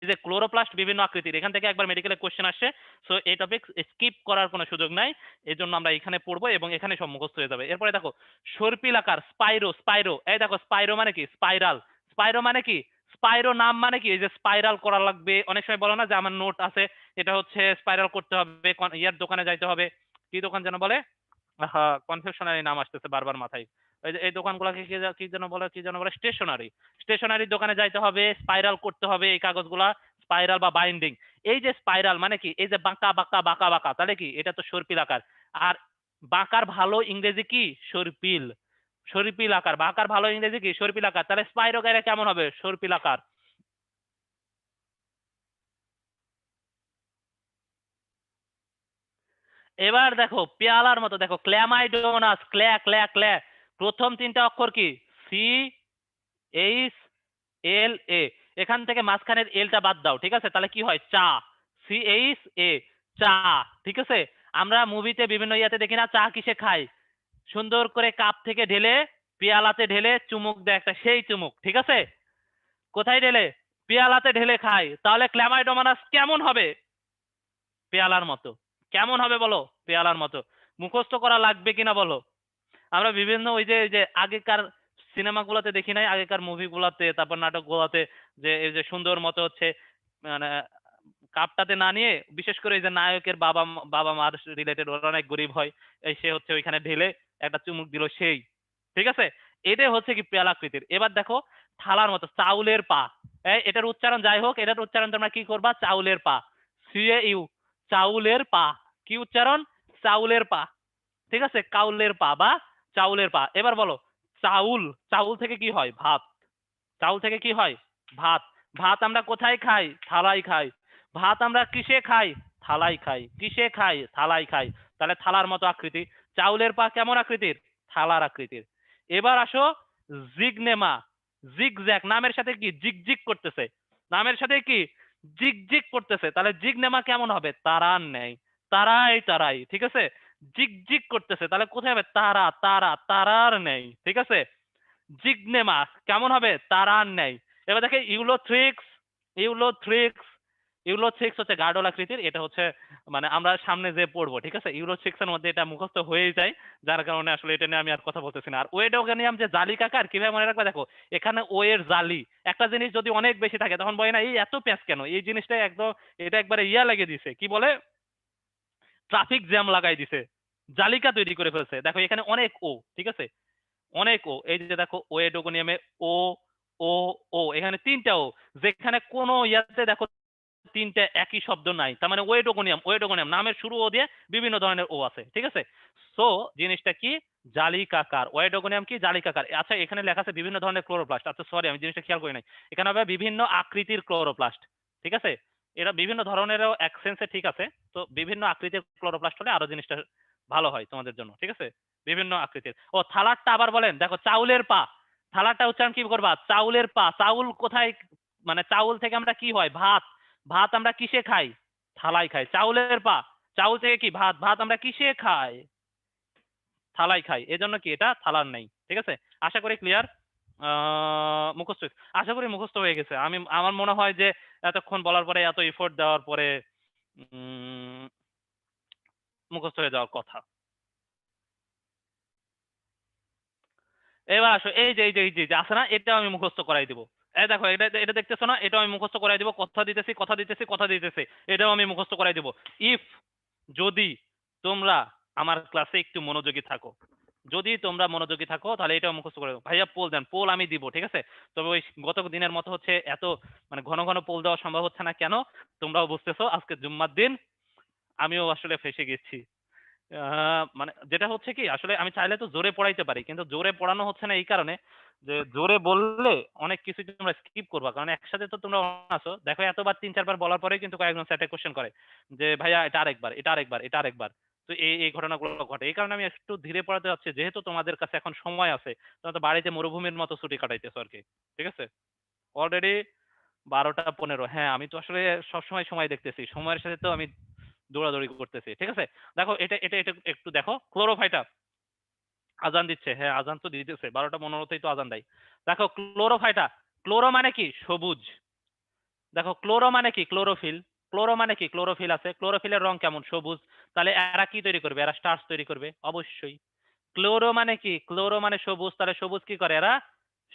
যে ক্লোরোপ্লাস্ট বিভিন্ন আকৃতির, এখান থেকে একবার মেডিকেলে কোশ্চেন আসছে। সো এই টপিক স্কিপ করার কোনো সুযোগ নাই, এই জন্য আমরা এখানে পড়বো এবং এখানে সব মুখস্থ হয়ে যাবে। এরপরে দেখো সর্পিল আকার, স্পাইরো। স্পাইরো, এই দেখো স্পাইরো মানে কি? স্পাইরাল। স্পাইরো মানে কি? স্পাইরো নাম মানে কি? এই যে স্পাইরাল করা লাগবে, অনেক সময় বলো না যে আমার নোট আছে, এটা হচ্ছে স্পাইরাল করতে হবে, ইয়ার দোকানে যাইতে হবে, কি দোকান যেন বলে, হ্যাঁ কনফেকশনারি নাম আসতেছে বারবার মাথায়। এই যে এই দোকানগুলোকে কি যেন বলে, স্টেশনারি। স্টেশনারির দোকানে যাইতে হবে, স্পাইরাল করতে হবে এই কাগজগুলা, স্পাইরাল বা বাইন্ডিং। এই যে স্পাইরাল মানে কি? এই যে বাঁকা বাঁকা বাঁকা বাঁকা, তাহলে কি এটা তো সর্পিল আকার। আর বাঁকার ভালো ইংরেজি কি? সর্পিল। সর্পিল আকার। বাঁকার ভালো ইংরেজি কি? সর্পিল আকার। তাহলে স্পাইরো গাইরে কেমন হবে? সর্পিল আকার। এবার দেখো পেয়ালার মতো, দেখো ক্ল্যামাইডোনাস, ক্ল্যা ক্ল্যা ক্ল্যা। প্রথম তিনটা অক্ষর কি? সি এইচ এল এ। এখান থেকে মাঝখানের এলটা বাদ দাও, ঠিক আছে? তাহলে কি হয়? চা। সি এইচ এ, চা। ঠিক আছে? আমরা মুভিতে বিভিন্ন ইয়াতে দেখি না, চা কিসে খাই? সুন্দর করে কাপ থেকে ঢেলে পেয়ালাতে ঢেলে চুমুক দেয় একটা, সেই চুমুক। ঠিক আছে? কোথায় ঢেলে? পেয়ালাতে ঢেলে খাই। তাহলে ক্ল্যামাইডোমানাস কেমন হবে? পেয়ালার মতো। কেমন হবে বলো? পেয়ালার মতো। মুখস্থ করা লাগবে কিনা বলো? আমরা বিভিন্ন ওই যে আগেকার সিনেমাগুলোতে দেখি নাই, আগেকার মুভিগুলোতে, তারপর নাটকগুলোতে, যে এই যে সুন্দর মতো হচ্ছে মানে কাপটাতে না নিয়ে, বিশেষ করে এই যে নায়কের বাবা মার রিলেটেড, ওরা অনেক গরিব হয়, এই সে হচ্ছে ওইখানে ঢেলে একটা চুমুক দিল সেই। ঠিক আছে? এটা হচ্ছে কি পেয়ালাকৃতির। এবার দেখো থালার মতো, চাউলের পা। এটার উচ্চারণ যাই হোক, এটার উচ্চারণ তোমরা কি করবা? চাউলের পা। CAU, চাউলের পা। কি উচ্চারণ? চাউলের পা। ঠিক আছে? কাউলের পা বা চাউলের পা। এবার বলো চাউল। চাউল থেকে কি হয়? ভাত। চাউল থেকে কি হয়? ভাত। ভাত আমরা কোথায় খাই? থালায় খাই। ভাত আমরা কিসে খাই? থালায় খাই। কিসে খাই? থালায় খাই। তাহলে থালার মতো আকৃতি। চাউলের পা কেমন আকৃতির? থালার আকৃতির। এবার আসো জিগনেমা। জিগজ্যাগ, নামের সাথে কি? জিগজিগ করতেছে। নামের সাথে কি? জিগজিগ করতেছে। তাহলে জিগনেমা কেমন হবে? তারার ন্যায়। তারাই তারাই। ঠিক আছে? জিগজিগ করতেছে, তাহলে কোথায় হবে? তারা তারা, তারার ন্যায়। ঠিক আছে? জিগনেমা কেমন হবে? তারার ন্যায়। এবার দেখে ইউলোথ্রিক্স। ইউলোথ্রিক্স। ইউলোথ্রিক্স হচ্ছে গার্ডল আকৃতির, এটা হচ্ছে মানে আমরা সামনে যে পড়বো। ঠিক আছে? ইউলোথ্রিক্স এর মধ্যে এটা মুখস্থ হয়েই যায়, যার কারণে আসলে এটা নিয়ে আমি আর কথা বলতেছি না। আর ওয়েডোগানিয়াম যে জালিকাকার, কিভাবে মনে রাখবে দেখো, এখানে ও এর জালি। একটা জিনিস যদি অনেক বেশি থাকে তখন বলে না এই এত প্যাঁচ কেন, এই জিনিসটা একদম, এটা একবারে ইয়া লাগিয়ে দিছে, কি বলে, ট্রাফিক জ্যাম লাগাই দিছে, জালিকা তৈরি করে ফেলছে। দেখো এখানে অনেক ও। ঠিক আছে? অনেক ও। এই যে দেখো ওয়েডোগোনিয়ামে ও, ও, ও, এখানে তিনটা ও। যেখানে কোনো ইয়াতে দেখো তিনটে একই শব্দ নাই, তার মানে ওয়েডোগোনিয়াম। ওয়েডোগোনিয়াম নামের শুরু ও দিয়ে বিভিন্ন ধরনের ও আছে। ঠিক আছে? সো জিনিসটা কি? জালিকাকার। ওয়েডোগোনিয়াম কি? জালিকাকার। আচ্ছা এখানে লেখা আছে বিভিন্ন ধরনের ক্লোরোপ্লাস্ট। আচ্ছা সরি, আমি জিনিসটা খেয়াল করি নাই। এখানে হবে বিভিন্ন আকৃতির ক্লোরোপ্লাস্ট। ঠিক আছে? এরা বিভিন্ন ধরনেরও এক সেন্সে ঠিক আছে। তো বিভিন্ন আকৃতির ক্লোরোপ্লাস্ট হলে আরো জিনিসটা ভালো হয় তোমাদের জন্য। ঠিক আছে? বিভিন্ন আকৃতির। ও থালারটা আবার বলেন, দেখো চাউলের পা। থালারটা উচ্চারণ কি করবা? চাউলের পা। চাউল কোথায়? মানে চাউল থেকে আমরা কি হয়? ভাত। ভাত আমরা কিসে খাই? থালায় খাই। চাউলের পা। চাউল থেকে কি? ভাত। ভাত আমরা কিসে খাই? থালায় খাই। এজন্য কি এটা থালার নেই। ঠিক আছে? আশা করি ক্লিয়ার। মুখস্থ, আশা করি মুখস্থ হয়ে গেছে। আমার মনে হয় যে এতক্ষণ বলার পরে, এত এফোর্ট দেওয়ার পরে উম, মুখস্থ হয়ে যাওয়ার কথা। এবার আসো এই যে আছে না, এটাও আমি মুখস্থ করাই দিব। এই দেখো এটা এটা দেখতেছো না, এটাও আমি মুখস্থ করাই দিব। কথা দিতেছি কথা দিতেছি কথা দিতেছি, এটাও আমি মুখস্থ করাই দিব। ইফ, যদি তোমরা আমার ক্লাসে একটু মনোযোগী থাকো, যদি তোমরা মনোযোগী থাকো তাহলে এটাও মুখস্থ করে দেবো। ভাইয়া পোল দেন, পোল আমি দিব। ঠিক আছে? তবে ওই গত দিনের মতো হচ্ছে এত মানে ঘন ঘন পোল দেওয়া সম্ভব হচ্ছে না। কেন? তোমরাও বুঝতেছো আজকে জুম্মার দিন, আমিও আসলে ফেসে গেছি। মানে যেটা হচ্ছে কি, আসলে আমি চাইলে তো জোরে পড়াইতে পারি, কিন্তু জোরে পড়ানো হচ্ছে না এই কারণে যে জোরে বললে অনেক কিছু তোমরা স্কিপ করবা। কারণ একসাথে তো তোমরা আছো, দেখো এতবার 3-4 বার বলার পরে কিন্তু কয়েকজন স্যাটে কোশ্চেন করে যে ভাইয়া এটা আরেকবার, এটা আরেকবার, এটা আরেকবার। তো এই এই ঘটনাগুলো ঘটে। এই কারণে আমি একটু ধীরে পড়াতে যাচ্ছি, যেহেতু তোমাদের কাছে এখন সময় আছে। তোমরা তো বাড়িতে মরুভূমির মতো ছুটি কাটাইতেছো আর কি। ঠিক আছে? অলরেডি 12টা 15। হ্যাঁ, আমি তো আসলে সবসময় সময় দেখতেছি, সময়ের সাথে তো আমি দৌড়াদৌড়ি করতেছি। ঠিক আছে, দেখো এটা এটা এটা একটু দেখো, ক্লোরোফাইটা আজান দিচ্ছে। হ্যাঁ, আজান তো দিতেছে, 12টা 15তেই তো আজান দেয়। দেখো ক্লোরোফাইটা, ক্লোরো মানে কি সবুজ, দেখো ক্লোরো মানে কি ক্লোরোফিল, ক্লোরো মানে কি ক্লোরোফিল আছে, ক্লোরোফিলের রং কেমন সবুজ, তাহলে এরা কি তৈরি করবে, এরা স্টার্চ তৈরি করবে অবশ্যই। ক্লোরো মানে কি, ক্লোরো মানে সবুজ, তাহলে সবুজ কি করে, এরা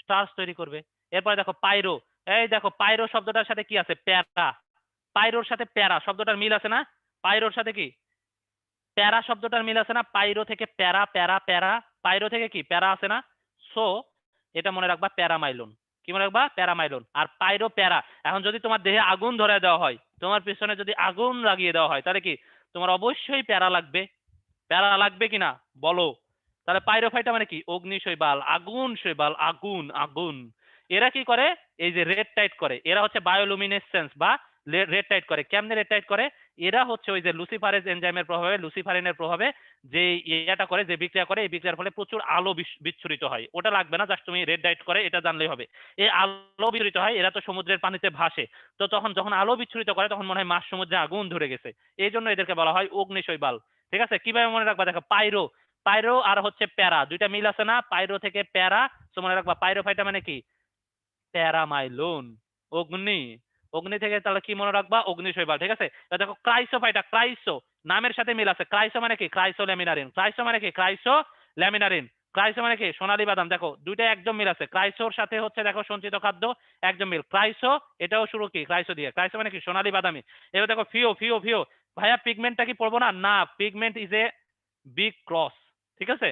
স্টার্চ তৈরি করবে। এরপরে দেখো পাইরো, এই দেখো পাইরো শব্দটার সাথে কি আছে, প্যারা, পাইরোর সাথে প্যারা শব্দটার মিল আছে না, পাইরোর সাথে কি প্যারা শব্দটার মিল আছে না, পাইরো থেকে প্যারা, প্যারা প্যারা, পাইরো থেকে কি প্যারা আছে না। সো এটা মনে রাখবা প্যারামাইলন, কি মনে রাখবা প্যারামাইলন। আর পাইরো প্যারা, এখন যদি তোমার দেহে আগুন ধরে দেওয়া হয়, তোমার পিছনে যদি আগুন লাগিয়ে দেওয়া হয়, তাহলে কি তোমার অবশ্যই প্যারা লাগবে, প্যারা লাগবে কিনা বলো। তাহলে পাইরোফাইটা মানে কি অগ্নি শৈবাল, আগুন শৈবাল, আগুন আগুন। এরা কি করে, এই যে রেড টাইট করে, এরা হচ্ছে বায়োলুমিনেসেন্স বা রেড টাইট করে। কেমনে রেড টাইট করে, এরা হচ্ছে ওই যে লুসিফারেজ এনজাইমের প্রভাবে, লুসিফারিনের প্রভাবে যে ইয়েটা করে, যে বিক্রিয়া করে, এই বিক্রিয়ার ফলে প্রচুর আলো বিচ্ছুরিত হয়। ওটা লাগবে না, জাস্ট তুমি রেড ডাইট করে এটা জানলেই হবে। এই আলো বিচ্ছুরিত হয়, এরা তো সমুদ্রের পানিতে ভাসে, তো তখন যখন আলো বিচ্ছুরিত করে তখন মনে হয় মাঝ সমুদ্রে আগুন ধরে গেছে, এই জন্য এদেরকে বলা হয় অগ্নি শৈবাল। ঠিক আছে, কিভাবে মনে রাখবা, দেখো পাইরো, পাইরো আর হচ্ছে প্যারা, দুইটা মিল আছে না, পাইরো থেকে প্যারা, তো মনে রাখবা পাইরোফাইটা মানে কি প্যারামাইলন, অগ্নি, অগ্নি থেকে তাহলে কি মনে রাখবা অগ্নি শৈবাল। ঠিক আছে, এবার দেখো ক্রাইসোফাইটা, ক্রাইসো নামের সাথে মিল আছে, ক্রাইসো মানে কি ক্রাইসো ল্যামিনারিন, ক্রাইসো মানে কি ক্রাইসো ল্যামিনারিন, ক্রাইসো মানে কি সোনালী বাদাম। দেখো দুইটা একদম মিল আছে, ক্রাইসোর সাথে হচ্ছে দেখো সঞ্চিত খাদ্য একদম মিল, ক্রাইসো এটাও শুরু কি ক্রাইসো দিয়ে, ক্রাইসো মানে কি সোনালী বাদামি। এবার দেখো ফিও, ফিও ফিও, ভাইয়া পিগমেন্টটা কি পড়বো না, না pigment is a big cross. ঠিক আছে,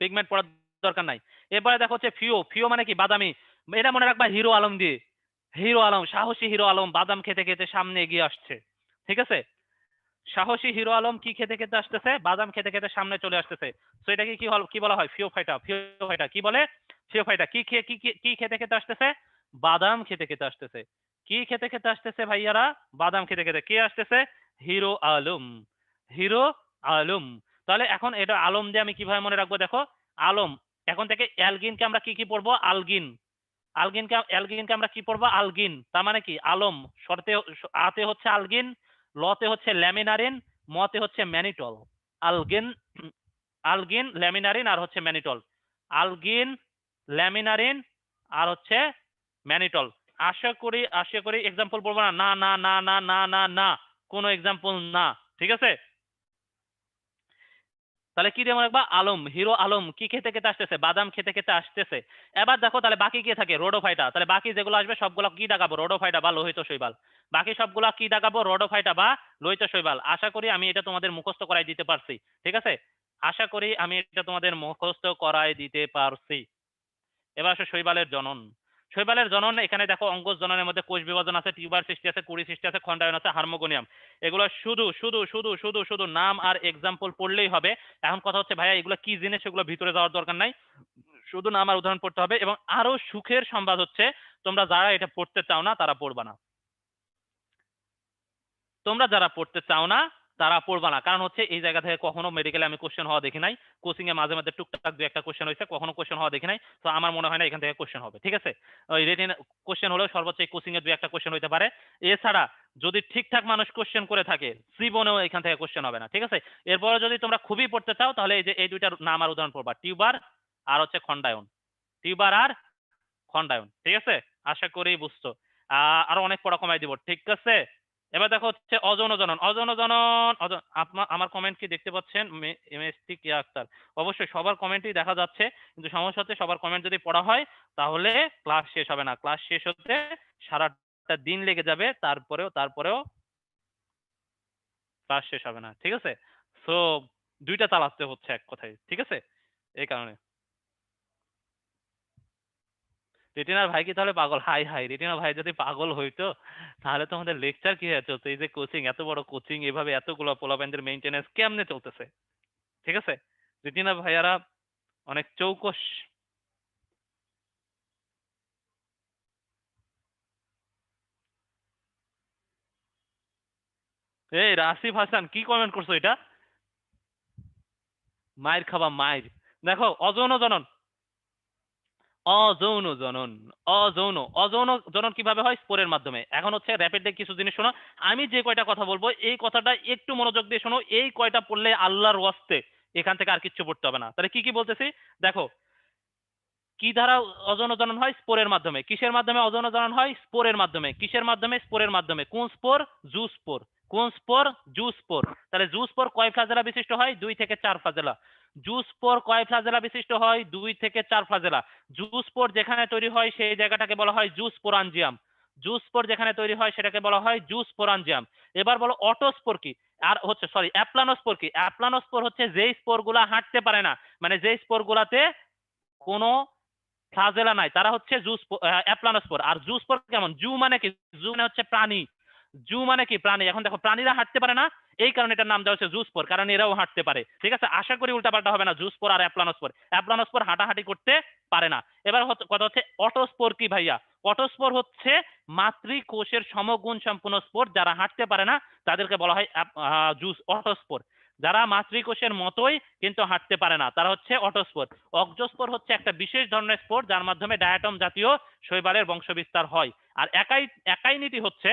পিগমেন্ট পড়ার দরকার নাই। এরপরে দেখো হচ্ছে ফিও, ফিও মানে কি বাদামি, এটা মনে রাখবা হিরো আলম দিয়ে, হিরো আলম, সাহসী হিরো আলম বাদাম খেতে খেতে সামনে এগিয়ে আসছে। ঠিক আছে, সাহসী হিরো আলম কি খেতে খেতে আসতেছে, বাদাম খেতে খেতে সামনে চলে আসতেছে। তো এটাকে কি কি বলা হয়, ফিওফাইটা, ফিওফাইটা কি বলে, ফিওফাইটা কি খেয়ে কি খেতে খেতে আসতেছে, বাদাম খেতে খেতে আসতেছে। কি খেতে খেতে আসতেছে ভাইয়ারা, বাদাম খেতে খেতে। কে আসতেছে, হিরো আলম, হিরো আলম। তাহলে এখন এটা আলম দিয়ে আমি কিভাবে মনে রাখবো, দেখো আলম, এখন থেকে অ্যালগিনকে আমরা কি কি পড়বো, আলগিন, অ্যালগিনকে আমরা কি পড়বো, আলগিন, তার মানে কি আলম, শর্তে আতে হচ্ছে আলগিন, লতে হচ্ছে ল্যামিনারিন, মতে হচ্ছে ম্যানিটল। আলগিন, আলগিন ল্যামিনারিন আর হচ্ছে ম্যানিটল, আলগিন ল্যামিনারিন আর হচ্ছে ম্যানিটল। আশা করি এক্সাম্পল বলবো না, না না না না না না না, কোনো এক্সাম্পল না। ঠিক আছে, তাহলে কি দিয়ে মনে রাখবা, আলম, হিরো আলম কি খেতে খেতে আসতেছে, বাদাম খেতে খেতে আসতেছে। এবার দেখো তাহলে বাকি কি থাকে, রোডোফাইটা, তাহলে বাকি যেগুলো আসবে সবগুলো কি দাগাবো, রোডোফাইটা বা লোহিত শৈবাল। বাকি সবগুলো কি দাগাবো, রোডোফাইটা বা লোহিত শৈবাল। আশা করি আমি এটা তোমাদের মুখস্থ করাই দিতে পারছি। ঠিক আছে, আশা করি আমি এটা তোমাদের মুখস্থ করাই দিতে পারছি। এবার আসো শৈবালের জনন। শৈবালের জনন, এখানে দেখো অঙ্গজ জননের মধ্যে কোষ বিভাজন আছে, টিউবার সৃষ্টি আছে, কুড়ি সৃষ্টি আছে, খন্ডায়ন আছে, হারমোগোনিয়াম। এগুলো শুধু শুধু শুধু শুধু শুধু নাম আর এক্সাম্পল পড়লেই হবে। এখন কথা হচ্ছে ভাইয়া এগুলো কি জিনিস, সেগুলো ভিতরে যাওয়ার দরকার নাই, শুধু নাম আর উদাহরণ পড়তে হবে। এবং আরো সুখের সংবাদ হচ্ছে, তোমরা যারা এটা পড়তে চাও না তারা পড়বা না, তোমরা যারা পড়তে চাও না তারা পড়বা না, কারণ হচ্ছে এই জায়গা থেকে কখনো মেডিকেলে আমি কোশ্চেন হওয়া দেখি নাই, কোচিং এ মাঝে মাঝে টুকটাক দু একটা কোশ্চেন হয়েছে, কখনো কোশ্চেন হওয়া দেখি নাই। তো আমার মনে হয় না এখান থেকে কোশ্চেন হবে। ঠিক আছে, ওই রেটিন কোশ্চেন হলেও সর্বোচ্চ এই কোচিং এ দু একটা কোশ্চেন হইতে পারে। এছাড়া যদি ঠিকঠাক মানুষ কোশ্চেন করে থাকে, জীবনেও এখান থেকে কোশ্চেন হবে না। ঠিক আছে, এরপরে যদি তোমরা খুবই পড়তে চাও তাহলে এই যে এই দুইটার নাম আর উদাহরণ পড়বা, টিউবার আর হচ্ছে খন্ডায়ন, টিউবার আর খন্ডায়ন। ঠিক আছে, আশা করি বুঝছো। আরো অনেক পড়া কমাই দিব। ঠিক আছে, এবার দেখো হচ্ছে অযৌন জনন, অযৌন জনন, আমার কমেন্ট কি দেখতে পাচ্ছেন, এমএসটি কে আক্তার, অবশ্যই সবার কমেন্টই দেখা যাচ্ছে, কিন্তু সমস্যা হচ্ছে সবার কমেন্ট যদি পড়া হয় তাহলে ক্লাস শেষ হবে না, ক্লাস শেষ হতে সারাটা দিন লেগে যাবে, তারপরেও ক্লাস শেষ হবে না। ঠিক আছে, সো দুইটা চালাতে হচ্ছে এক কথায়। ঠিক আছে, এই কারণে রেটিনার ভাই কি তাহলে পাগল, হাই হাই, রেটিনার ভাই যদি পাগল হইতো তাহলে তো আমাদের লেকচার কি হয়ে চলতো, এই যে কোচিং, এত বড় কোচিং, এভাবে এতগুলো পোলাপানদের মেইনটেনেন্স কেমনে চলতেছে। ঠিক আছে, রেটিনা ভাইয়ারা অনেক চৌকস। এই রাসিফ হাসান কি কমেন্ট করছো এটা, মায়ের খাবা মায়ের। দেখো অযৌন জনন, অযৌন জনন। অযৌন জনন কিভাবে হয়? স্পোরের মাধ্যমে। এখন হচ্ছে র্যাপিডলি কিছু জিনিস শোনো। আমি যে কয়টা কথা বলবো এই কথাটা একটু মনোযোগ দিয়ে শোনো। এই কয়টা পড়লে আল্লাহর ওয়াস্তে এখান থেকে আর কিচ্ছু পড়তে হবে না। তাহলে কি কি বলতেছি দেখো। কি দ্বারা অযৌন জনন হয়? স্পোরের মাধ্যমে। কিসের মাধ্যমে অযৌন জনন হয়? স্পোরের মাধ্যমে। কিসের মাধ্যমে? স্পোরের মাধ্যমে। কোন স্পোর? জু স্পোর। কোন স্পোর? জু স্পোর। তাহলে জু স্পোর কয় ফ্লাজেলা বিশিষ্ট হয়? 2 থেকে 4 ফ্লাজেলা। জু স্পোর কয় ফ্লাজেলা বিশিষ্ট হয়? 2 থেকে 4 ফ্লাজেলা। জু স্পোর যেখানে তৈরি হয় সেই জায়গাটাকে বলা হয় জু স্পোরাঞ্জিয়াম। জু স্পোর যেখানে তৈরি হয় সেটাকে বলা হয় জু স্পোরাঞ্জিয়াম। এবার বলো অটোস্পোর কি? আর হচ্ছে সরি অ্যাপ্লানোস্পোর কি? অ্যাপ্লানোস্পোর হচ্ছে যেই স্পোরগুলা হাঁটতে পারে না, মানে যেই স্পোরগুলাতে কোনো ফ্লাজেলা নাই, তারা হচ্ছে অ্যাপ্লানোস্পোর। আর জুস্পোর কেমন? জু মানে কি? জু মানে হচ্ছে প্রাণী। জু মানে কি? প্রাণী। এখন দেখো প্রাণীরা হাঁটতে পারে না, এই কারণে এটার নাম দেওয়া হচ্ছে জুস্পোর, কারণ এরাও হাঁটতে পারে। ঠিক আছে, আশা করি উল্টাপাল্টা হবে না। জুস্পোর আর অ্যাপ্লানোস্পোর। অ্যাপ্লানোস্পোর হাঁটাহাঁটি করতে পারে না। এবার কথা হচ্ছে অটোস্পোর কি ভাইয়া? অটোস্পোর হচ্ছে মাতৃকোষের সমগুণ সম্পূর্ণ স্পোর, যারা হাঁটতে পারে না তাদেরকে বলা হয় অটোস্পোর। যারা মাতৃকোষের মতোই কিন্তু হাঁটতে পারে না তারা হচ্ছে অটোস্পোর। অক্সোস্পোর হচ্ছে একটা বিশেষ ধরনের স্পোর যার মাধ্যমে ডায়াটম জাতীয় শৈবালের বংশবিস্তার হয়। আর একাই নীতি হচ্ছে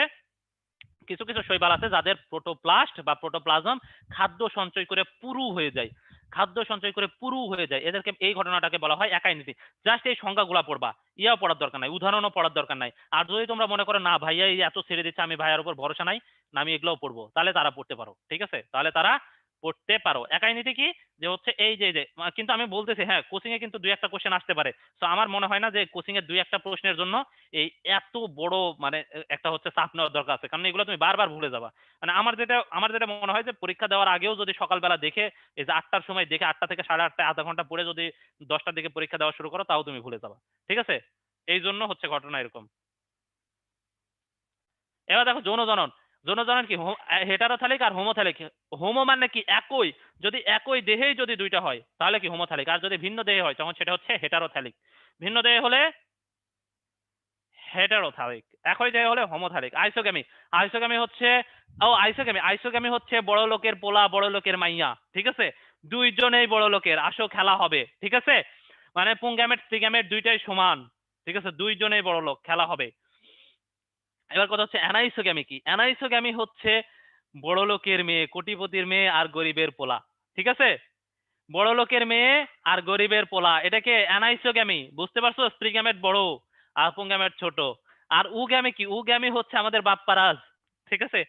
কিছু কিছু শৈবাল আছে যাদের প্রোটোপ্লাস্ট বা প্রোটোপ্লাজম খাদ্য সঞ্চয় করে পুরু হয়ে যায়। খাদ্য সঞ্চয় করে পুরু হয়ে যায়, এদেরকে এই ঘটনাটাকে বলা হয় একাই নীতি। জাস্ট এই সংজ্ঞাগুলা পড়বা, ইয়াও পড়ার দরকার নাই, উদাহরণও পড়ার দরকার নাই। আর যদি তোমরা মনে করো না ভাইয়া এই এত ছেড়ে দিচ্ছে, আমি ভাইয়ার উপর ভরসা নাই, না আমি এগুলোও পড়বো, তাহলে তারা পড়তে পারো। ঠিক আছে, তাহলে তারা পড়তে পারো। একাই নীতি কি? যে হচ্ছে এই যে কিন্তু আমি বলতেছি হ্যাঁ কোচিং এ কিন্তু দুই একটা কোশ্চেন আসতে পারে। তো আমার মনে হয় না যে কোচিং এর দুই একটা প্রশ্নের জন্য এই এত বড় মানে একটা হচ্ছে চাপ নেওয়ার দরকার আছে, কারণ এগুলো তুমি বারবার ভুলে যাবা। মানে আমার যেটা মনে হয় যে পরীক্ষা দেওয়ার আগেও যদি সকালবেলা দেখে এই যে 8টার সময় দেখে 8টা থেকে 8:30 আধা ঘন্টা পরে যদি 10টার দিকে পরীক্ষা দেওয়া শুরু করো তাও তুমি ভুলে যাবা। ঠিক আছে, এই জন্য হচ্ছে ঘটনা এরকম। এবার দেখো যৌন জনন। যৌন জনন কি? হেটারোথ্যালিক আর হোমোথ্যালিক। হোমো মানে কি? একই। যদি একই দেহেই যদি দুইটা হয় তাহলে কি হোমোথ্যালিক, আর যদি ভিন্ন দেহে হয় তখন সেটা হচ্ছে হেটারোথ্যালিক। ভিন্ন দেহে হলে হেটারোথ্যালিক, একই দেহে হলে হোমোথ্যালিক। আইসোগ্যামি। আইসোগ্যামি হচ্ছে আইসোগ্যামি হচ্ছে বড় লোকের পোলা বড় লোকের মাইয়া। ঠিক আছে, দুইজনেই বড় লোকের, আসো খেলা হবে। ঠিক আছে, মানে পুংগ্যামেট স্ত্রীগ্যামেট দুইটাই সমান। ঠিক আছে, দুইজনেই বড় লোক, খেলা হবে। এবার কথা হচ্ছে অ্যানাইসোগ্যামি কি? অ্যানাইসোগ্যামি হচ্ছে বড় লোকের মেয়ে কোটিপতির মেয়ে আর গরিবের পোলা। ঠিক আছে, বড় লোকের মেয়ে আর গরিবের পোলা, এটাকে অ্যানাইসোগ্যামি। বুঝতে পারছো? স্ত্রীগ্যামেট বড় আর পুংগ্যামেট ছোট। আর উগ্যামি কি? উগ্যামি হচ্ছে আমাদের বাপ্পারাজ। ঠিক আছে,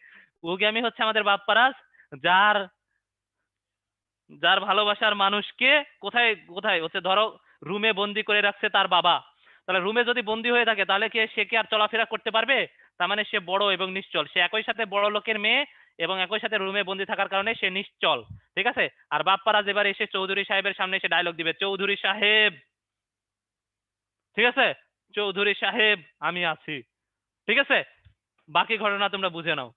উগ্যামি হচ্ছে আমাদের বাপ্পারাজ, যার যার ভালোবাসার মানুষকে কোথায় কোথায় হচ্ছে ধরো রুমে বন্দি করে রাখছে তার বাবা। তাহলে রুমে যদি বন্দি হয়ে থাকে তাহলে সে কি আর চলাফেরা করতে পারবে? তার মানে সে বড় এবং নিশ্চল, সে একই সাথে বড় লোকের মেয়ে এবং একই সাথে রুমে বন্দি থাকার কারণে সে নিশ্চল। ঠিক আছে, আর বাপ্পারাজ এবার এসে চৌধুরী সাহেবের সামনে এসে ডায়লগ দিবে, চৌধুরী সাহেব। ঠিক আছে, চৌধুরী সাহেব আমি আছি। ঠিক আছে, বাকি ঘটনা তোমরা বুঝে নাও।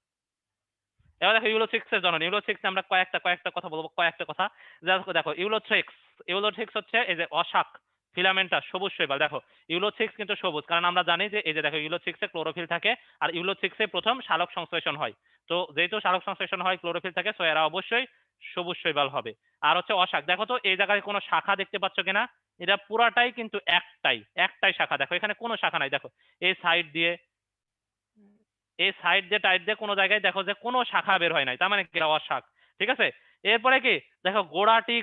এবার দেখো ইউলোথ্রিক্স এর জনন। ইউলোথ্রিক্স আমরা কয়েকটা কথা বলবো, কয়েকটা কথা। দেখো ইউলোথ্রিক্স হচ্ছে এই যে অশাক ফিলামেন্টা সবুজ শৈবাল। দেখো ইউলোথ্রিক্স কিন্তু সবুজ, কারণ আমরা জানি যে এই যে দেখো ইউলোথ্রিক্সে ক্লোরোফিল থাকে, আর ইউলোথ্রিক্সে প্রথম সালোক সংশ্লেষণ হয়। তো যেহেতু সালোক সংশ্লেষণ হয় ক্লোরোফিল থাকে, সো এরা অবশ্যই সবুজ শৈবাল হবে। আর হচ্ছে অশাক, দেখো তো এই জায়গায় কোনো শাখা দেখতে পাচ্ছ কিনা? এটা পুরাটাই কিন্তু একটাই শাখা। দেখো এখানে কোনো শাখা নাই। দেখো এই সাইড দিয়ে এই সাইড দিয়ে টাইট দিয়ে কোনো জায়গায় দেখো যে কোনো শাখা বের হয় নাই, তার মানে কি? অশাক। ঠিক আছে, এরপরে কি দেখো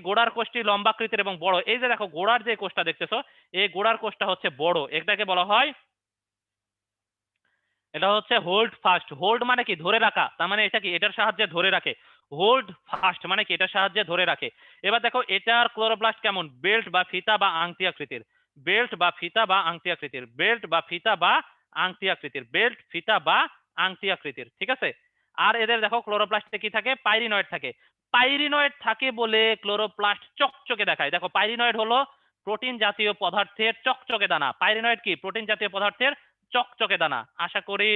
গোড়ার কোষটি লম্বাকৃতির এবং বড়। এই যে দেখো গোড়ার যে কোষটা দেখতেছো, এই গোড়ার কোষটা হচ্ছে বড়, এটাকে বলা হয়, এটা হচ্ছে হোল্ড ফাস্ট। হোল্ড মানে কি? ধরে রাখা। তার মানে এটা কি? এটার সাহায্যে ধরে রাখে। হোল্ড ফাস্ট মানে কি? এটার সাহায্যে ধরে রাখে। এবার দেখো এটার ক্লোরোপ্লাস্ট কেমন? বেল্ট বা ফিতা বা আংটি আকৃতির। বেল্ট বা ফিতা বা আংটি আকৃতির। বেল্ট বা ফিতা বা আংটি আকৃতির। বেল্ট ফিতা বা আংটি আকৃতির। ঠিক আছে, আর এদের দেখো ক্লোরোপ্লাস্টে কি থাকে? পাইরিনয়েড থাকে। পাইরিনয়েড থাকে বলে ক্লোরোপ্লাস্ট চকচকে দেখায়। দেখো পাইরিনয়েড হলো প্রোটিন জাতীয় পদার্থের চকচকে দানা। পাইরিনয়েড কি? প্রোটিন জাতীয় পদার্থের চকচকে দানা। আশা করি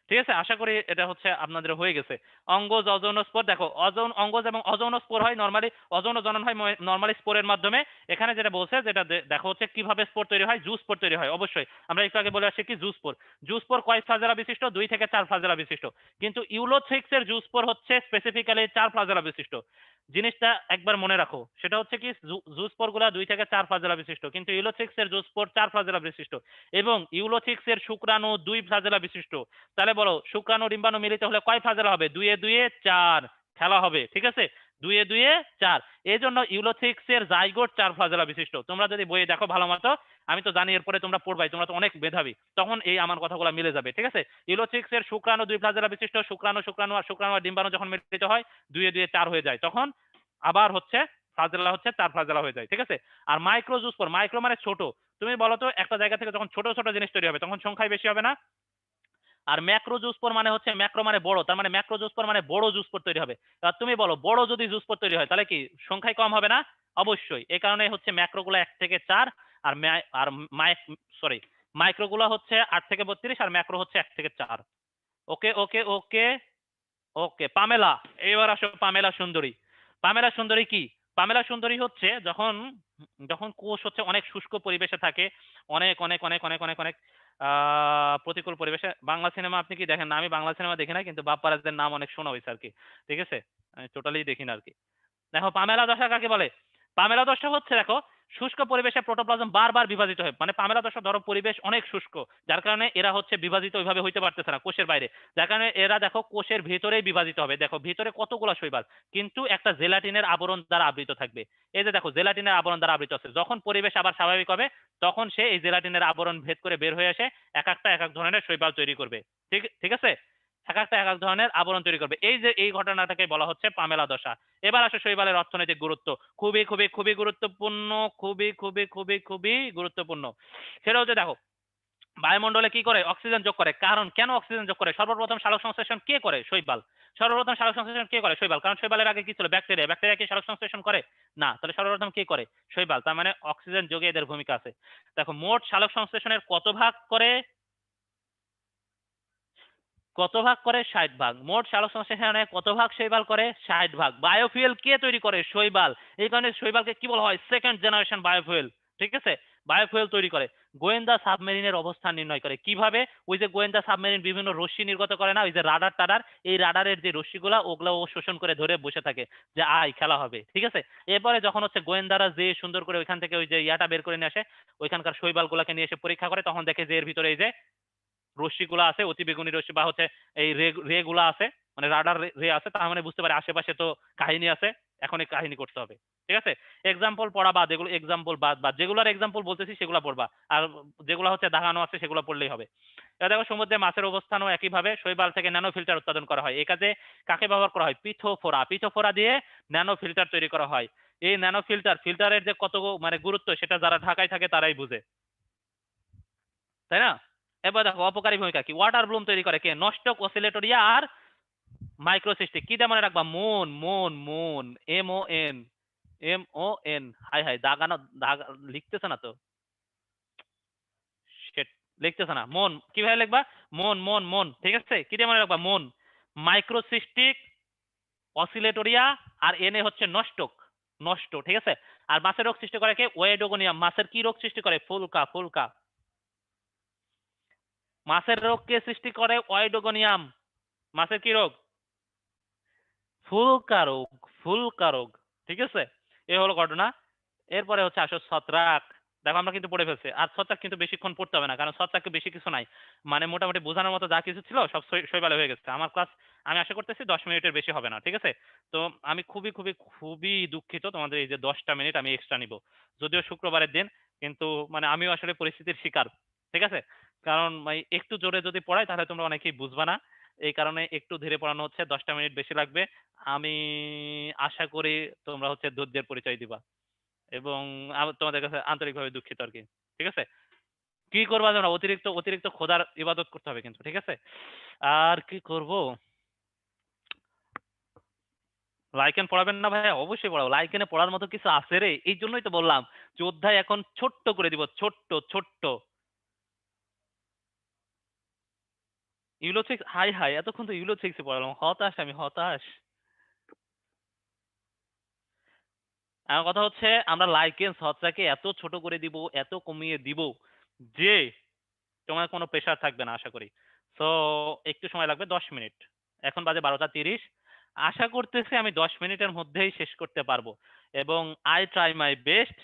ঠিক আছে, আশা করি এটা হচ্ছে আপনাদের হয়ে গেছে। অঙ্গজ অযৌন স্পোর। দেখো অঙ্গজ এবং অযৌন স্পোর হয় নরমালি, অযৌন জনন হয় নরমালি স্পোরের মাধ্যমে। এখানে যেটা বলছে যেটা দেখো হচ্ছে কিভাবে স্পোর তৈরি হয়। জু স্পোর তৈরি হয় অবশ্যই। আমরা একটু আগে বলে আসছি কি জু স্পোর কয় ফ্লাজেলা বিশিষ্ট? 2 থেকে 4 ফ্লাজেলা বিশিষ্ট। কিন্তু ইউলোথ্রিক্স এর জু স্পোর হচ্ছে স্পেসিফিক্যালি 4 ফ্লাজেলা বিশিষ্ট। জিনিসটা একবার মনে রাখো, সেটা হচ্ছে কি জুস স্পোরগুলা 2 থেকে 4 ফ্লাজেলা বিশিষ্ট, কিন্তু ইউলোথ্রিক্স এর জুস স্পোর 4 ফ্লাজেলা বিশিষ্ট এবং ইউলোথ্রিক্স এর শুক্রাণু 2 ফ্লাজেলা বিশিষ্ট। তাহলে বলো শুক্রাণু ডিম্বাণু মিলিত হলে কয় ফ্লাজেলা হবে? 2 এ 2 এ 4 খেলা হবে, ঠিক আছে? 2 এ 2 এ 4। এই জন্য ইউলোথ্রিক্স এর জাইগোট 4 ফ্লাজেলা বিশিষ্ট। তোমরা যদি বইয়ে দেখো ভালো মতো, আমি তো জানি এরপরে তোমরা পড়বাই, তোমরা তো অনেক মেধাবী, তখন এই আমার কথাগুলো মিলে যাবে, ঠিক আছে? ইউলোথ্রিক্স এর শুক্রাণু 2 ফ্লাজেলা বিশিষ্ট, শুক্রাণু শুক্রাণু আর শুক্রাণু আর ডিম্বাণু যখন মিলিত হয় 2 এ 2 এ 4 হয়ে যায়, তখন আবার হচ্ছে ফ্লাজেলা হচ্ছে 4 ফ্লাজেলা হয়ে যায়, ঠিক আছে? আর মাইক্রো জুস স্পোর, মাইক্রো মানে ছোট। তুমি বলো তো একটা জায়গা থেকে যখন ছোট ছোট জিনিস তৈরি হবে তখন সংখ্যায় বেশি হবে না? আর ম্যাক্রো জুস স্পোর মানে হচ্ছে ম্যাক্রো মানে বড়, তার মানে ম্যাক্রো জুস স্পোর মানে বড় জুস স্পোর তৈরি হবে। আর তুমি বলো বড় যদি জুস স্পোর তৈরি হয় তাহলে কি সংখ্যায় কম হবে না? অবশ্যই। এই কারণে হচ্ছে ম্যাক্রোগুলো 1 থেকে 4 আর আর সরি মাইক্রোগুলো হচ্ছে 8 থেকে 32 আর ম্যাক্রো হচ্ছে 1 থেকে 4। ওকে ওকে ওকে ওকে। পামেলা, এবার আসো পামেলা সুন্দরী। পামেলা সুন্দরী কি? পামেলা সুন্দরী হচ্ছে যখন যখন কোষ হচ্ছে অনেক শুষ্ক পরিবেশে থাকে, অনেক অনেক অনেক অনেক অনেক অনেক প্রতিকূল পরিবেশে। বাংলা সিনেমা আপনি কি দেখেন না? আমি বাংলা সিনেমা দেখি না, কিন্তু বাপ্পারাজদের নাম অনেক শোনা হয়েছে আর কি, ঠিক আছে? আমি টোটালি দেখি না আর কি। দেখো পামেলা দশা কাকে বলে? পামেলা দশা হচ্ছে দেখো শুষ্ক পরিবেশে প্রোটোপ্লাজম বারবার বিভাজিত হয়, মানে পামেলা দশা ধরো পরিবেশ অনেক শুষ্ক, যার কারণে এরা হচ্ছে বিভাজিত ওইভাবে হইতে পারতেছে না কোষের বাইরে, যার কারণে এরা দেখো কোষের ভিতরেই বিভাজিত হবে। দেখো ভিতরে কতগুলা শৈবাল, কিন্তু একটা জেলাটিনের আবরণ দ্বারা আবৃত থাকবে। এই যে দেখো জেলাটিনের আবরণ দ্বারা আবৃত আছে, যখন পরিবেশ আবার স্বাভাবিক হবে তখন সে এই জেলাটিনের আবরণ ভেদ করে বের হয়ে এসে এক একটা এক এক ধরনের শৈবাল তৈরি করবে, ঠিক ঠিক আছে? এক একটা এক এক ধরনের আবরণ তৈরি করবে। এই যে এই ঘটনাটাকে বলা হচ্ছে পামেলা দশা। এবার আসো শৈবালের অর্থনৈতিক গুরুত্ব, খুবই খুবই খুবই গুরুত্বপূর্ণ, খুবই খুবই খুবই খুবই গুরুত্বপূর্ণ। সেটা হচ্ছে দেখো বায়ুমণ্ডলে কি করে? অক্সিজেন যোগ করে। কারণ কেন অক্সিজেন যোগ করে? সর্বপ্রথম সালোক সংশ্লেষণ কে করে? শৈবাল। সর্বপ্রথম সালোক সংশ্লেষণ কে করে? শৈবাল। কারণ শৈবালের আগে কি ছিল? ব্যাকটেরিয়া। ব্যাকটেরিয়া কি সালোক সংশ্লেষণ করে? না। তাহলে সর্বপ্রথম কে করে? শৈবাল। তার মানে অক্সিজেন যোগে এদের ভূমিকা আছে। দেখো মোট সালোক সংশ্লেষণের কত ভাগ করে? কত ভাগ করে? 60 ভাগ। মোট সালোক সংশ্লেষণে কত ভাগ শৈবাল করে? 60 ভাগ। বায়োফুয়েল কে তৈরি করে? শৈবাল। এই কারণে শৈবালকে কি বলা হয়? সেকেন্ড জেনারেশন বায়োফুয়েল, ঠিক আছে? বায়োফুয়েল তৈরি করে। গোয়েন্দা সাবমেরিনের অবস্থান নির্ণয় করে কিভাবে? ওই যে গোয়েন্দা সাবমেরিন বিভিন্ন রশ্মি নির্গত করে না, ওই যে রাডার টাডার, এই রাডারের যে রশ্মিগুলা ওগুলা ও শোষণ করে ধরে বসে থাকে যে আয় খেলা হবে, ঠিক আছে? এরপরে যখন হচ্ছে গোয়েন্দারা যে সুন্দর করে ওইখান থেকে ওই যে ইয়াটা বের করে নিয়ে আসে, ওইখানকার শৈবাল গুলাকে নিয়ে এসে পরীক্ষা করে, তখন দেখে যে এর ভিতরে এই যে রশ্মিগুলো আছে, অতি বেগুনি রশ্মি বা হচ্ছে এই রে রে গুলা আছে, মানে রাডার রে আছে, তার মানে বুঝতে পারে আশেপাশে তো কাহিনী আছে, এখন এই কাহিনী করতে হবে, ঠিক আছে? এক্সাম্পল পড়া বাদ, এগুলো এক্সাম্পল বাদ বাদ, যেগুলোর এক্সাম্পল বলতেছি সেগুলো পড়বা, আর যেগুলো হচ্ছে দেখানো আছে সেগুলো পড়লেই হবে। এবার দেখো সমুদ্রে মাছের অবস্থানও একইভাবে শৈবাল থেকে ন্যানো ফিল্টার উৎপাদন করা হয়। এই কাজে কাকে ব্যবহার করা হয়? পিথোফোরা। পিথোফোরা দিয়ে ন্যানো ফিল্টার তৈরি করা হয়। এই ন্যানো ফিল্টারের যে কত মানে গুরুত্ব সেটা যারা ঢাকায় থাকে তারাই বুঝে, তাই না? এবার দেখো অপকারী ভূমিকা কি? ওয়াটার ব্লুম তৈরি করে কে? নস্টক, অসিলেটরিয়া আর মাইক্রোসিস্টিক। কি দিয়ে মনে রাখবা? মন মন মন, MON, MON। হাই হাই দাগানো দাগা লিখতেছে না তো, Shit, লিখতেছে না। মন কিভাবে লিখবা? মন মন মন, ঠিক আছে? কি দিয়ে মনে রাখবা? মন, মাইক্রোসিস্টিক, অসিলেটরিয়া আর এনে হচ্ছে নষ্টক, নষ্ট, ঠিক আছে? আর মাছের রোগ সৃষ্টি করে কে? ওয়েডোগোনিয়াম। মাছের কি রোগ সৃষ্টি করে? ফুলকা, ফুলকা। মাছের রোগ কে সৃষ্টি করে? ওয়েডোগোনিয়াম। মাছের কি রোগ? ফুলকা রোগ, ফুলকা রোগ, ঠিক আছে? এই হলো ঘটনা। এরপরে হচ্ছে আসো ছত্রাক। দেখো আমরা কিন্তু পড়ে ফেলছি, আর ছত্রাক কিন্তু বেশিক্ষণ পড়তে হবে না, কারণ ছত্রাকে বেশি কিছু নাই, মানে মোটামুটি বোঝানোর মতো যা কিছু ছিল সব শৈবালে হয়ে গেছে। আমার ক্লাস আমি আশা করতেছি 10 মিনিটের বেশি হবে না, ঠিক আছে? তো আমি খুবই খুবই খুবই দুঃখিত তোমাদের এই যে 10টা মিনিট আমি এক্সট্রা নিব, যদিও শুক্রবারের দিন, কিন্তু মানে আমিও আসলে পরিস্থিতির শিকার, ঠিক আছে? কারণ একটু জোরে যদি পড়াই তাহলে তোমরা অনেকেই বুঝবা না, এই কারণে একটু ধীরে পড়ানো হচ্ছে, 10টা মিনিট বেশি লাগবে। আমি আশা করি তোমরা হচ্ছে ধৈর্যের পরিচয় দিবা, এবং তোমাদের কাছে আন্তরিকভাবে দুঃখিত আর কি, ঠিক আছে? কি করবা জানো? অতিরিক্ত অতিরিক্ত খোদার ইবাদত করতে হবে কিন্তু, ঠিক আছে? আর কি করব? লাইকেন পড়াবেন না ভাই? অবশ্যই পড়াবো। লাইকেনে পড়ার মতো কিছু আছে রে, এই জন্যই তো বললাম যে অধ্যায় এখন ছোট্ট করে দিব, ছোট্ট ছোট্ট। ইউলোথিক্স, হাই হাই এতক্ষণ তো ইউলোথিক্স পড়ালাম, হতাশ, আমি হতাশ। আমার কথা হচ্ছে আমরা লাইকেন ছত্রাকে এত ছোট করে দিব, এত কমিয়ে দিব যে তোমার কোনো প্রেশার থাকবে না আশা করি। সো একটু সময় লাগবে, 10 মিনিট। এখন বাজে 12টা 30। আশা করতেছি আমি 10 মিনিটের মধ্যেই শেষ করতে পারবো, এবং আই ট্রাই মাই বেস্ট।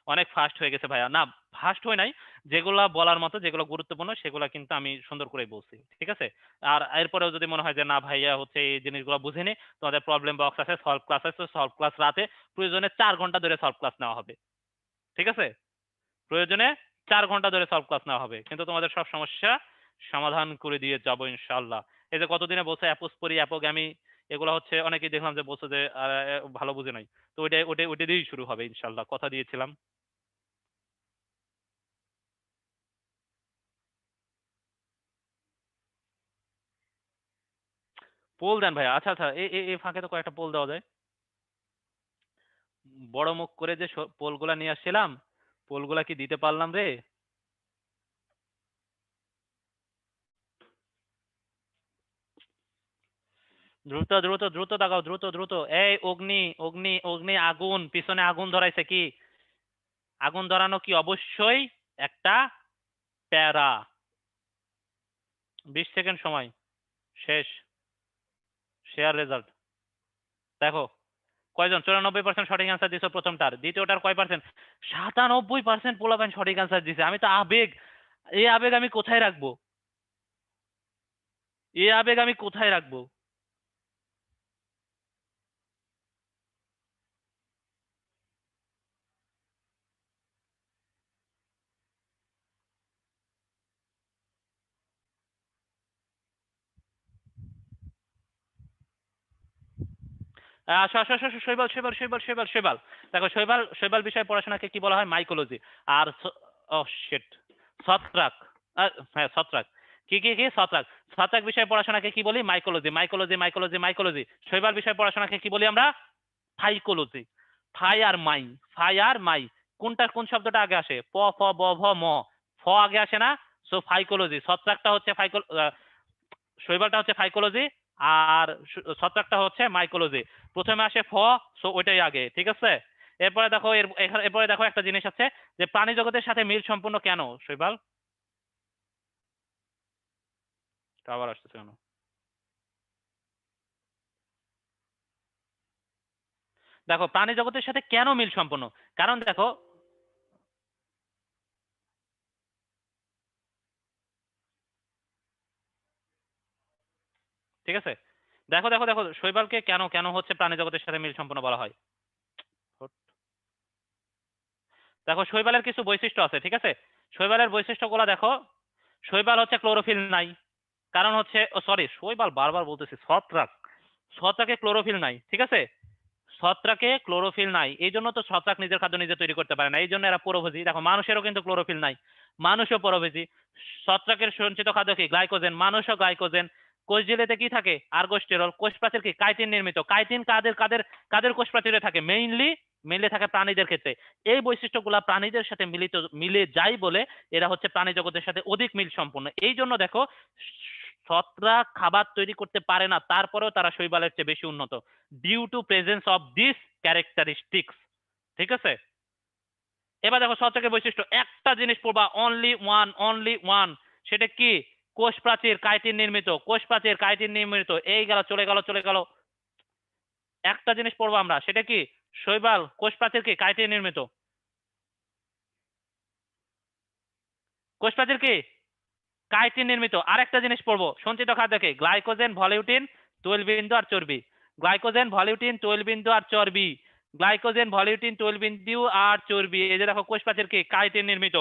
অনেক ফাস্ট হয়ে গেছে ভাইয়া, না ফাস্ট হয় নাই, যেগুলা বলার মতো যেগুলো গুরুত্বপূর্ণ সেগুলো কিন্তু আমি সুন্দর করে বলছি, ঠিক আছে। আর এরপরেও যদি মনে হয় যে না ভাইয়া হচ্ছে এই জিনিসগুলো বুঝিনি, তোমাদের প্রবলেম বক্স আছে, সলভ ক্লাস আছে, সলভ ক্লাস রাতে প্রয়োজনে 4 ঘন্টা ধরে সলভ ক্লাস নেওয়া হবে, ঠিক আছে। প্রয়োজনে 4 ঘন্টা ধরে সলভ ক্লাস নেওয়া হবে, কিন্তু তোমাদের সব সমস্যা সমাধান করে দিয়ে যাবো ইনশাল্লাহ। এই যে কতদিনে বলছে অ্যাপোস্পরি অ্যাপোগ্যামি, এগুলো হচ্ছে অনেকেই দেখলাম যে বলছে যে ভালো বুঝে নাই, তো ওইটা দিয়েই শুরু হবে ইনশাল্লাহ, কথা দিয়েছিলাম। পোল দেন ভাই, আচ্ছা আচ্ছা, এই ফাঁকে তো কয়েকটা পোল দেওয়া যায়। বড় মুখ করে যে পোলগুলা নিয়ে আসছিলাম, পোলগুলা কি দিতে পারলাম রে? দ্রুত দ্রুত দ্রুত তাকাও, দ্রুত দ্রুত। এই অগ্নি অগ্নি অগ্নি, আগুন, পিছনে আগুন ধরাইছে কি? আগুন ধরানো কি অবশ্যই একটা প্যারা। 20 সেকেন্ড সময়, শেষ। শেয়ার রেজাল্ট দেখো, কয়জন 94% সঠিক অ্যান্সার দিছো প্রথমটার, দ্বিতীয়টার কয় পার্সেন্ট? 97% পোলাপাইন সঠিক অ্যান্সার দিছে। আমি তো আবেগ, এই আবেগ আমি কোথায় রাখবো? এই আবেগ আমি কোথায় রাখবো? আসো আসো আসো আসো, শৈবাল শৈবাল শৈবাল শৈবাল শৈবাল। দেখো শৈবাল, শৈবাল বিষয়ে পড়াশোনাকে কি বলা হয়? মাইকোলজি। আর ও শিট, ছত্রাক, হ্যাঁ ছত্রাক। কি ছত্রাক। ছত্রাক বিষয়ে পড়াশোনাকে কি বলি? Mycology mycology mycology mycology. শৈবাল বিষয়ে পড়াশোনাকে কি বলি আমরা? ফাইকোলজি। ফাই আর মাই, ফাই আর মাই, কোনটা কোন শব্দটা আগে আসে? প ফ ব ভ ম, ফ আগে আসে না? So phycology. ছত্রাকটা হচ্ছে শৈবালটা হচ্ছে ফাইকোলজি, আর ছত্রাকটা হচ্ছে মাইকোলজি। প্রথমে আসে ফ, সো ওইটাই আগে, ঠিক আছে। এরপরে দেখো এরপরে দেখো একটা জিনিস আছে, যে প্রাণী জগতের সাথে মিল সম্পূর্ণ কেন শৈবাল? আবার আসতেছে কেন? দেখো প্রাণী জগতের সাথে কেন মিল সম্পূর্ণ, কারণ দেখো, ঠিক আছে, দেখো দেখো দেখো শৈবালকে কেন কেন হচ্ছে প্রাণী জগতের সাথে মিল সম্পূর্ণ বলা হয়। দেখো শৈবালের কিছু বৈশিষ্ট্য আছে, ঠিক আছে। শৈবালের বৈশিষ্ট্যগুলো দেখো, শৈবাল হচ্ছে ক্লোরোফিল নাই, কারণ হচ্ছে, ও সরি শৈবাল বারবার বলতেছি, ছত্রাক, ছত্রাকে ক্লোরোফিল নাই, ঠিক আছে। ছত্রাকে ক্লোরোফিল নাই, এই জন্য তো ছত্রাক নিজের খাদ্য নিজে তৈরি করতে পারে না, এই জন্য এরা পরভোজী। দেখো মানুষেরও কিন্তু ক্লোরোফিল নাই, মানুষও পরভোজী। ছত্রাকের সঞ্চিত খাদ্য কি? গ্লাইকোজেন, মানুষও গ্লাইকোজেন। কোষ ঝিল্লিতে কি থাকে? আর্গোস্টেরল। কোষ প্রাচীর কি? কাইটিন নির্মিত। কাইটিন কাদের কাদের কাদের কোষ প্রাচীরে থাকে? মেইনলি মেইনলি থাকে প্রাণীদের ক্ষেত্রে। এই বৈশিষ্ট্যগুলা প্রাণীদের সাথে মিলে যায় বলে এরা হচ্ছে প্রাণী জগতের সাথে অধিক মিল সম্পন্ন। এই জন্য দেখো ছত্রাক খাবার তৈরি করতে পারে না, তারপরেও তারা শৈবালের চেয়ে বেশি উন্নত, due to presence of this characteristics, ঠিক আছে। এবার দেখো ছত্রাকের বৈশিষ্ট্য, একটা জিনিস পড়বা, অনলি ওয়ান, অনলি ওয়ান। সেটা কি? কোষ প্রাচীর কাইটিন নির্মিত, কোষ প্রাচীর কাইটিন নির্মিত। এই গেল, চলে গেল চলে গেল। একটা জিনিস পড়বো আমরা, সেটা কি? শৈবাল কোষ প্রাচীর কি? কাইটিন নির্মিত। কোষ প্রাচীর কি? কাইটিন নির্মিত। আরেকটা জিনিস পড়বো, সঞ্চিত খাদ্য কি? গ্লাইকোজেন, ভলিউটিন, তৈল বিন্দু আর চর্বি। গ্লাইকোজেন, ভলিউটিন, তৈল বিন্দু আর চর্বি। গ্লাইকোজেন, ভলিউটিন, তৈল বিন্দু আর চর্বি। এই যে দেখো কোষ প্রাচীর কি? কাইটিন নির্মিত।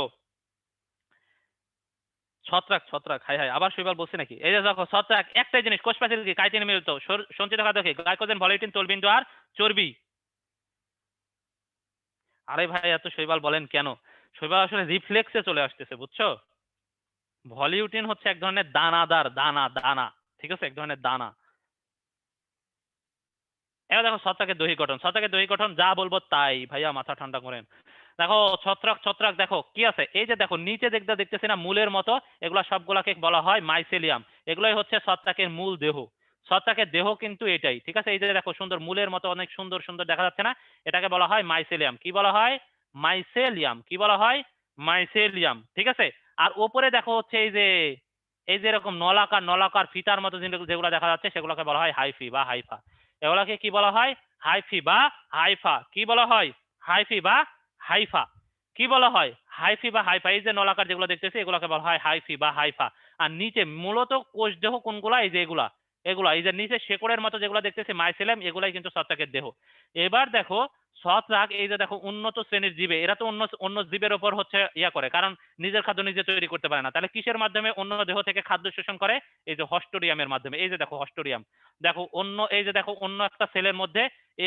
ছত্রাক ছত্রাক, হাই হাই, আবার শৈবাল বলছি নাকি? এই যে দেখো ছত্রাক, একটাই জিনিস, কোষ প্রাচীর কি? কাইটিন নির্মিত। সঞ্চিত খাদ্য কি? গ্লাইকোজেন, ভলিউটিন, তৈল বিন্দু আর চর্বি। আরে ভাই এত শৈবাল বলেন কেন? শৈবাল আসলে রিফ্লেক্সে চলে আসতেছে, বুঝছো। ভলিউটিন হচ্ছে এক ধরনের দানাদার, দানা দানা, ঠিক আছে, এক ধরনের দানা। এবার দেখো ছত্রাকের দৈহিক গঠন, ছত্রাকের দৈহিক গঠন যা বলবো তাই ভাইয়া, মাথা ঠান্ডা করেন। দেখো ছত্রাক ছত্রাক দেখো কি আছে, এই যে দেখো নিচে দেখতেছি না মূলের মতো, এগুলা সবগুলাকে বলা হয় মাইসেলিয়াম। এগুলাই হচ্ছে ছত্রাকের মূল দেহ। ছত্রাকের দেহ কিন্তু এটাই, ঠিক আছে। এই যে দেখো সুন্দর মূলের মতো অনেক সুন্দর সুন্দর দেখা যাচ্ছে না, এটাকে বলা হয় মাইসেলিয়াম। কি বলা হয়? মাইসেলিয়াম। কি বলা হয়? মাইসেলিয়াম, ঠিক আছে। আর ওপরে দেখো হচ্ছে এই যে এই যে এরকম নলাকার নলাকার ফিতার মতো যেগুলো দেখা যাচ্ছে সেগুলোকে বলা হয় হাইফি বা হাইফা। এগুলাকে কি বলা হয়? হাইফি বা হাইফা। কি বলা হয়? হাইফি বা হাইফা। কি বলা হয়? হাইফি বা হাইফা। এই যে নলাকার যেগুলো দেখতেছি এগুলোকে বলা হয় হাইফি বা হাইফা। আর নিচে মূলত কোষদেহ কোনগুলা? এই যে এগুলা এগুলা এই যে নিচে শেকড়ের মতো যেগুলো দেখতেছি মাইসেলিয়াম, এগুলাই কিন্তু ছত্রাকের দেহ। এবার দেখো ছত্রাক এই যে দেখো উন্নত শ্রেণীর জীবে, এরা তো অন্য অন্য জীবের উপর হচ্ছে ইয়া করে, কারণ নিজের খাদ্য নিজে তৈরি করতে পারে না। তাহলে কিসের মাধ্যমে অন্য দেহ থেকে খাদ্য শোষণ করে? এই যে হস্টোরিয়ামের মাধ্যমে। এই যে দেখো হস্টোরিয়াম, দেখো অন্য এই যে দেখো অন্য একটা সেলের মধ্যে এ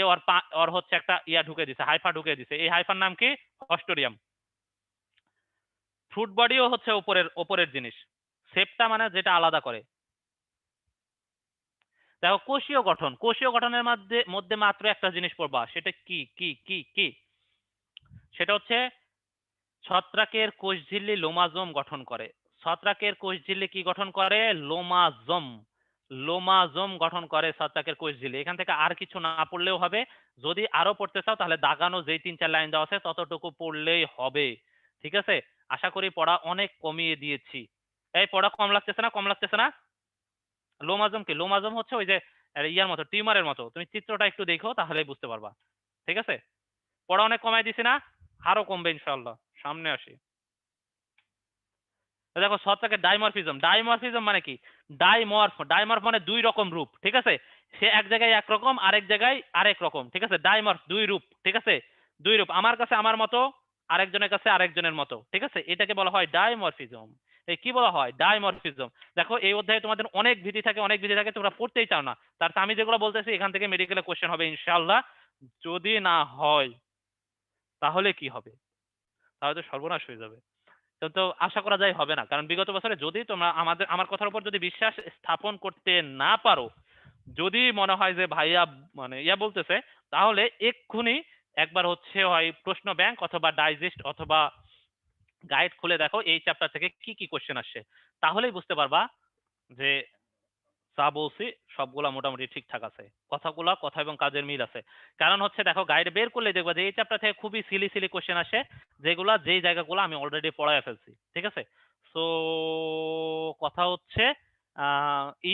ওর হচ্ছে একটা ইয়া ঢুকে দিছে, হাইফা ঢুকে দিছে। এই হাইফার নাম কি? হস্টোরিয়াম। ফ্রুট বডিও হচ্ছে উপরের উপরের জিনিস, সেপটা মানে যেটা আলাদা করে। দেখো কোষীয় গঠন, কোষীয় গঠনের মধ্যে মধ্যে মাত্র একটা জিনিস পড়বা, সেটা কি কি কি কি সেটা হচ্ছে ছত্রাকের কোষঝিল্লি লোমাজোম গঠন করে। ছত্রাকের কোষঝিল্লি কি গঠন করে? লোমাজোম। লোমাজোম গঠন করে ছত্রাকের কোষঝিল্লি। এখান থেকে আর কিছু না পড়লেও হবে। যদি আরো পড়তে চাও তাহলে দাগানো যেই 3-4 লাইন দেওয়া আছে ততটুকু পড়লেই হবে। ঠিক আছে? আশা করি পড়া অনেক কমিয়ে দিয়েছি। এই পড়া কম লাগতেছে না? কম লাগতেছে না? লোমাজম কি? লোমাজম হচ্ছে ওই যে ইয়ার মতো, টিউমারের মতো। তুমি চিত্রটা একটু দেখো তাহলেই বুঝতে পারবা। ঠিক আছে? পড়া অনেক কমাই দিছি না? আরো কমবে ইনশাআল্লাহ। সামনে আসি। দেখো ছত্রাকের ডাইমরফিজম। ডাইমরফিজম মানে কি? ডাইমর্ফ, ডাইমর্ফ মানে দুই রকম রূপ। ঠিক আছে? সে এক জায়গায় একরকম, আরেক জায়গায় আরেক রকম। ঠিক আছে? ডাইমর্ফ দুই রূপ। ঠিক আছে? দুই রূপ, আমার কাছে আমার মতো, আরেকজনের কাছে আরেকজনের মতো। ঠিক আছে? এটাকে বলা হয় ডাইমরফিজম। এই কি বলা হয়? ডাইমরফিজম। দেখো এই অধ্যায়ে তোমাদের অনেক ভীতি থাকে, অনেক ভীতি থাকে, তোমরা পড়তেই চাও না। তার আমি যেগুলো বলতেছি এখান থেকে মেডিকেলে কোশ্চেন হবে ইনশাআল্লাহ। যদি না হয় তাহলে কি হবে? তাহলে তো সর্বনাশ হয়ে যাবে। তো আশা করা যায় হবে না, কারণ বিগত বছরে যদি তোমরা আমার কথার উপর যদি বিশ্বাস স্থাপন করতে না পারো, যদি মনে হয় যে ভাইয়া মানে ইয়া বলতেছে, তাহলে এক্ষুনি একবার হচ্ছে হয় প্রশ্ন ব্যাংক অথবা ডাইজেস্ট অথবা গাইড খুলে দেখো এই চ্যাপ্টার থেকে কি কি কোশ্চেন আসছে, তাহলেই বুঝতে পারবা যে যা বলছি সবগুলা মোটামুটি ঠিকঠাক আছে, কথাগুলা কথা এবং কাজের মিল আছে। কারণ হচ্ছে দেখো গাইড বের করলে দেখবা যে এই চ্যাপ্টার থেকে খুবই সিলি সিলি কোশ্চেন আসে, যেগুলা যেই জায়গাগুলো আমি অলরেডি পড়ায় ফেলছি। ঠিক আছে? সো কথা হচ্ছে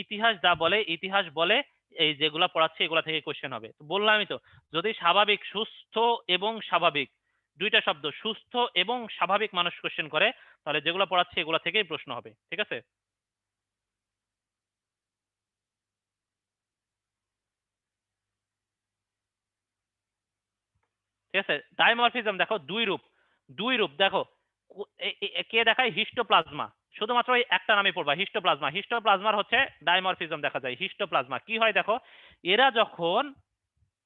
ইতিহাস যা বলে, ইতিহাস বলে এই যেগুলা পড়াচ্ছি এগুলা থেকে কোশ্চেন হবে। তো বললামই তো, যদি স্বাভাবিক, সুস্থ এবং স্বাভাবিক, দুইটা শব্দ, সুস্থ এবং স্বাভাবিক মানুষ কোশ্চেন করে, তাহলে যেগুলো পড়াচ্ছি এগুলা থেকেই প্রশ্ন হবে। ঠিক আছে? ঠিক আছে? ডাইমরফিজম দেখো দুই রূপ, দুই রূপ দেখো। কে দেখায়? হিস্টোপ্লাজমা। শুধুমাত্র ওই একটা নামে পড়বা, হিস্টোপ্লাজমা। হিস্টোপ্লাজমার হচ্ছে ডাইমরফিজম দেখা যায়। হিস্টোপ্লাজমা কি হয় দেখো, এরা যখন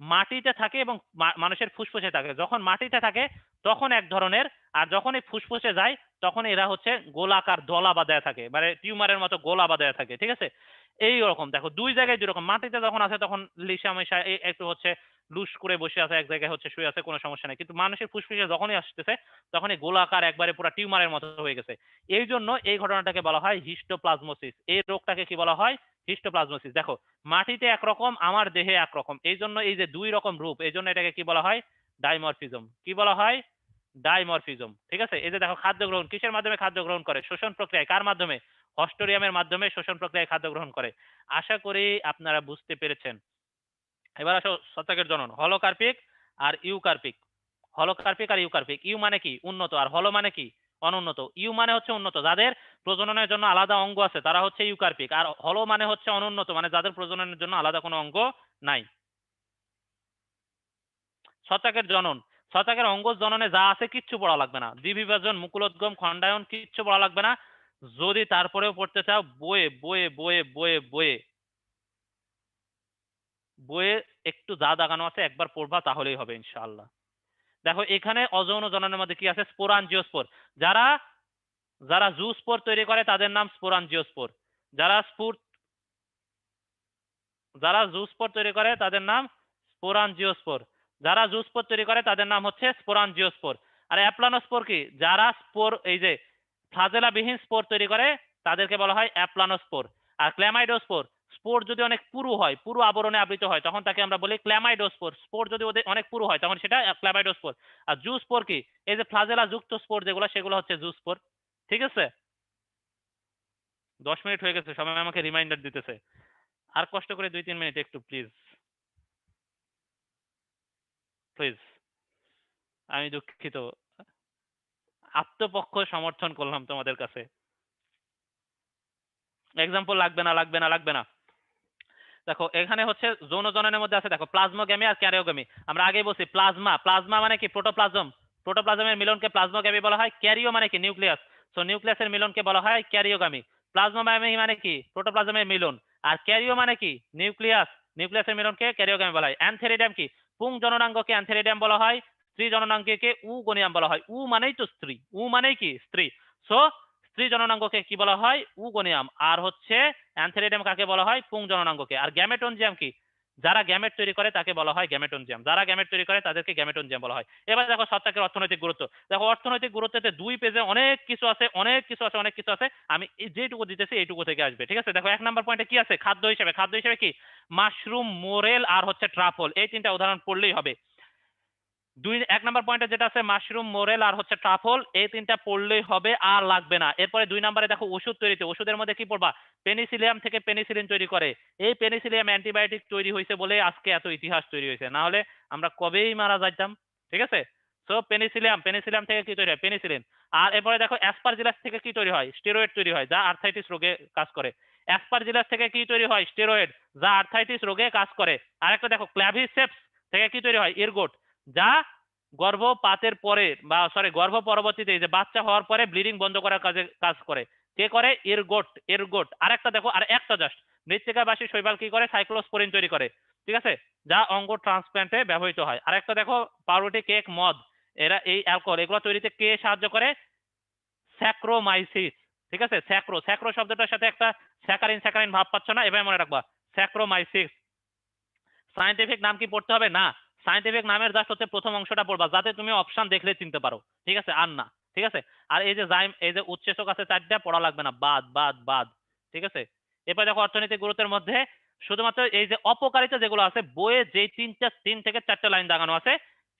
মাটিতে থাকে এবং মানুষের ফুসফুসে থাকে, যখন মাটিতে থাকে তখন এক ধরনের, আর যখন এই ফুসফুসে যায় তখন এরা হচ্ছে গোলাকার দলা বাঁধায় থাকে, মানে টিউমারের মতো গোলা বাঁধায় থাকে। ঠিক আছে? এই রকম দেখো দুই জায়গায় দুই রকম। মাটিতে যখন আছে তখন লিসামেশা একটু হচ্ছে লুস করে বসে আছে, এক জায়গায় হচ্ছে শুয়ে আছে, কোনো সমস্যা নেই। কিন্তু মানুষের ফুসফুসে যখনই আসতেছে তখনই গোলাকার একবারে পুরো টিউমারের মতো হয়ে গেছে। এই জন্য এই ঘটনাটাকে বলা হয় হিস্টোপ্লাজমোসিস। এই রোগটাকে কি বলা হয়? হিস্টোপ্লাজমোসিস। দেখো মাটিতে একরকম, আমার দেহে একরকম, এই জন্য এই যে দুই রকম রূপ, এই জন্য এটাকে কি বলা হয়? ডাইমরফিজম। কি বলা হয়? ডাইমরফিজম। ঠিক আছে? এই যে দেখো খাদ্য গ্রহণ, কিসের মাধ্যমে খাদ্য গ্রহণ করে? শোষণ প্রক্রিয়ায়। কার মাধ্যমে? হস্টোরিয়ামের মাধ্যমে শোষণ প্রক্রিয়ায় খাদ্য গ্রহণ করে। আশা করি আপনারা বুঝতে পেরেছেন। এবার আসো ছত্রাকের জনন, holocarpic R eucarpic. Holocarpic R eucarpic. You মানে কি? উন্নত, আর হলো মানে কি? অনুন্নত। ইউ মানে হচ্ছে উন্নত, যাদের প্রজননের জন্য আলাদা অঙ্গ আছে তারা হচ্ছে ইউকার্পিক, আর হলো মানে হচ্ছে অনুন্নত, মানে যাদের প্রজননের জন্য আলাদা কোনো অঙ্গ নাই। ছত্রাকের জনন, ছত্রাকের অঙ্গজ জননে যা আছে কিচ্ছু পড়া লাগবে না। দ্বিবিভাজন, মুকুলোদ্গম, খণ্ডায়ন কিচ্ছু পড়া লাগবে না। যদি তারপরেও পড়তে চাও বইয়ে বইয়ে বইয়ে বইয়ে বইয়ে বইয়ে একটু যা দাগানো আছে একবার পড়বা তাহলেই হবে ইনশাআল্লাহ। দেখো এখানে অযৌন জননের মধ্যে কি আছে? স্পোরানজিওস্পোর। যারা যারা জুস্পোর তৈরি করে তাদের নাম স্পোরানজিওস্পোর। যারা স্পুর যারা জুস্পোর তৈরি করে তাদের নাম স্পোরানজিওস্পোর। যারা জুস্পোর তৈরি করে তাদের নাম হচ্ছে স্পোরানজিওস্পোর। আর অ্যাপ্লানোস্পোর কি? যারা স্পোর এই যে ফ্লাজেলাবিহীন স্পোর তৈরি করে তাদেরকে বলা হয় অ্যাপ্লানোস্পোর। আর ক্ল্যামাইডোস্পোর, স্পোর যদি অনেক পুরু হয়, পুরু আবরণে আবৃত হয়, তখন তাকে আমরা বলি ক্ল্যামাইডোস্পোর। স্পোর যদি ওদের অনেক পুরু হয় তখন সেটা ক্ল্যামাইডোস্পোর। আর জুস্পোর কি? এই যে ফ্লাজেলা যুক্ত স্পোর যেগুলো, সেগুলো হচ্ছে জুস্পোর। ঠিক আছে? 10 মিনিট হয়ে গেছে, সবাই আমাকে রিমাইন্ডার দিতেছে। আর কষ্ট করে 2-3 মিনিট একটু প্লিজ, প্লিজ। আমি দুঃখিত, আত্মপক্ষ সমর্থন করলাম তোমাদের কাছে। এক্সাম্পল লাগবে না, লাগবে না, লাগবে না। দেখো এখানে হচ্ছে যৌন জননের মধ্যে আছে, দেখো প্লাজমোগ্যামি আর ক্যারিওগ্যামি। আমরা আগেই বলছি প্লাজমা, প্লাজমা মানে কি প্রোটোপ্লাজম, প্রোটোপ্লাজমের মিলনকে প্লাজমোগ্যামি বলা হয়। ক্যারিও মানে কি নিউক্লিয়াস, সো নিউক্লিয়াসের মিলনকে বলা হয় ক্যারিওগামি। প্লাজমোগ্যামি মানে কি প্রোটোপ্লাজমের মিলন, আর ক্যারিও মানে কি নিউক্লিয়াস, নিউক্লিয়াসের মিলনকে ক্যারিওগামি বলা হয়। অ্যানথেরিডিয়াম কি পুং জননাঙ্গকে অ্যানথেরিডিয়াম বলা হয়, স্ত্রী জননাঙ্গকে উগোনিয়াম বলা হয়। উ মানেই তো স্ত্রী, উ মানেই কি স্ত্রী, সো স্ত্রী জননাঙ্গকে কি বলা হয় উগোনিয়াম। আর হচ্ছে অ্যানথেরিডিয়াম কাকে বলা হয় পুং জননাঙ্গকে। আর গ্যামেটনজিয়াম কি যারা গ্যামেট তৈরি করে তাকে বলা হয় গ্যামেটনজিয়াম, যারা গ্যামেট তৈরি করে তাদেরকে গ্যামেটনজিয়াম বলা হয়। এবার দেখো ছত্রাকের অর্থনৈতিক গুরুত্ব। দেখো অর্থনৈতিক গুরুত্বতে 2 পেজে অনেক কিছু আছে, অনেক কিছু আছে, অনেক কিছু আছে। আমি যেটুকু দিতেছি এইটুকু থেকে আসবে, ঠিক আছে। দেখো 1 নম্বর পয়েন্টে কি আছে, খাদ্য হিসেবে, খাদ্য হিসেবে কি মাশরুম, মোরেল আর হচ্ছে ট্রাফল, এই 3টা উদাহরণ পড়লেই হবে। 1 নম্বর পয়েন্টে যেটা আছে মাশরুম, মোরেল আর হচ্ছে ট্রাফল, এই 3টা পড়লেই হবে, আর লাগবে না। এরপরে 2 নম্বরে দেখো ওষুধ তৈরিতে, ওষুধের মধ্যে কি পড়বা, পেনিসিলিয়াম থেকে পেনিসিলিন তৈরি করে। এই পেনিসিলিয়াম অ্যান্টিবায়োটিক তৈরি হয়েছে বলে আজকে এত ইতিহাস তৈরি হয়েছে, না হলে আমরা কবেই মারা যাইতাম, ঠিক আছে। সো পেনিসিলিয়াম, পেনিসিলিয়াম থেকে কি তৈরি হয় পেনিসিলিন। আর এরপরে দেখো অ্যাসপারজিলাস থেকে কি তৈরি হয় স্টেরয়েড তৈরি হয়, যা আর্থাইটিস রোগে কাজ করে। অ্যাসপারজিলাস থেকে কি তৈরি হয় স্টেরয়েড, যা আর্থাইটিস রোগে কাজ করে। আরেকটা দেখো ক্ল্যাভিসেপস থেকে কি তৈরি হয় এরগোট, যা গর্ভপাতের পরে বা সরি গর্ভ পরবর্তীতে যে বাচ্চা হওয়ার পরে ব্লিডিং বন্ধ করার কাজে কাজ করে। কে করে এরগোট, এরগোট। আরেকটা দেখো, আর একটা জাস্ট, মৃত্তিকাবাসী শৈবাল কি করে সাইক্লোস্পোরিন তৈরি করে, ঠিক আছে, যা অঙ্গ ট্রান্সপ্লান্টে ব্যবহৃত হয়। আরেকটা দেখো পাউরুটি, কেক, মদ, এরা এই অ্যালকোহল এগুলো তৈরিতে কে সাহায্য করে, স্যাক্রোমাইসিস, ঠিক আছে। স্যাক্রো, স্যাক্রো শব্দটার সাথে একটা স্যাকারিন, স্যাকারিন ভাব পাচ্ছ না, এবার মনে রাখবা স্যাক্রোমাইসিস। সায়েন্টিফিক নাম কি পড়তে হবে না, সায়েন্টিফিক নামের জাস্ট হচ্ছে প্রথম অংশটা পড়বা, যাতে তুমি অপশন দেখলে চিনতে পারো, ঠিক আছে, আর না, ঠিক আছে। আর এই যে জাইম, এই যে উৎসেচক আছে 4টা, পড়া লাগবে না, বাদ বাদ বাদ, ঠিক আছে। এরপর দেখো অর্থনৈতিক গুরুত্বের মধ্যে শুধুমাত্র এই যে অপকারিতা যেগুলো আছে বইয়ে যে 3 থেকে 4টা লাইন দাগানো আছে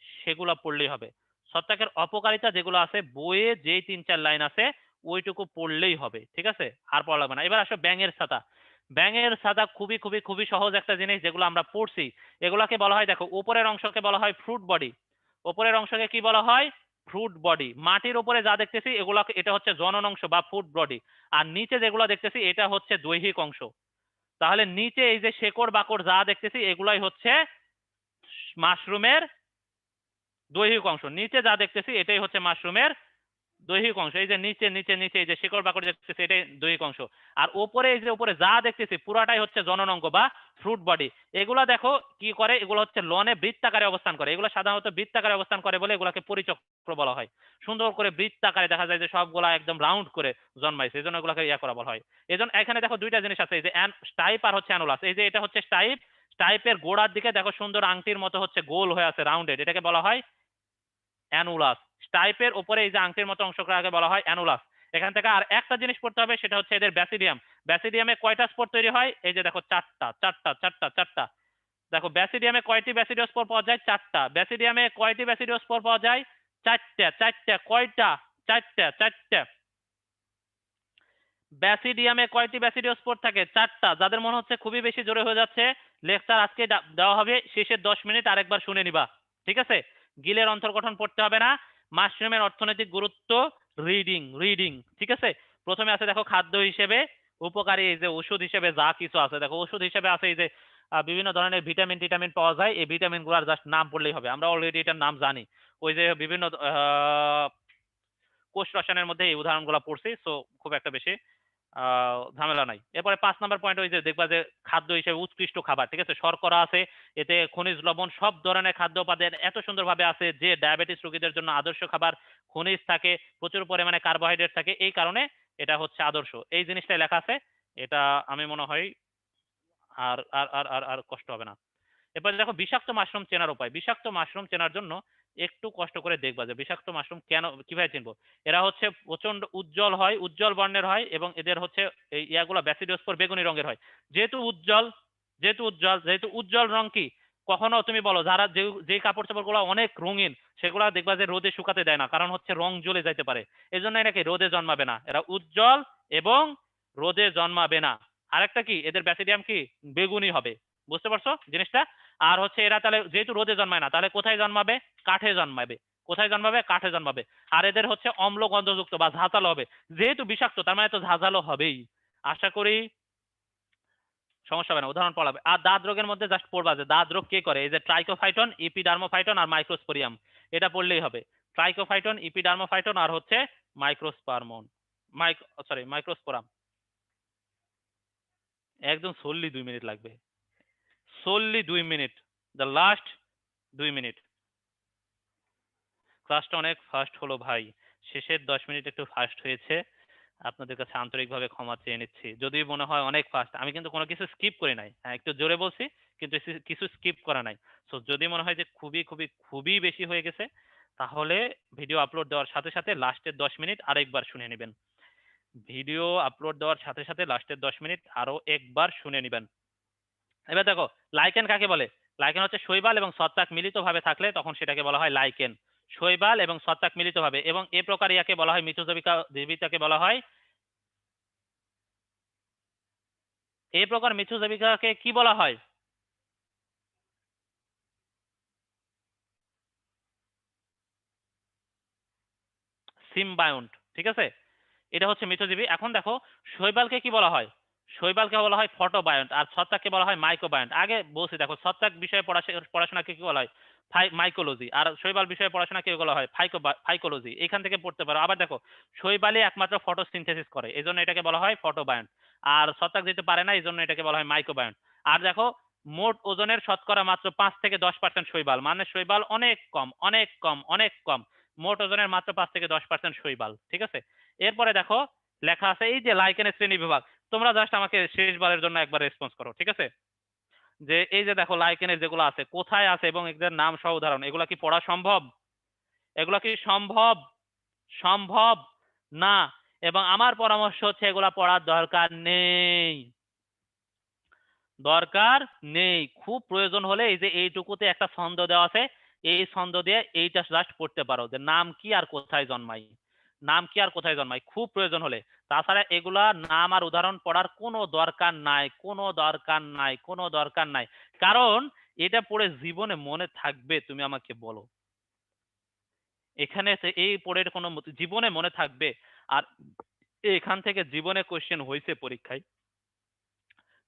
সেগুলো পড়লেই হবে। ছত্রাকের অপকারিতা যেগুলো আছে বইয়ে যে 3-4 লাইন আছে ওইটুকু পড়লেই হবে, ঠিক আছে, আর পড়া লাগবে না। এবার আসো ব্যাঙের ছাতা। ব্যাঙের ছাতা খুবই খুবই খুবই সহজ একটা জিনিস, যেগুলো আমরা পড়ছি এগুলাকে বলা হয়, দেখো উপরের অংশকে বলা হয় ফ্রুট বডি, উপরের অংশকে কি বলা হয় ফ্রুট বডি। মাটির উপরে যা দেখতেছি এগুলাকে, এটা হচ্ছে জনন অংশ বা ফ্রুট বডি। আর নিচে যেগুলো দেখতেছি এটা হচ্ছে দৈহিক অংশ। তাহলে নিচে এই যে শেকড় বাকড় যা দেখতেছি এগুলাই হচ্ছে মাশরুমের দৈহিক অংশ। নিচে যা দেখতেছি এটাই হচ্ছে মাশরুমের দৈহিক অংশ। এই যে নিচে নিচে নিচে এই যে শিকড় বাকড় দেখতেছি এটাই দৈহিক অংশ। আর উপরে এই যে উপরে যা দেখতেছি পুরাটাই হচ্ছে জনন অঙ্গ বা ফ্রুট বডি। এগুলা দেখো কি করে, এগুলো হচ্ছে লনে বৃত্তাকারে অবস্থান করে, এগুলো সাধারণত বৃত্তাকারে অবস্থান করে বলে এগুলাকে পরিচক্র বলা হয়। সুন্দর করে বৃত্তাকারে দেখা যায় যে সবগুলা একদম রাউন্ড করে জন্মাইছে, এই জন্য এগুলাকে ইয়া করা বলা হয়। এই জন্য এখানে দেখো 2টা জিনিস আছে, এই যে স্টাইপ আর হচ্ছে অ্যানুলাস। এই যে এটা হচ্ছে স্টাইপ, স্টাইপের গোড়ার দিকে দেখো সুন্দর আংটির মতো হচ্ছে গোল হয়ে আছে রাউন্ডেড, এটাকে বলা হয় অ্যানুলাস। স্টাইপের উপরে এই যে আংটির মতো অংশটাকে বলা হয় অ্যানুলাস। এখান থেকে আর একটা জিনিস পড়তে হবে, সেটা হচ্ছে এদের ব্যাসিডিয়াম। ব্যাসিডিয়ামে কয়টা স্পোর তৈরি হয়, এই যে দেখো 4টা 4টা 4টা 4টা। দেখো ব্যাসিডিয়ামে কয়টি ব্যাসিডিওস্পোর পাওয়া যায় 4টা। ব্যাসিডিয়ামে কয়টি ব্যাসিডিওস্পোর পাওয়া যায় 4টা 4টা। কয়টা 4টা 4টা। ব্যাসিডিয়ামে কয়টি ব্যাসিডিওস্পোর থাকে 4টা। যাদের মনে হচ্ছে খুবই বেশি জোরে হয়ে যাচ্ছে, লেকচার আজকে দেওয়া হবে, শেষের 10 মিনিট আরেকবার শুনে নিবা, ঠিক আছে। গিলের অন্তর্গঠন পড়তে হবে না। মাশরুমের অর্থনৈতিক গুরুত্ব, রিডিং রিডিং, ঠিক আছে। প্রথমে আছে দেখো খাদ্য হিসেবে উপকারী, এই যে ওষুধ হিসেবে যা কিছু আছে, দেখো ওষুধ হিসেবে আছে এই যে বিভিন্ন ধরনের ভিটামিন টিটামিন পাওয়া যায়, এই ভিটামিন গুলার জাস্ট নাম পড়লেই হবে, আমরা অলরেডি এটার নাম জানি। ওই যে বিভিন্ন কোষ রসায়নের মধ্যে এই উদাহরণগুলো পড়ছি, সো খুব একটা বেশি ঝামেলা নাই। এরপরে 5 নম্বর পয়েন্ট, ওই যে দেখবা যে খাদ্য হিসেবে উৎকৃষ্ট খাবার, ঠিক আছে, শর্করা আছে, এতে খনিজ লবণ, সব ধরনের খাদ্য উপাদান এত সুন্দরভাবে আছে যে ডায়াবেটিস রোগীদের জন্য আদর্শ খাবার। খনিজ থাকে, প্রচুর পরিমাণে কার্বোহাইড্রেট থাকে, এই কারণে এটা হচ্ছে আদর্শ। এই জিনিসটাই লেখা আছে, এটা আমি মনে হয় আর আর আর আর আর কষ্ট হবে না। এরপর দেখো বিষাক্ত মাশরুম চেনার উপায়। বিষাক্ত মাশরুম চেনার জন্য একটু কষ্ট করে দেখবা যে বিষাক্ত মাশরুম কেন, কিভাবে চিনবো। এরা হচ্ছে প্রচন্ড উজ্জ্বল হয়, উজ্জ্বল বর্ণের হয়, এবং এদের হচ্ছে এই ইয়াগুলো ব্যাসিডোস্পোর বেগুনি রঙের হয়। যেহেতু উজ্জ্বল, যেহেতু উজ্জ্বল রং কি, কখনো তুমি বলো যারা যে কাপড় চাপড় গুলো অনেক রঙিন সেগুলা দেখবা যে রোদে শুকাতে দেয় না, কারণ হচ্ছে রং জ্বলে যাইতে পারে, এই জন্য এটাকে রোদে জন্মাবে না। এরা উজ্জ্বল এবং রোদে জন্মাবে না। আরেকটা কি, এদের ব্যাসিডিয়াম কি বেগুনি হবে। বুঝতে পারছো জিনিসটা? আর হচ্ছে এরা তাহলে যেহেতু রোদে জন্মায় না, তাহলে কোথায় জন্মাবে? কাঠে জন্মাবে। কোথায় জন্মাবে? কাঠে জন্মাবে। আর এদের হচ্ছে অম্ল গন্ধযুক্ত বা ঝাঁঝালো হবে। যেহেতু বিষাক্ত তার মানে তো ঝাঁঝালো হবেই। আশা করি সমস্যা হবে না, উদাহরণ পড়াবে। আর দাঁত রোগের মধ্যে জাস্ট পড়বা যে দাঁত রোগ কে করে, এই যে ট্রাইকোফাইটন, ইপিডার্মোফাইটন আর মাইক্রোস্পোরিয়াম, এটা পড়লেই হবে। ট্রাইকোফাইটন, ইপিডার্মোফাইটন আর হচ্ছে মাইক্রোস্পারমন, মাইক্রোস্পোরাম। একদম solely 2 মিনিট লাগবে, solely 2 minute, the last 2 minute. ক্লাসটা অনেক ফাস্ট হলো ভাই, শেষের 10 মিনিট একটু ফাস্ট হয়েছে, আপনাদের কাছে আন্তরিকভাবে ক্ষমা চেয়ে নিচ্ছি যদি মনে হয় অনেক ফাস্ট। আমি কিন্তু কোনো কিছু স্কিপ করি নাই, হ্যাঁ একটু জোরে বলছি কিন্তু কিছু স্কিপ করা নাই। সো যদি মনে হয় যে খুবই খুবই খুবই বেশি হয়ে গেছে, তাহলে ভিডিও আপলোড দেওয়ার সাথে সাথে লাস্টের 10 মিনিট আরেকবার শুনে নেবেন। ভিডিও আপলোড দেওয়ার সাথে সাথে লাস্টের 10 মিনিট আরো একবার শুনে নেবেন। এবার দেখো, লাইকেন কাকে বলে? লাইকেন হচ্ছে শৈবাল এবং ছত্রাক মিলিতভাবে থাকলে তখন সেটাকে বলা হয় লাইকেন। শৈবাল এবং ছত্রাক মিলিতভাবে, এবং এ প্রকার ইয়াকে বলা হয় মিথজীবিকা, জীবিতাকে বলা হয়, এই প্রকার মিথজীবিকাকে কি বলা হয়? সিমবায়ন্ট, ঠিক আছে? এটা হচ্ছে মিথজীবী। এখন দেখো, শৈবালকে কি বলা হয়? শৈবালকে বলা হয় ফটোবায়ন্ট, আর ছত্রাককে বলা হয় মাইক্রোবায়ন্ট। আগে বলছি দেখো, ছত্রাক বিষয়ে পড়াশোনাকে কি বলা হয়? মাইকোলজি। আর শৈবাল বিষয়ে পড়াশোনাকে বলা হয় ফাইকোলজি। এখান থেকে পড়তে পারো। আবার দেখো, শৈবালই একমাত্র ফটোসিনথেসিস করে, এই জন্য এটাকে বলা হয় ফটোবায়ন্ট। আর ছত্রাক যেতে পারে না, এই জন্য এটাকে বলা হয় মাইক্রোবায়ন্ট। আর দেখো, মোট ওজনের শতকরা মাত্র 5 থেকে 10% শৈবাল, মানে শৈবাল অনেক কম, অনেক কম, অনেক কম। মোট ওজনের মাত্র 5 থেকে 10% শৈবাল, ঠিক আছে? এরপরে দেখো, লেখা আছে এই যে লাইকেনের শ্রেণী বিভাগ। তোমরা জাস্ট আমাকে শেষবারের জন্য একবার রেসপন্স করো, ঠিক আছে? যে এই যে দেখো লাইকেনের যেগুলো আছে, কোথায় আছে এবং এদের নাম সহ উদাহরণ, এগুলা কি পড়া সম্ভব? এগুলা কি সম্ভব? সম্ভব না। এবং আমার পরামর্শ হচ্ছে এগুলা পড়ার দরকার নেই, দরকার নেই। খুব প্রয়োজন হলে এই যে এইটুকুতে একটা ছন্দ দেওয়া আছে, এই ছন্দ দিয়ে এইটা জাস্ট পড়তে পারো যে নাম কি আর কোথায় জন্মাই, নাম কি আর কোথায় জন্মাই, খুব প্রয়োজন হলে। তাছাড়া এগুলা নাম আর উদাহরণ পড়ার কোনো দরকার নাই, কোনো দরকার নাই, কোনো দরকার নাই। কারণ এটা পড়ে জীবনে মনে থাকবে, তুমি আমাকে বলো? এখানে এই পড়ে কোনো জীবনে মনে থাকবে? আর এখান থেকে জীবনে কোশ্চেন হয়েছে পরীক্ষায়,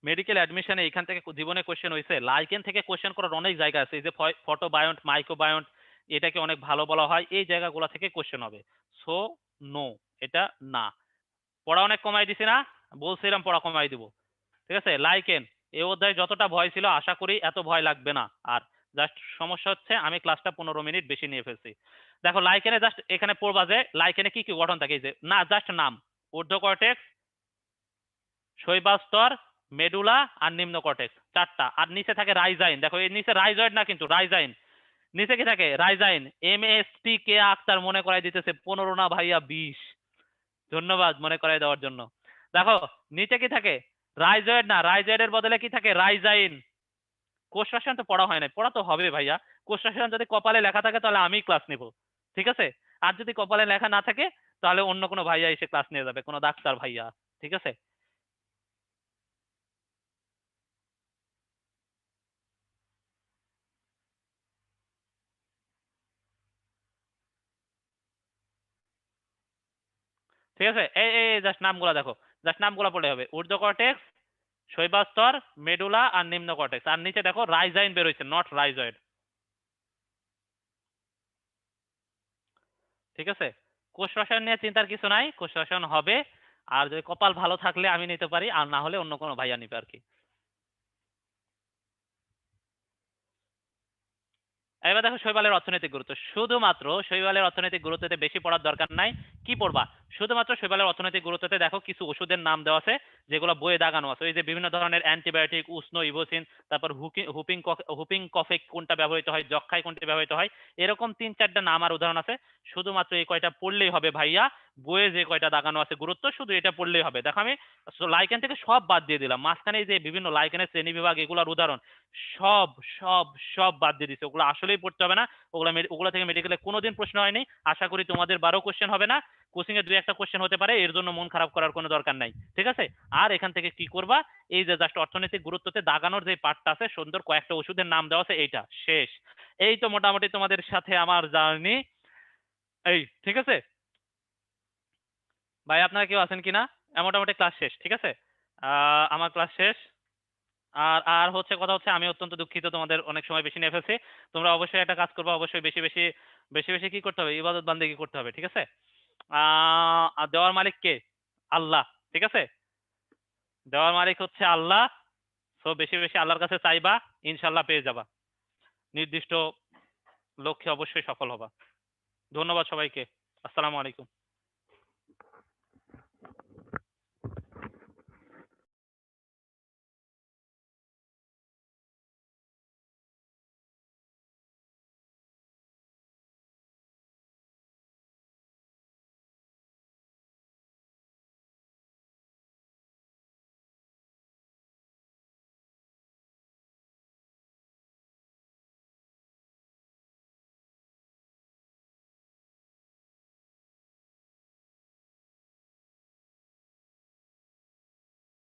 মেডিকেল অ্যাডমিশনে এখান থেকে জীবনে কোশ্চেন হয়েছে। লাইকেন থেকে কোশ্চেন করার অনেক জায়গা আছে, এই যে ফটোবায়ন্ট, মাইক্রোবায়ন্ট, এটাকে অনেক ভালো বলা হয়, এই জায়গাগুলো থেকে কোশ্চেন হবে। সো নো, এটা না। পড়া অনেক কমাই দিছি না? বলছিলাম পড়া কমাই দিব, ঠিক আছে? লাইকেন এই অধ্যায়ে যতটা ভয় ছিল, আশা করি এত ভয় লাগবে না আর। জাস্ট সমস্যা হচ্ছে আমি ক্লাসটা 15 মিনিট বেশি নিয়ে ফেলছি। দেখো লাইকেনে জাস্ট এখানে পড়বা যে লাইকেনে কি কি গঠন থাকে, এই যে না জাস্ট নাম, ঊর্ধ্ব কর্টেক্স, শৈবাল স্তর, মেডুলা আর নিম্ন কর্টেক্স, চারটা। আর নিচে থাকে রাইজাইন। দেখো এই নিচে রাইজয়েড না কিন্তু রাইজাইন, নিচে কি থাকে? রাইজাইন। MST আক্তার মনে করাই দিতেছে, 15 না ভাইয়া 20। ধন্যবাদ মনে করাই দেওয়ার জন্য। দেখো নিচে কি থাকে? রাইজয়েড না, রাইজয়েডের বদলে কি থাকে? রাইজাইন। কোষ রসায়ন তো পড়া হয় না, পড়া তো হবে ভাইয়া। কোষ রসায়ন যদি কপালে লেখা থাকে তাহলে আমি ক্লাস নিব, ঠিক আছে? আর যদি কপালে লেখা না থাকে তাহলে অন্য কোনো ভাইয়া এসে ক্লাস নিয়ে যাবে, কোনো ডাক্তার ভাইয়া, ঠিক আছে? ঠিক আছে, এই এই জাস্ট নামগুলো দেখো, জাস্ট নামগুলো পড়লে হবে। ঊর্ধ্ব কর্টেক্স, শৈবাল স্তর, মেডুলা আর নিম্ন কর্টেক্স। আর নিচে দেখো রাইজাইন বেরোইছে, নট রাইজয়েড, ঠিক আছে? কোষ রসায়ন নিয়ে চিন্তার কিছু নাই, কোষ রসায়ন হবে। আর যদি কপাল ভালো থাকলে আমি নিতে পারি, আর না হলে অন্য কোনো ভাইয়া নিবে আর কি। এবার দেখো শৈবালের অর্থনৈতিক গুরুত্ব। শুধুমাত্র শৈবালের অর্থনৈতিক গুরুত্বতে বেশি পড়ার দরকার নাই। কি পড়বা? শুধুমাত্র শৈবালের অর্থনৈতিক গুরুত্বতে দেখো কিছু ওষুধের নাম দেওয়া আছে, যেগুলো বইয়ে দাগানো আছে। এই যে বিভিন্ন ধরনের অ্যান্টিবায়োটিক, উষ্ণ, ইভোসিন, তারপর হুপিং কফে কোনটা ব্যবহৃত হয়, যক্ষায় কোনটা ব্যবহৃত হয়, এরকম 3-4টা নাম আর উদাহরণ আছে। শুধুমাত্র এই কয়টা পড়লেই হবে ভাইয়া। বইয়ে যে কয়টা দাগানো আছে গুরুত্ব, শুধু এটা পড়লেই হবে। দেখো আমি লাইকেন থেকে সব বাদ দিয়ে দিলাম, মাঝখানে এই যে বিভিন্ন লাইকেনের শ্রেণী বিভাগ, এগুলোর উদাহরণ সব সব সব বাদ দিয়ে দিছে। ওগুলো আসলেই পড়তে হবে না, ওগুলো থেকে মেডিকেলে কোনোদিন প্রশ্ন হয়নি। আশা করি তোমাদের 12 কোশ্চেন হবে না। কোচিং এ 2-1টা কোশ্চেন হতে পারে, এর জন্য মন খারাপ করার কোনো দরকার নাই, ঠিক আছে? আর এখান থেকে কি করবা, এই যে জাস্ট অর্থনৈতিক গুরুত্বতে দাগানোর যে পার্টটা আছে, সুন্দর কয়েকটা ওষুধের নাম দেওয়া আছে, এইটা শেষ। এই তো মোটামুটি তোমাদের সাথে আমার জার্নি, এই ঠিক আছে ভাই? আপনারা কেউ আছেন কিনা? মোটামুটি ক্লাস শেষ, ঠিক আছে? আমার ক্লাস শেষ। আর আর হচ্ছে কথা হচ্ছে, আমি অত্যন্ত দুঃখিত তোমাদের অনেক সময় বেশি নিয়ে ফেলছি। তোমরা অবশ্যই একটা কাজ করবে, অবশ্যই বেশি বেশি বেশি বেশি কি করতে হবে, ইবাদত বান্দেগি করতে হবে, ঠিক আছে? আর দেওয়ার মালিক কে? আল্লাহ, ঠিক আছে? দেওয়ার মালিক হচ্ছে আল্লাহ। তো বেশি বেশি আল্লাহর কাছে চাইবা, ইনশাল্লাহ পেয়ে যাবা, নির্দিষ্ট লক্ষ্যে অবশ্যই সফল হবা। ধন্যবাদ সবাইকে। আসসালামু আলাইকুম।